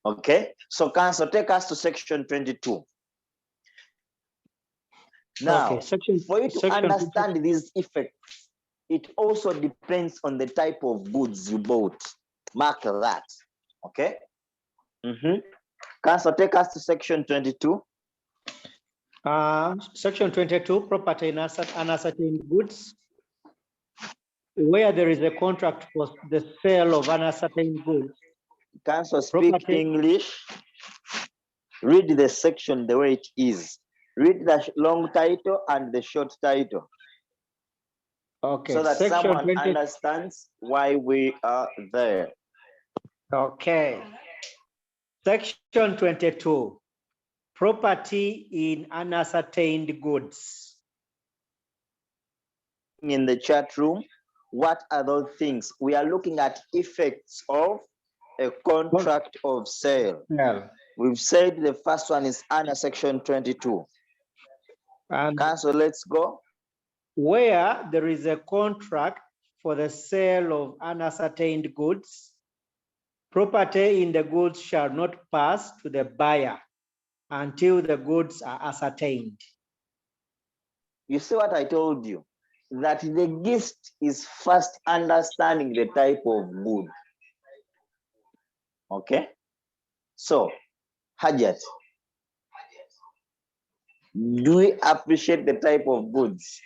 Okay, so council, take us to section 22. Now, Okay, for you to section understand these effects, it also depends on the type of goods you bought. Mark that. Okay. Council, take us to section 22. Section 22, property in unascertained goods. Where there is a contract for the sale of unascertained goods. Council, speak English. Read the section the way it is. Read the long title and the short title. Okay. So that section someone 20... understands why we are there. Okay. Section 22, property in unascertained goods. In the chat room, what are those things? We are looking at effects of a contract of sale. Yeah. We've said the first one is under section 22. And Council, let's go. Where there is a contract for the sale of unascertained goods, property in the goods shall not pass to the buyer until the goods are ascertained. You see what I told you? That the gist is first understanding the type of good. Okay? So, Hajat, do we appreciate the type of goods?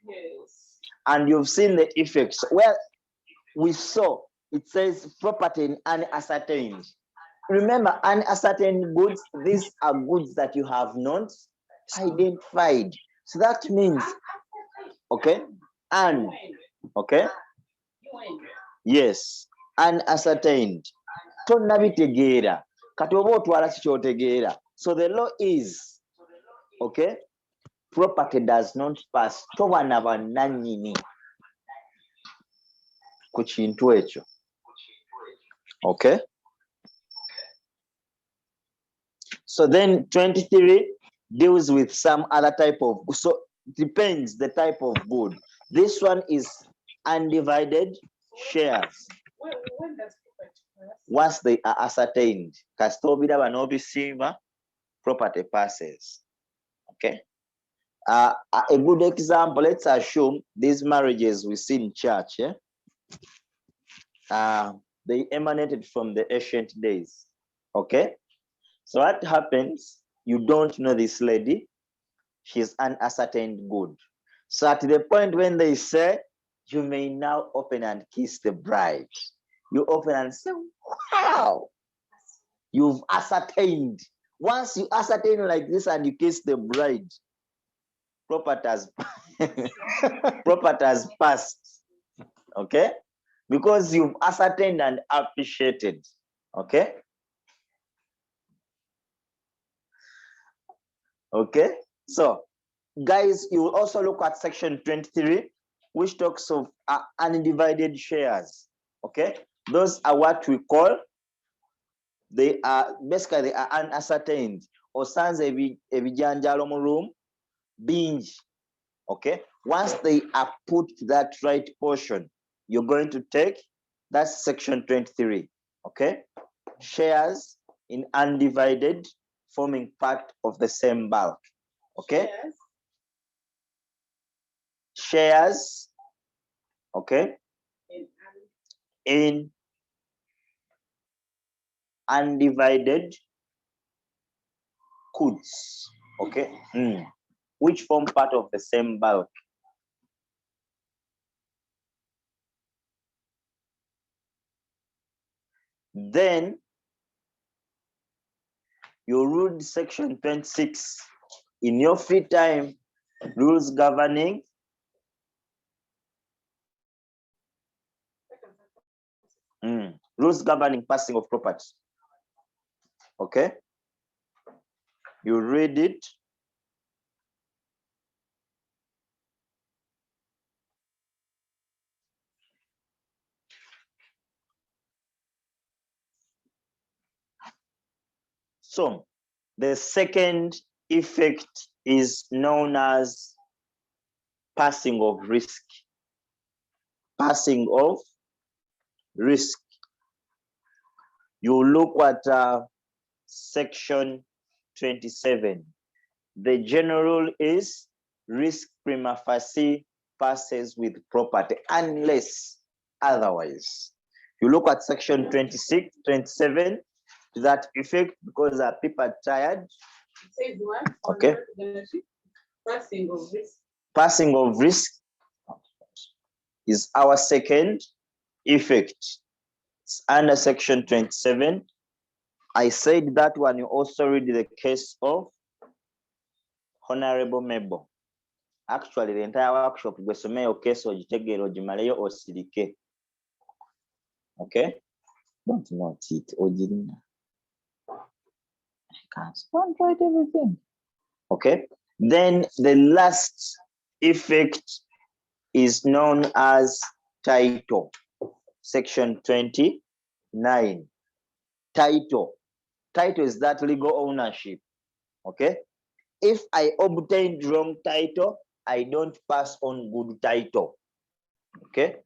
Yes. And you've seen the effects. Well, we saw it says property in unascertained. Remember, unascertained goods, these are goods that you have not identified. So that means, okay, and, okay, yes, unascertained. Tonnabitegeera, kati oba otwala kikyotegeera. So the law is, okay, property does not pass. Toba na bannannyini ku kintu ekyo. Okay. So then 23 deals with some other type of, so depends the type of good. This one is undivided shares. When does property pass? Once they are ascertained, Kastobida Banobisimba, property passes. Okay. A good example, let's assume these marriages we see in church, they emanated from the ancient days. Okay. So what happens? You don't know this lady. She's unascertained good. So at the point when they say, you may now open and kiss the bride, you open and say, wow, you've ascertained. Once you ascertain like this and you kiss the bride, property has passed. Okay? Because you've ascertained and appreciated. Okay? Okay? So, guys, you will also look at section 23, which talks of undivided shares. Okay? Those are what we call, they are basically unascertained. Osanze ebijanjalo mu room, binge. Okay? Once they are put to that right portion, you're going to take, that's section 23. Okay? Shares in undivided, forming part of the same bulk. Okay? Yes. Shares, okay, in undivided goods, okay, which form part of the same bulk. Then you read section 26 in your free time, rules governing rules governing passing of property. Okay, you read it. So the second effect is known as passing of risk. Passing of risk. You look at section 27. The general rule is risk prima facie passes with property unless otherwise. You look at section 26, 27, to that effect, because people are tired. It says what? Okay. Passing of risk. Passing of risk is our second effect. It's under section 27. I said that one, you also read the case of Honorable Mabel. Actually, the entire workshop, we someo case ojitegero jimaleyo osirike. Okay? Don't note it, Ojirina. I can't write everything. Okay? Then the last effect is known as title. Section 29. Title. Title is that legal ownership. Okay? If I obtained wrong title, I don't pass on good title. Okay?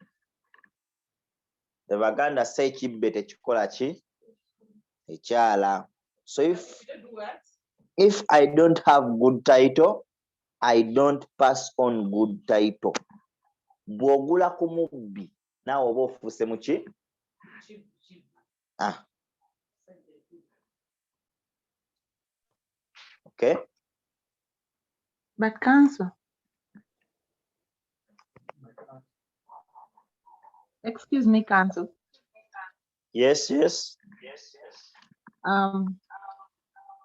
The Baganda say chibete chikolachi echala. So if I don't have good title, I don't pass on good title. Bwogula kumubbi na oba ofuse muki? Ah. Okay. But council. Excuse me, council. Yes.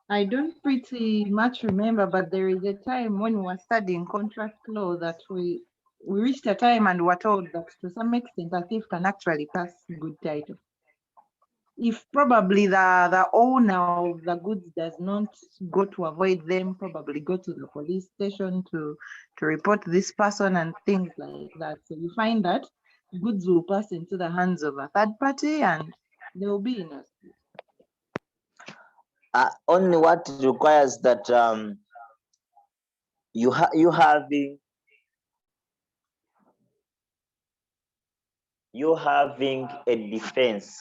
I don't pretty much remember, but there is a time when we were studying contract law that we reached a time and were told that to some extent a thief can actually pass good title. If probably the owner of the goods does not go to avoid them, probably go to the police station to report this person and things like that. So you find that goods will pass into the hands of a third party and they will be in a only what requires that you having a defense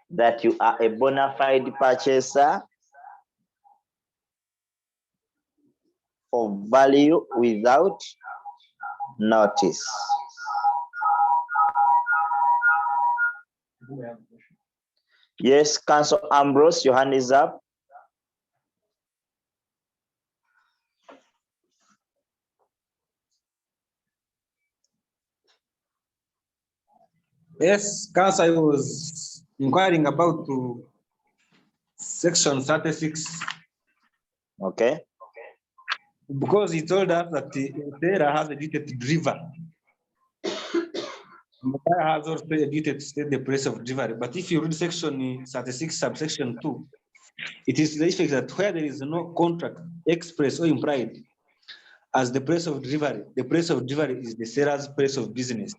that you are a bona fide purchaser of value without notice. Yes, Council Ambrose, your hand is up. Yes, Council, I was inquiring about section 36. Okay. Because he told us that the seller has a duty to deliver. The buyer has also a duty to state the price of delivery. But if you read section 36, subsection 2, it is the effect that where there is no contract express or implied as the price of delivery is the seller's price of business.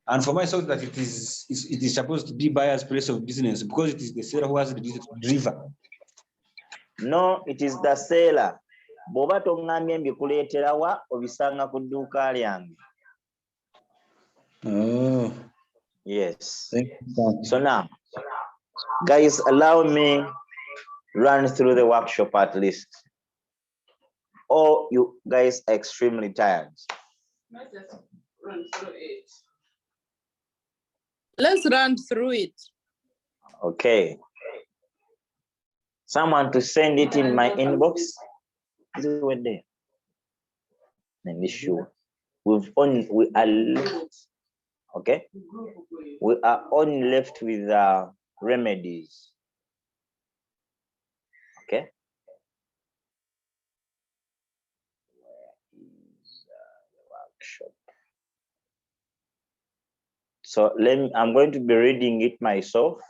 And for myself, that it is supposed to be buyer's price of business because it is the seller who has the duty to deliver. No, it is the seller. Boba tongambye mbikuleetera wa obisanga ku dduuka lyange. Oh. Yes. Thank you. So now, guys, allow me run through the workshop at least. Or you guys are extremely tired. Let's just run through it. Let's run through it. Okay. Someone to send it in my inbox. Is it right there? Let me show. We are left. Okay. We are only left with remedies. Okay. Where is the workshop? So I'm going to be reading it myself.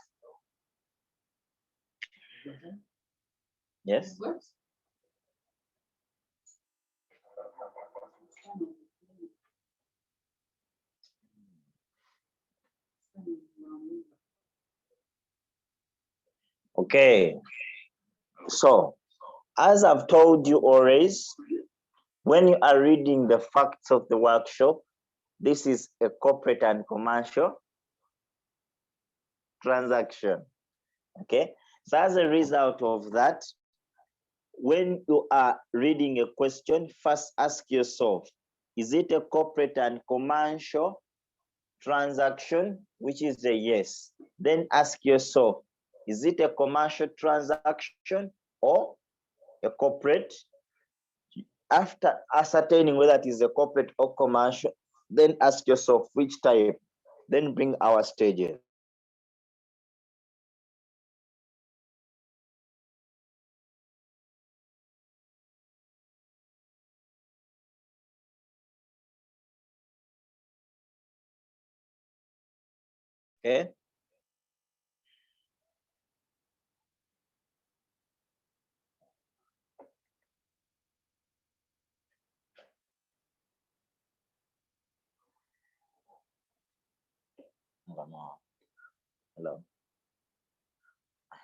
Yes. What? Okay. So, as I've told you always, when you are reading the facts of the workshop, this is a corporate and commercial transaction. Okay. So as a result of that, when you are reading a question, first ask yourself, is it a corporate and commercial transaction, which is a yes? Then ask yourself, is it a commercial transaction or a corporate? After ascertaining whether it is a corporate or commercial, then ask yourself which type, then bring our stages. Okay. Hello.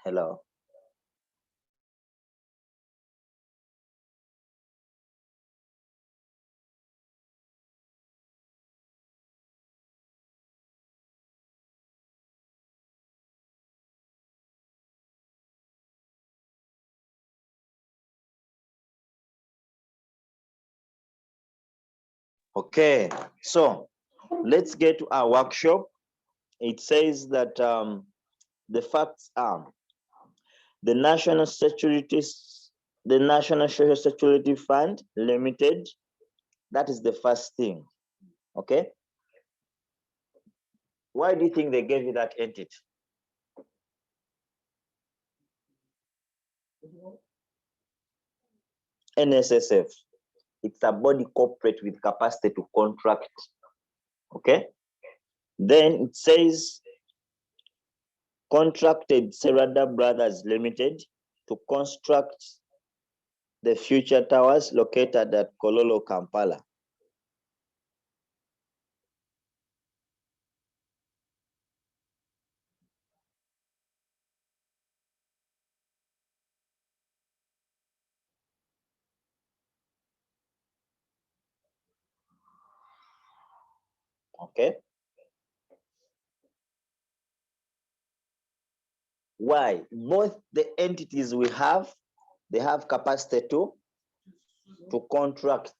Hello. Okay, so let's get to our workshop. It says that the facts are the National Social Security Fund Limited. That is the first thing. Okay. Why do you think they gave you that entity? NSSF. It's a body corporate with capacity to contract. Okay. Then it says contracted Serada Brothers Limited to construct the future towers located at Kololo, Kampala. Okay. Why? Both the entities we have, they have capacity to contract.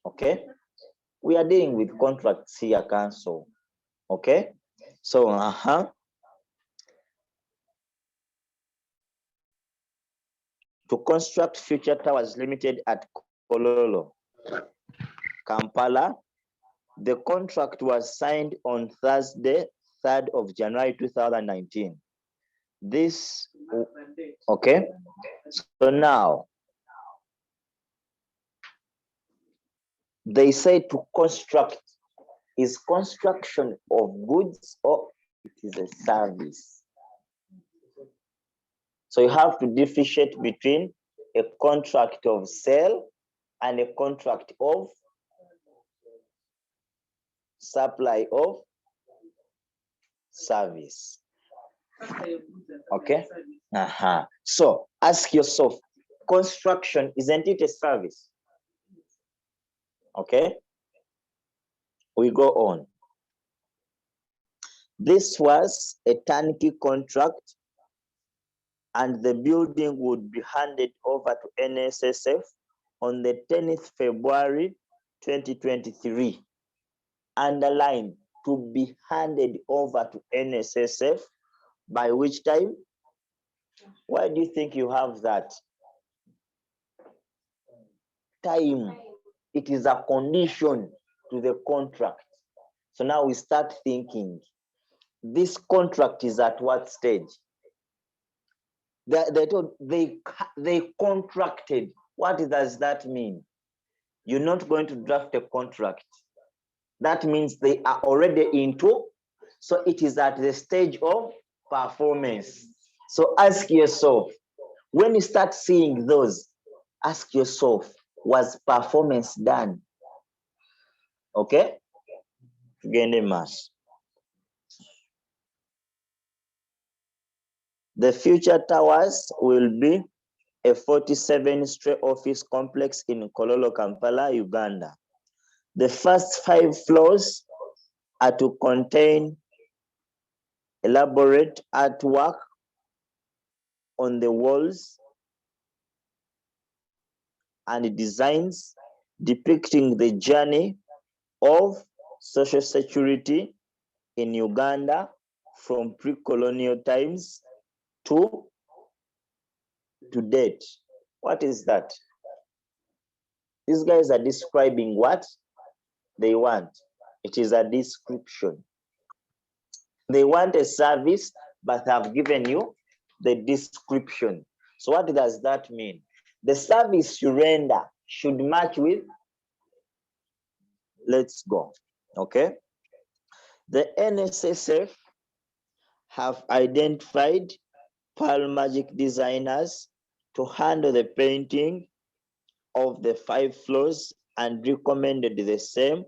Okay. We are dealing with contracts here, council. Okay. So, to construct future towers limited at Kololo, Kampala. The contract was signed on Thursday, 3rd of January 2019. This, okay, so now, they say to construct, is construction of goods or it is a service? So you have to differentiate between a contract of sale and a contract of supply of service. Okay. So ask yourself, construction, isn't it a service? Okay. We go on. This was a turnkey contract and the building would be handed over to NSSF on the 10th February 2023. Underline, to be handed over to NSSF, by which time? Why do you think you have that? Time. It is a condition to the contract. So now we start thinking, this contract is at what stage? They contracted. What does that mean? You're not going to draft a contract. That means they are already into, so it is at the stage of performance. So ask yourself, when you start seeing those, ask yourself, was performance done? Okay? Tugende mass. The future towers will be a 47-story office complex in Kololo, Kampala, Uganda. The first 5 floors are to contain elaborate artwork on the walls and designs depicting the journey of social security in Uganda from pre-colonial times to date. What is that? These guys are describing what they want. It is a description. They want a service, but have given you the description. So what does that mean? The service you render should match with, let's go, okay? The NSSF have identified Pearl Magic designers to handle the painting of the 5 floors and recommended the same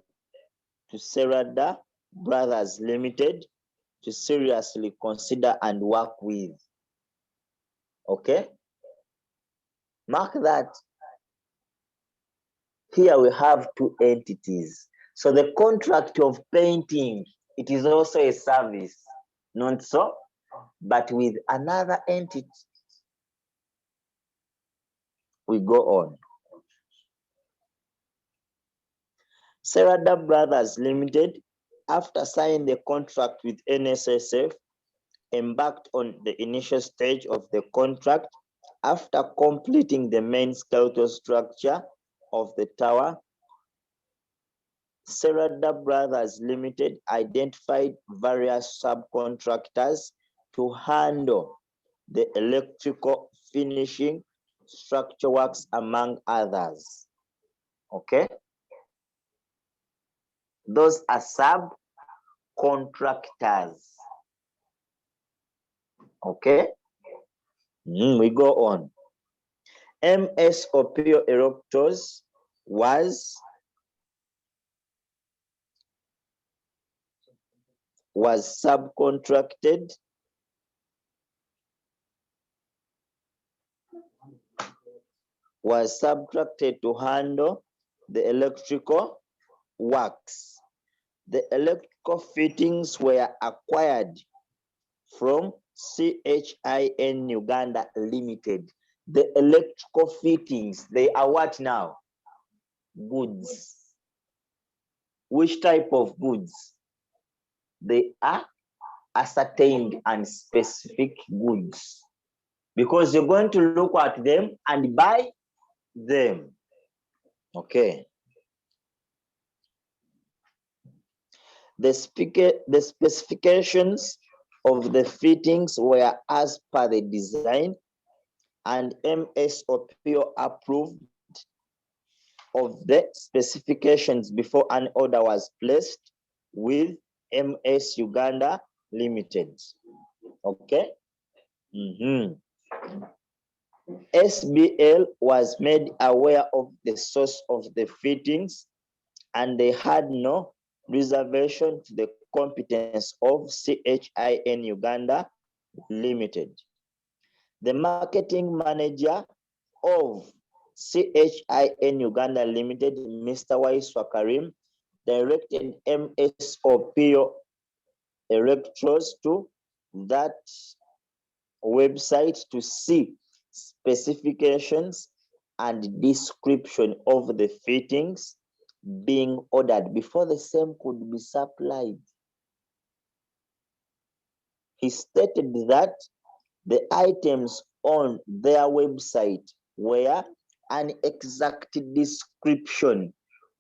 to Serada Brothers Limited to seriously consider and work with. Okay? Mark that. Here we have 2 entities. So the contract of painting, it is also a service, not so, but with another entity. We go on. Serada Brothers Limited, after signing the contract with NSSF, embarked on the initial stage of the contract after completing the main skeletal structure of the tower. Serada Brothers Limited identified various subcontractors to handle the electrical finishing, structure works, among others. Okay? Those are subcontractors. Okay? We go on. MS Opio Erectors was subcontracted to handle the electrical works. The electrical fittings were acquired from CHIN Uganda Limited. The electrical fittings, they are what now? Goods. Which type of goods? They are ascertained and specific goods, because you're going to look at them and buy them. Okay. The specifications of the fittings were as per the design, and MS Opio approved of the specifications before an order was placed with MS Uganda Limited. Okay. SBL was made aware of the source of the fittings, and they had no reservation to the competence of CHIN Uganda Limited. The marketing manager of CHIN Uganda Limited, Mr. Waiswa Karim, directed MS Opio Erectors to that website to see specifications and description of the fittings being ordered before the same could be supplied. He stated that the items on their website were an exact description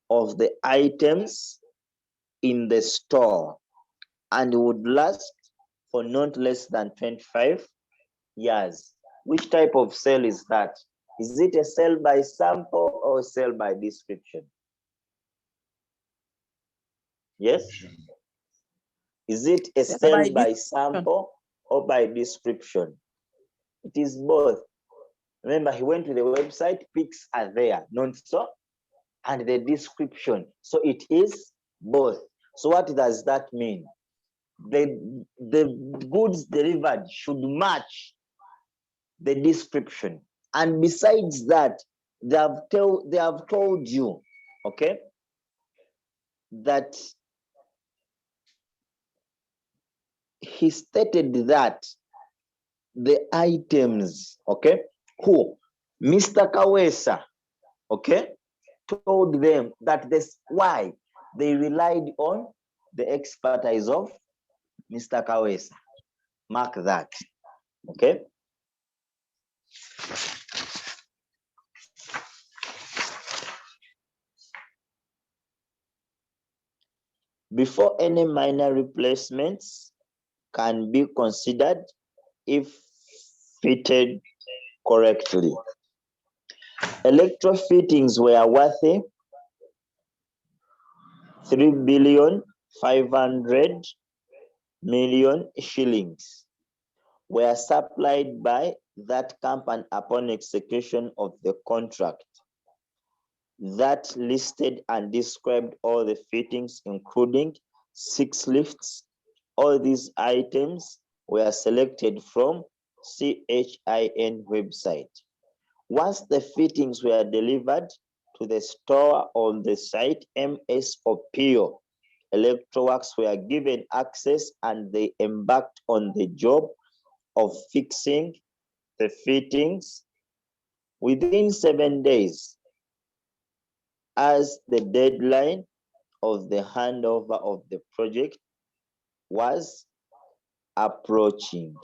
of the items in the store and would last for not less than 25 years. Which type of sale is that? Is it a sale by sample or sale by description? Yes? Is it a sale by sample or by description? It is both. Remember, he went to the website, pics are there, not so? And the description. So it is both. So what does that mean? The goods delivered should match the description. And besides that, they have told you, okay, that he stated that the items, okay? Who? Mr. Kawesa, okay, told them that this why they relied on the expertise of Mr. Kawesa. Mark that, okay? Before any minor replacements can be considered if fitted correctly. Electro fittings were worth 3,500,000,000 shillings, were supplied by that company upon execution of the contract. That listed and described all the fittings, including 6 lifts. All these items were selected from CHIN website. Once the fittings were delivered to the store on the site, MSOPO Electroworks were given access and they embarked on the job of fixing the fittings within 7 days, as the deadline of the handover of the project was approaching.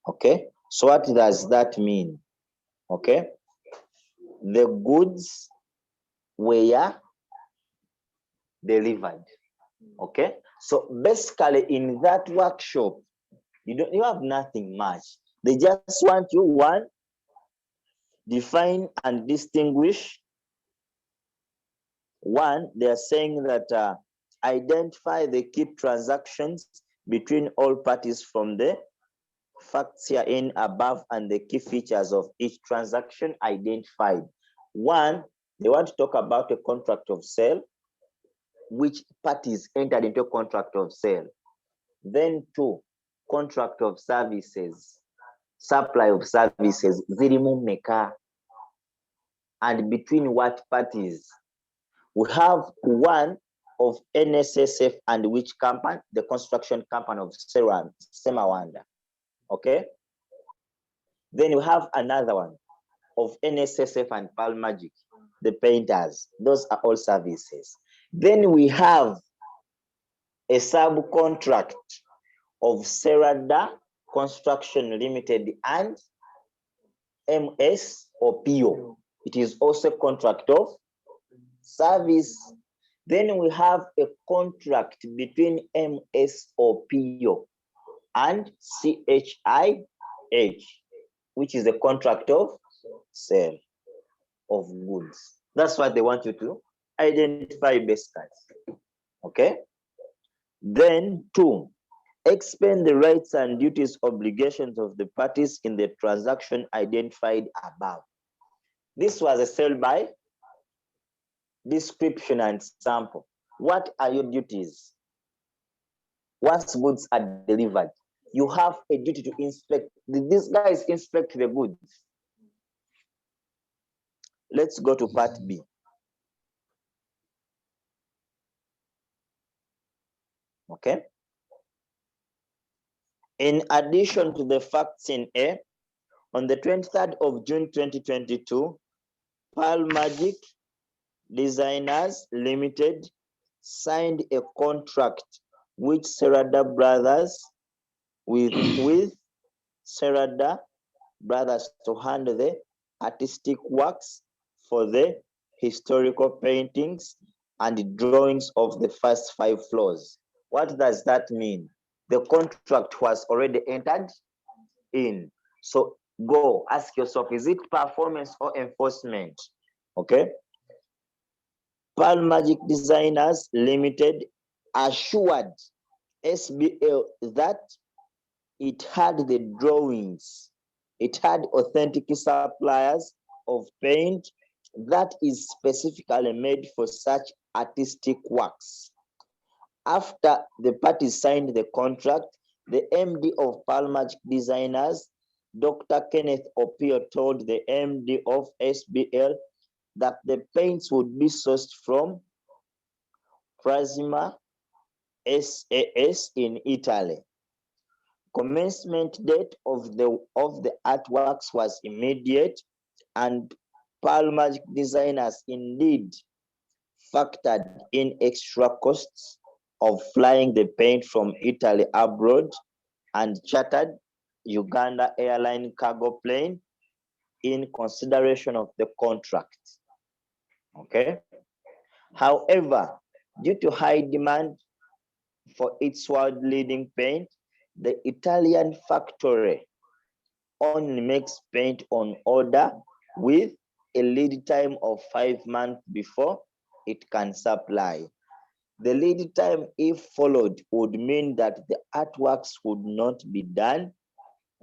Okay, so what does that mean? Okay, the goods were delivered. Okay, so basically in that workshop, you have nothing much. They just want you, one, define and distinguish. One, they are saying that identify the key transactions between all parties from the facts herein above and the key features of each transaction identified. One, they want to talk about a contract of sale, which parties entered into a contract of sale. Then two, contract of services, supply of services, zirimu meka, and between what parties. We have one of NSSF and which company? The construction company of Semawanda. Okay. Then you have another one of NSSF and Pearl Magic, the painters. Those are all services. Then we have a subcontract of Serada Construction Limited and MS or PO. It is also a contract of service. Then we have a contract between MS or PO and CHIH, which is a contract of sale of goods. That's what they want you to identify basically. Okay. Then two, explain the rights and duties, obligations of the parties in the transaction identified above. This was a sale by description and sample. What are your duties? Once goods are delivered, you have a duty to inspect. These guys inspect the goods. Let's go to part B. Okay. In addition to the facts in A, on the 23rd of June 2022, Pearl Magic Designers Limited signed a contract with Serada Brothers with Serada Brothers to handle the artistic works for the historical paintings and drawings of the first 5 floors. What does that mean? The contract was already entered in. So go ask yourself, is it performance or enforcement? Okay. Pearl Magic Designers Limited assured SBL that it had the drawings, it had authentic suppliers of paint that is specifically made for such artistic works. After the parties signed the contract, the MD of Pearl Magic Designers, Dr. Kenneth Opio, told the MD of SBL that the paints would be sourced from Prasima SAS in Italy. Commencement date of the artworks was immediate, and Palmagic designers indeed factored in extra costs of flying the paint from Italy abroad and chartered Uganda Airline cargo plane in consideration of the contract. Okay. However, due to high demand for its world-leading paint, the Italian factory only makes paint on order with a lead time of 5 months before it can supply. The lead time, if followed, would mean that the artworks would not be done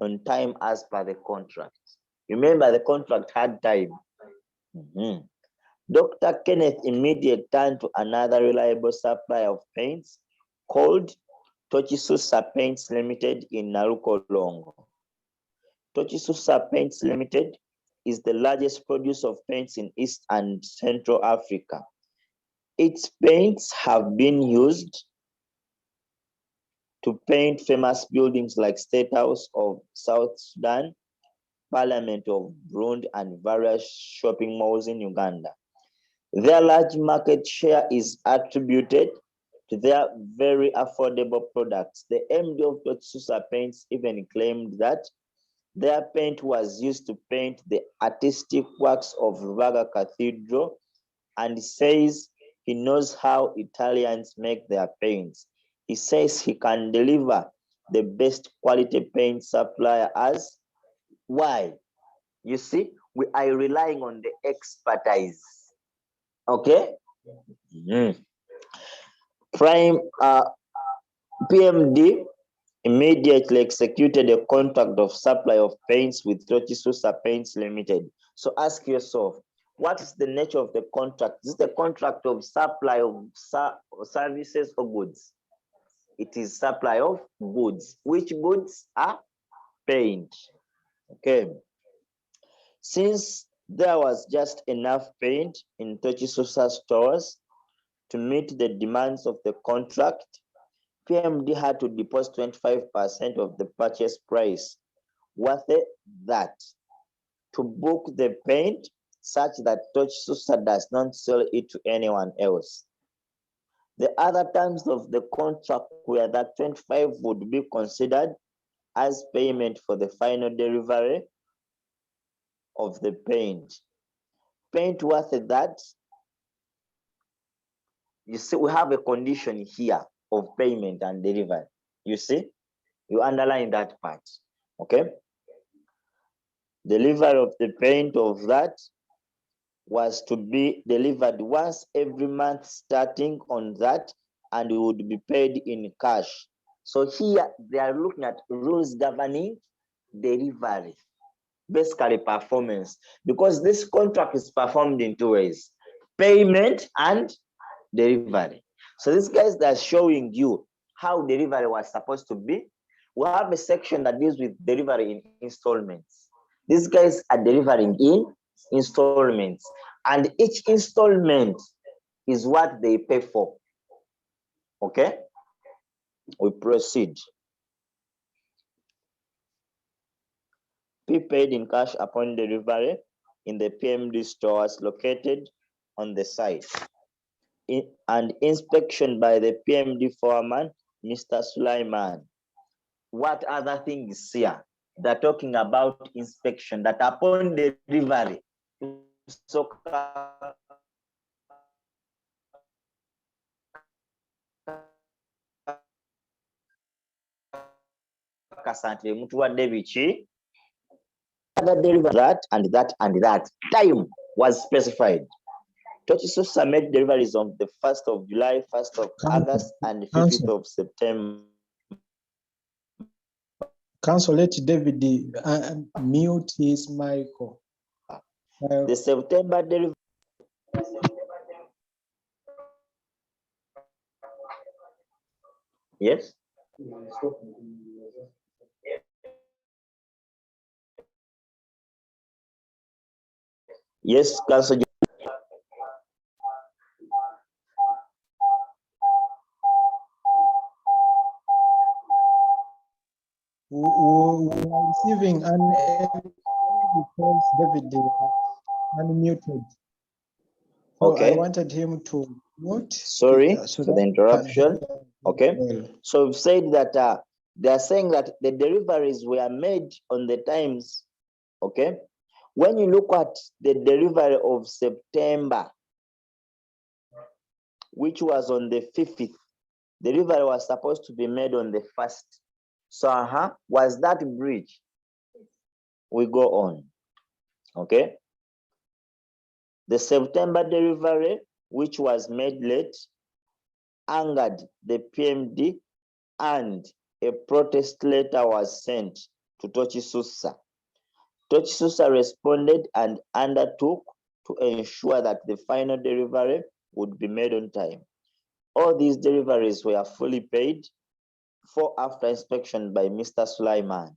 on time as per the contract. Remember, the contract had time. Dr. Kenneth immediately turned to another reliable supplier of paints called Tochisusa Paints Limited in Naruko Longo. Tochisusa Paints Limited is the largest producer of paints in East and Central Africa. Its paints have been used to paint famous buildings like State House of South Sudan, Parliament of Burundi, and various shopping malls in Uganda. Their large market share is attributed to their very affordable products. The MD of Tochisusa Paints even claimed that their paint was used to paint the artistic works of Rubaga Cathedral, and says he knows how Italians make their paints. He says he can deliver the best quality paint supplier as. Why? You see, we are relying on the expertise. Okay? PMD immediately executed a contract of supply of paints with Tochisusa Paints Limited. So ask yourself, what is the nature of the contract? Is it a contract of supply of services or goods? It is supply of goods. Which goods are? Paint. Okay. Since there was just enough paint in Tochisusa stores to meet the demands of the contract, PMD had to deposit 25% of the purchase price, worth that, to book the paint such that Tochisusa does not sell it to anyone else. The other terms of the contract were that 25 would be considered as payment for the final delivery of the paint. Paint worth that. You see, we have a condition here of payment and delivery. You see, you underline that part. Okay. Delivery of the paint of that was to be delivered once every month starting on that, and it would be paid in cash. So here they are looking at rules governing delivery, basically performance, because this contract is performed in two ways: payment and delivery. So these guys, they're showing you how delivery was supposed to be. We have a section that deals with delivery in installments. These guys are delivering in installments, and each installment is what they pay for. Okay, we proceed. Be paid in cash upon delivery in the PMD stores located on the site. And inspection by the PMD foreman, Mr. Sulaiman. What other things here? They're talking about inspection, that upon delivery, so that and that and that time was specified. Tochisusa made deliveries on the 1st of July, 1st of August, and 5th of September. Council, let David mute his mic. The September delivery. Yes. Yes, Council. we are receiving an because David unmuted. So I Okay. wanted him to mute. Sorry so for that the he can interruption. hear Okay. well. So we've said that they are saying that the deliveries were made on the times. Okay. When you look at the delivery of September, which was on the 5th, delivery was supposed to be made on the 1st. So was that bridge? We go on. Okay. The September delivery, which was made late, angered the PMD, and a protest letter was sent to Tochisusa. Tochisusa responded and undertook to ensure that the final delivery would be made on time. All these deliveries were fully paid for after inspection by Mr. Sulaiman.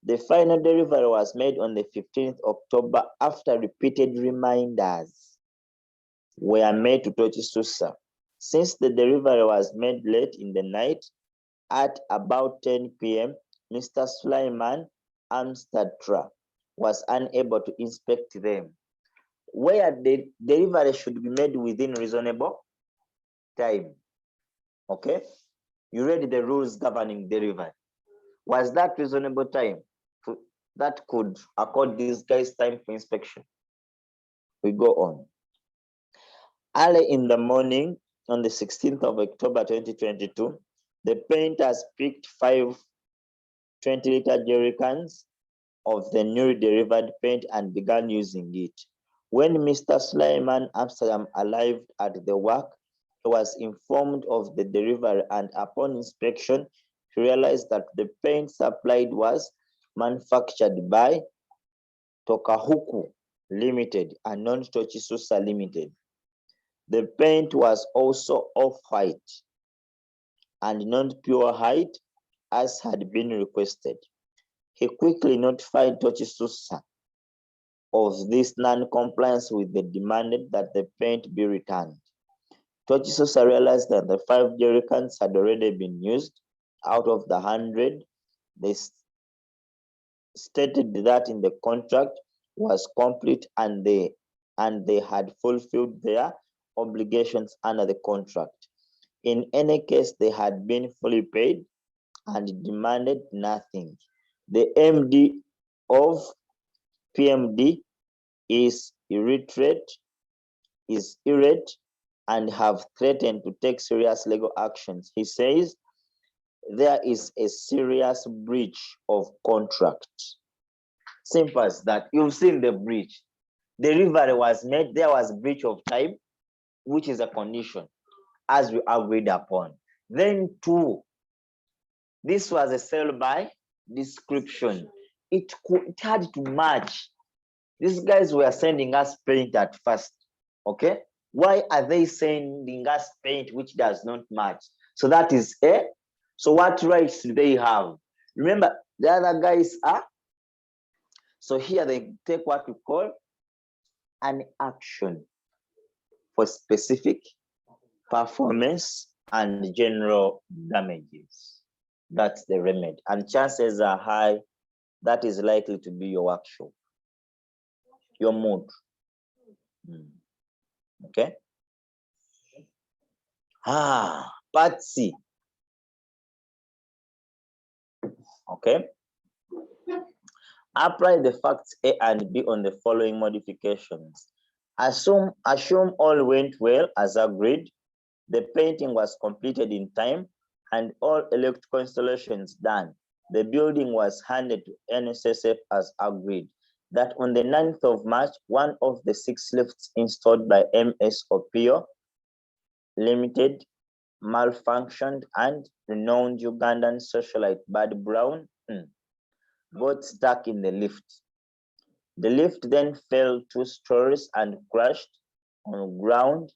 The final delivery was made on the 15th October after repeated reminders were made to Tochisusa. Since the delivery was made late in the night, at about 10 p.m., Mr. Sulaiman Amstadra was unable to inspect them, where the delivery should be made within reasonable time. Okay? You read the rules governing delivery. Was that reasonable time that could accord these guys time for inspection? We go on. Early in the morning, on the 16th of October 2022, the painters picked 5 20-liter jerry cans of the newly delivered paint and began using it. When Mr. Sulaiman Amsterdam arrived at the work, he was informed of the delivery, and upon inspection, he realized that the paint supplied was manufactured by Tokahuku Limited and not Tochisusa Limited. The paint was also off-white and not pure white, as had been requested. He quickly notified Tochisusa of this non-compliance with the demanded that the paint be returned. Tochisusa realized that the 5 jerry cans had already been used out of the 100. They stated that in the contract was complete and they had fulfilled their obligations under the contract. In any case, they had been fully paid and demanded nothing. The MD of PMD is irate and have threatened to take serious legal actions. He says there is a serious breach of contract. Simple as that. You've seen the breach. Delivery was made, there was breach of time, which is a condition, as we agreed upon. Then 2, this was a sale by description. It had to match. These guys were sending us paint at first, okay? Why are they sending us paint which does not match? So that is A. So what rights do they have? Remember, the other guys are, so here they take what we call an action for specific performance and general damages. That's the remedy. And chances are high that is likely to be your workshop, your mood. Okay. Part C. Okay. Apply the facts A and B on the following modifications. Assume all went well as agreed. The painting was completed in time and all electrical installations done. The building was handed to NSSF as agreed. That on the 9th of March, one of the 6 lifts installed by MS Opio Limited malfunctioned and renowned Ugandan socialite Bud Brown got stuck in the lift. The lift then fell 2 stories and crashed on ground,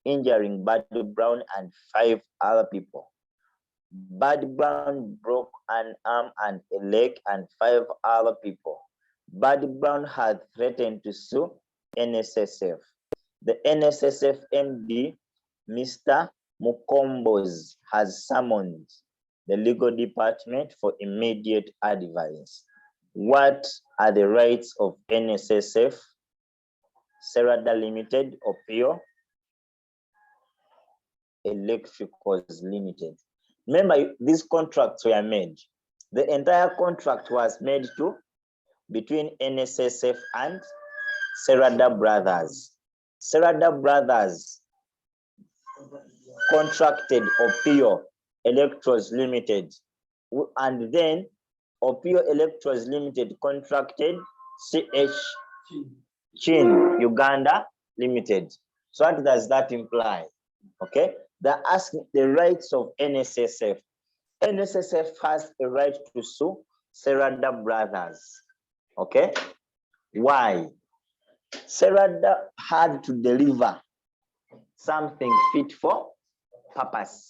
injuring Bud Brown and 5 other people. Bud Brown broke an arm and a leg and 5 other people. Bud Brown had threatened to sue NSSF. The NSSF MD, Mr. Mukombos, has summoned the legal department for immediate advice. What are the rights of NSSF, Serada Limited, or PIO, Electricals Limited? Remember, these contracts were made. The entire contract was made between NSSF and Serada Brothers. Serada Brothers contracted Opio Electros Limited, and then Opio Electros Limited contracted CH Chin Uganda Limited. So what does that imply? Okay, they're asking the rights of NSSF. NSSF has a right to sue Serada Brothers. Okay, why? Serada had to deliver something fit for purpose.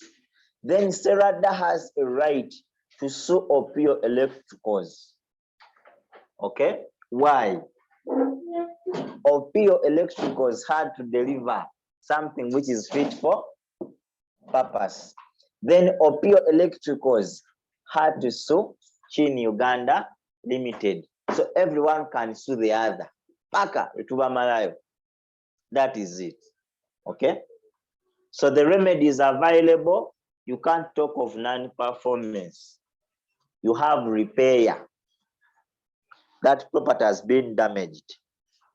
Then Serada has a right to sue Opio Electricals. Okay, why? Opio Electricals had to deliver something which is fit for purpose. Then Opio Electricals had to sue Chin Uganda Limited. So everyone can sue the other. Paka, that is it. Okay? So the remedy is available. You can't talk of non-performance. You have repair. That property has been damaged.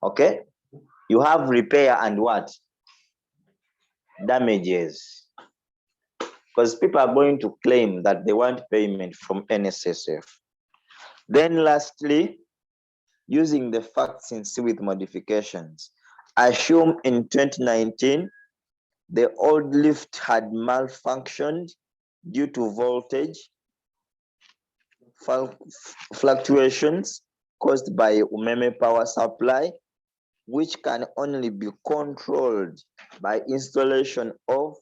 Okay? You have repair and what? Damages. Because people are going to claim that they want payment from NSSF. Then lastly, using the facts in C with modifications. Assume in 2019, the old lift had malfunctioned due to voltage fluctuations caused by umeme power supply, which can only be controlled by installation of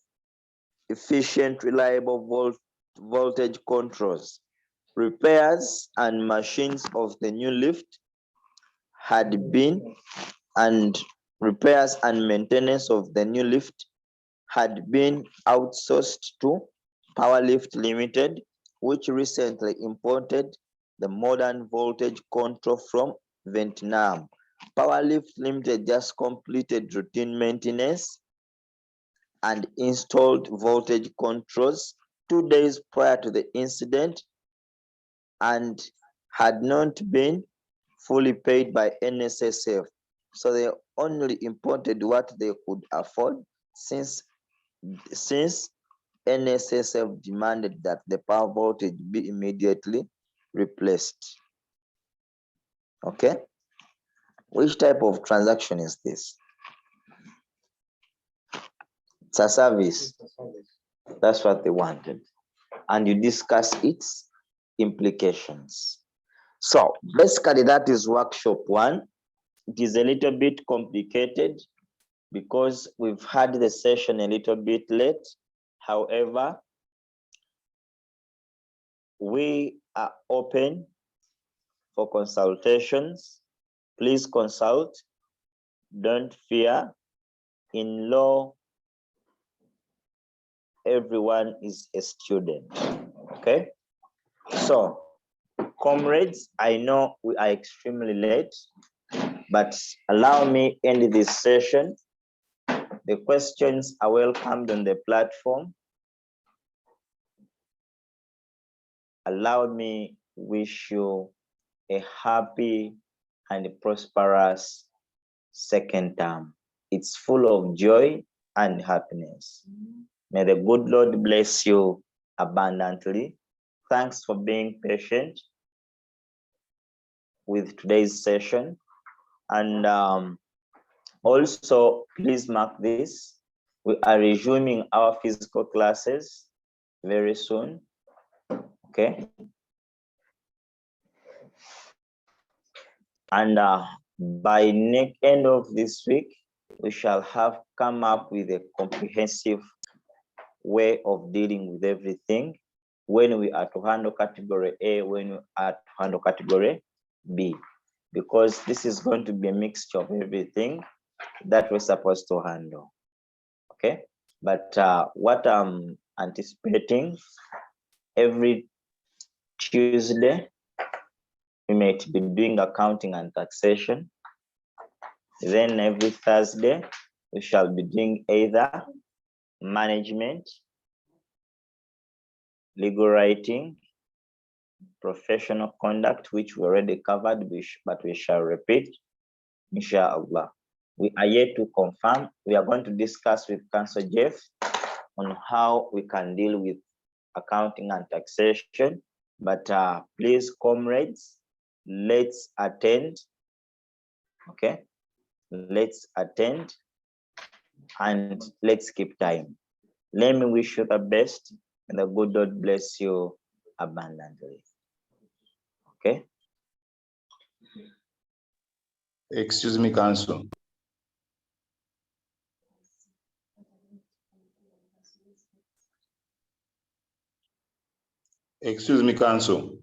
efficient, reliable voltage controls. Repairs and machines of the new lift had been, and repairs and maintenance of the new lift had been outsourced to Powerlift Limited, which recently imported the modern voltage control from Vietnam. Powerlift Limited just completed routine maintenance and installed voltage controls 2 days prior to the incident and had not been fully paid by NSSF. So they only imported what they could afford since NSSF demanded that the power voltage be immediately replaced. Okay? Which type of transaction is this? It's a service. That's what they wanted. And you discuss its implications. So basically that is workshop 1. It is a little bit complicated because we've had the session a little bit late. However, we are open for consultations. Please consult. Don't fear. In law, everyone is a student. Okay? So, comrades, I know we are extremely late, but allow me end this session. The questions are welcomed on the platform. Allow me wish you a happy and prosperous second term. It's full of joy and happiness. May the good Lord bless you abundantly. Thanks for being patient with today's session. And also, please mark this. We are resuming our physical classes very soon. Okay. And by end of this week, we shall have come up with a comprehensive way of dealing with everything when we are to handle category A, when we are to handle category B, because this is going to be a mixture of everything that we're supposed to handle. Okay. But what I'm anticipating, every Tuesday, we might be doing accounting and taxation. Then every Thursday, we shall be doing either management, legal writing, professional conduct, which we already covered, but we shall repeat, inshallah. We are yet to confirm. We are going to discuss with Council Jeff on how we can deal with accounting and taxation. But please, comrades, let's attend. Okay, let's attend and let's keep time. Let me wish you the best, and the good Lord bless you abundantly. Okay. Excuse me, Council. Excuse me, Council.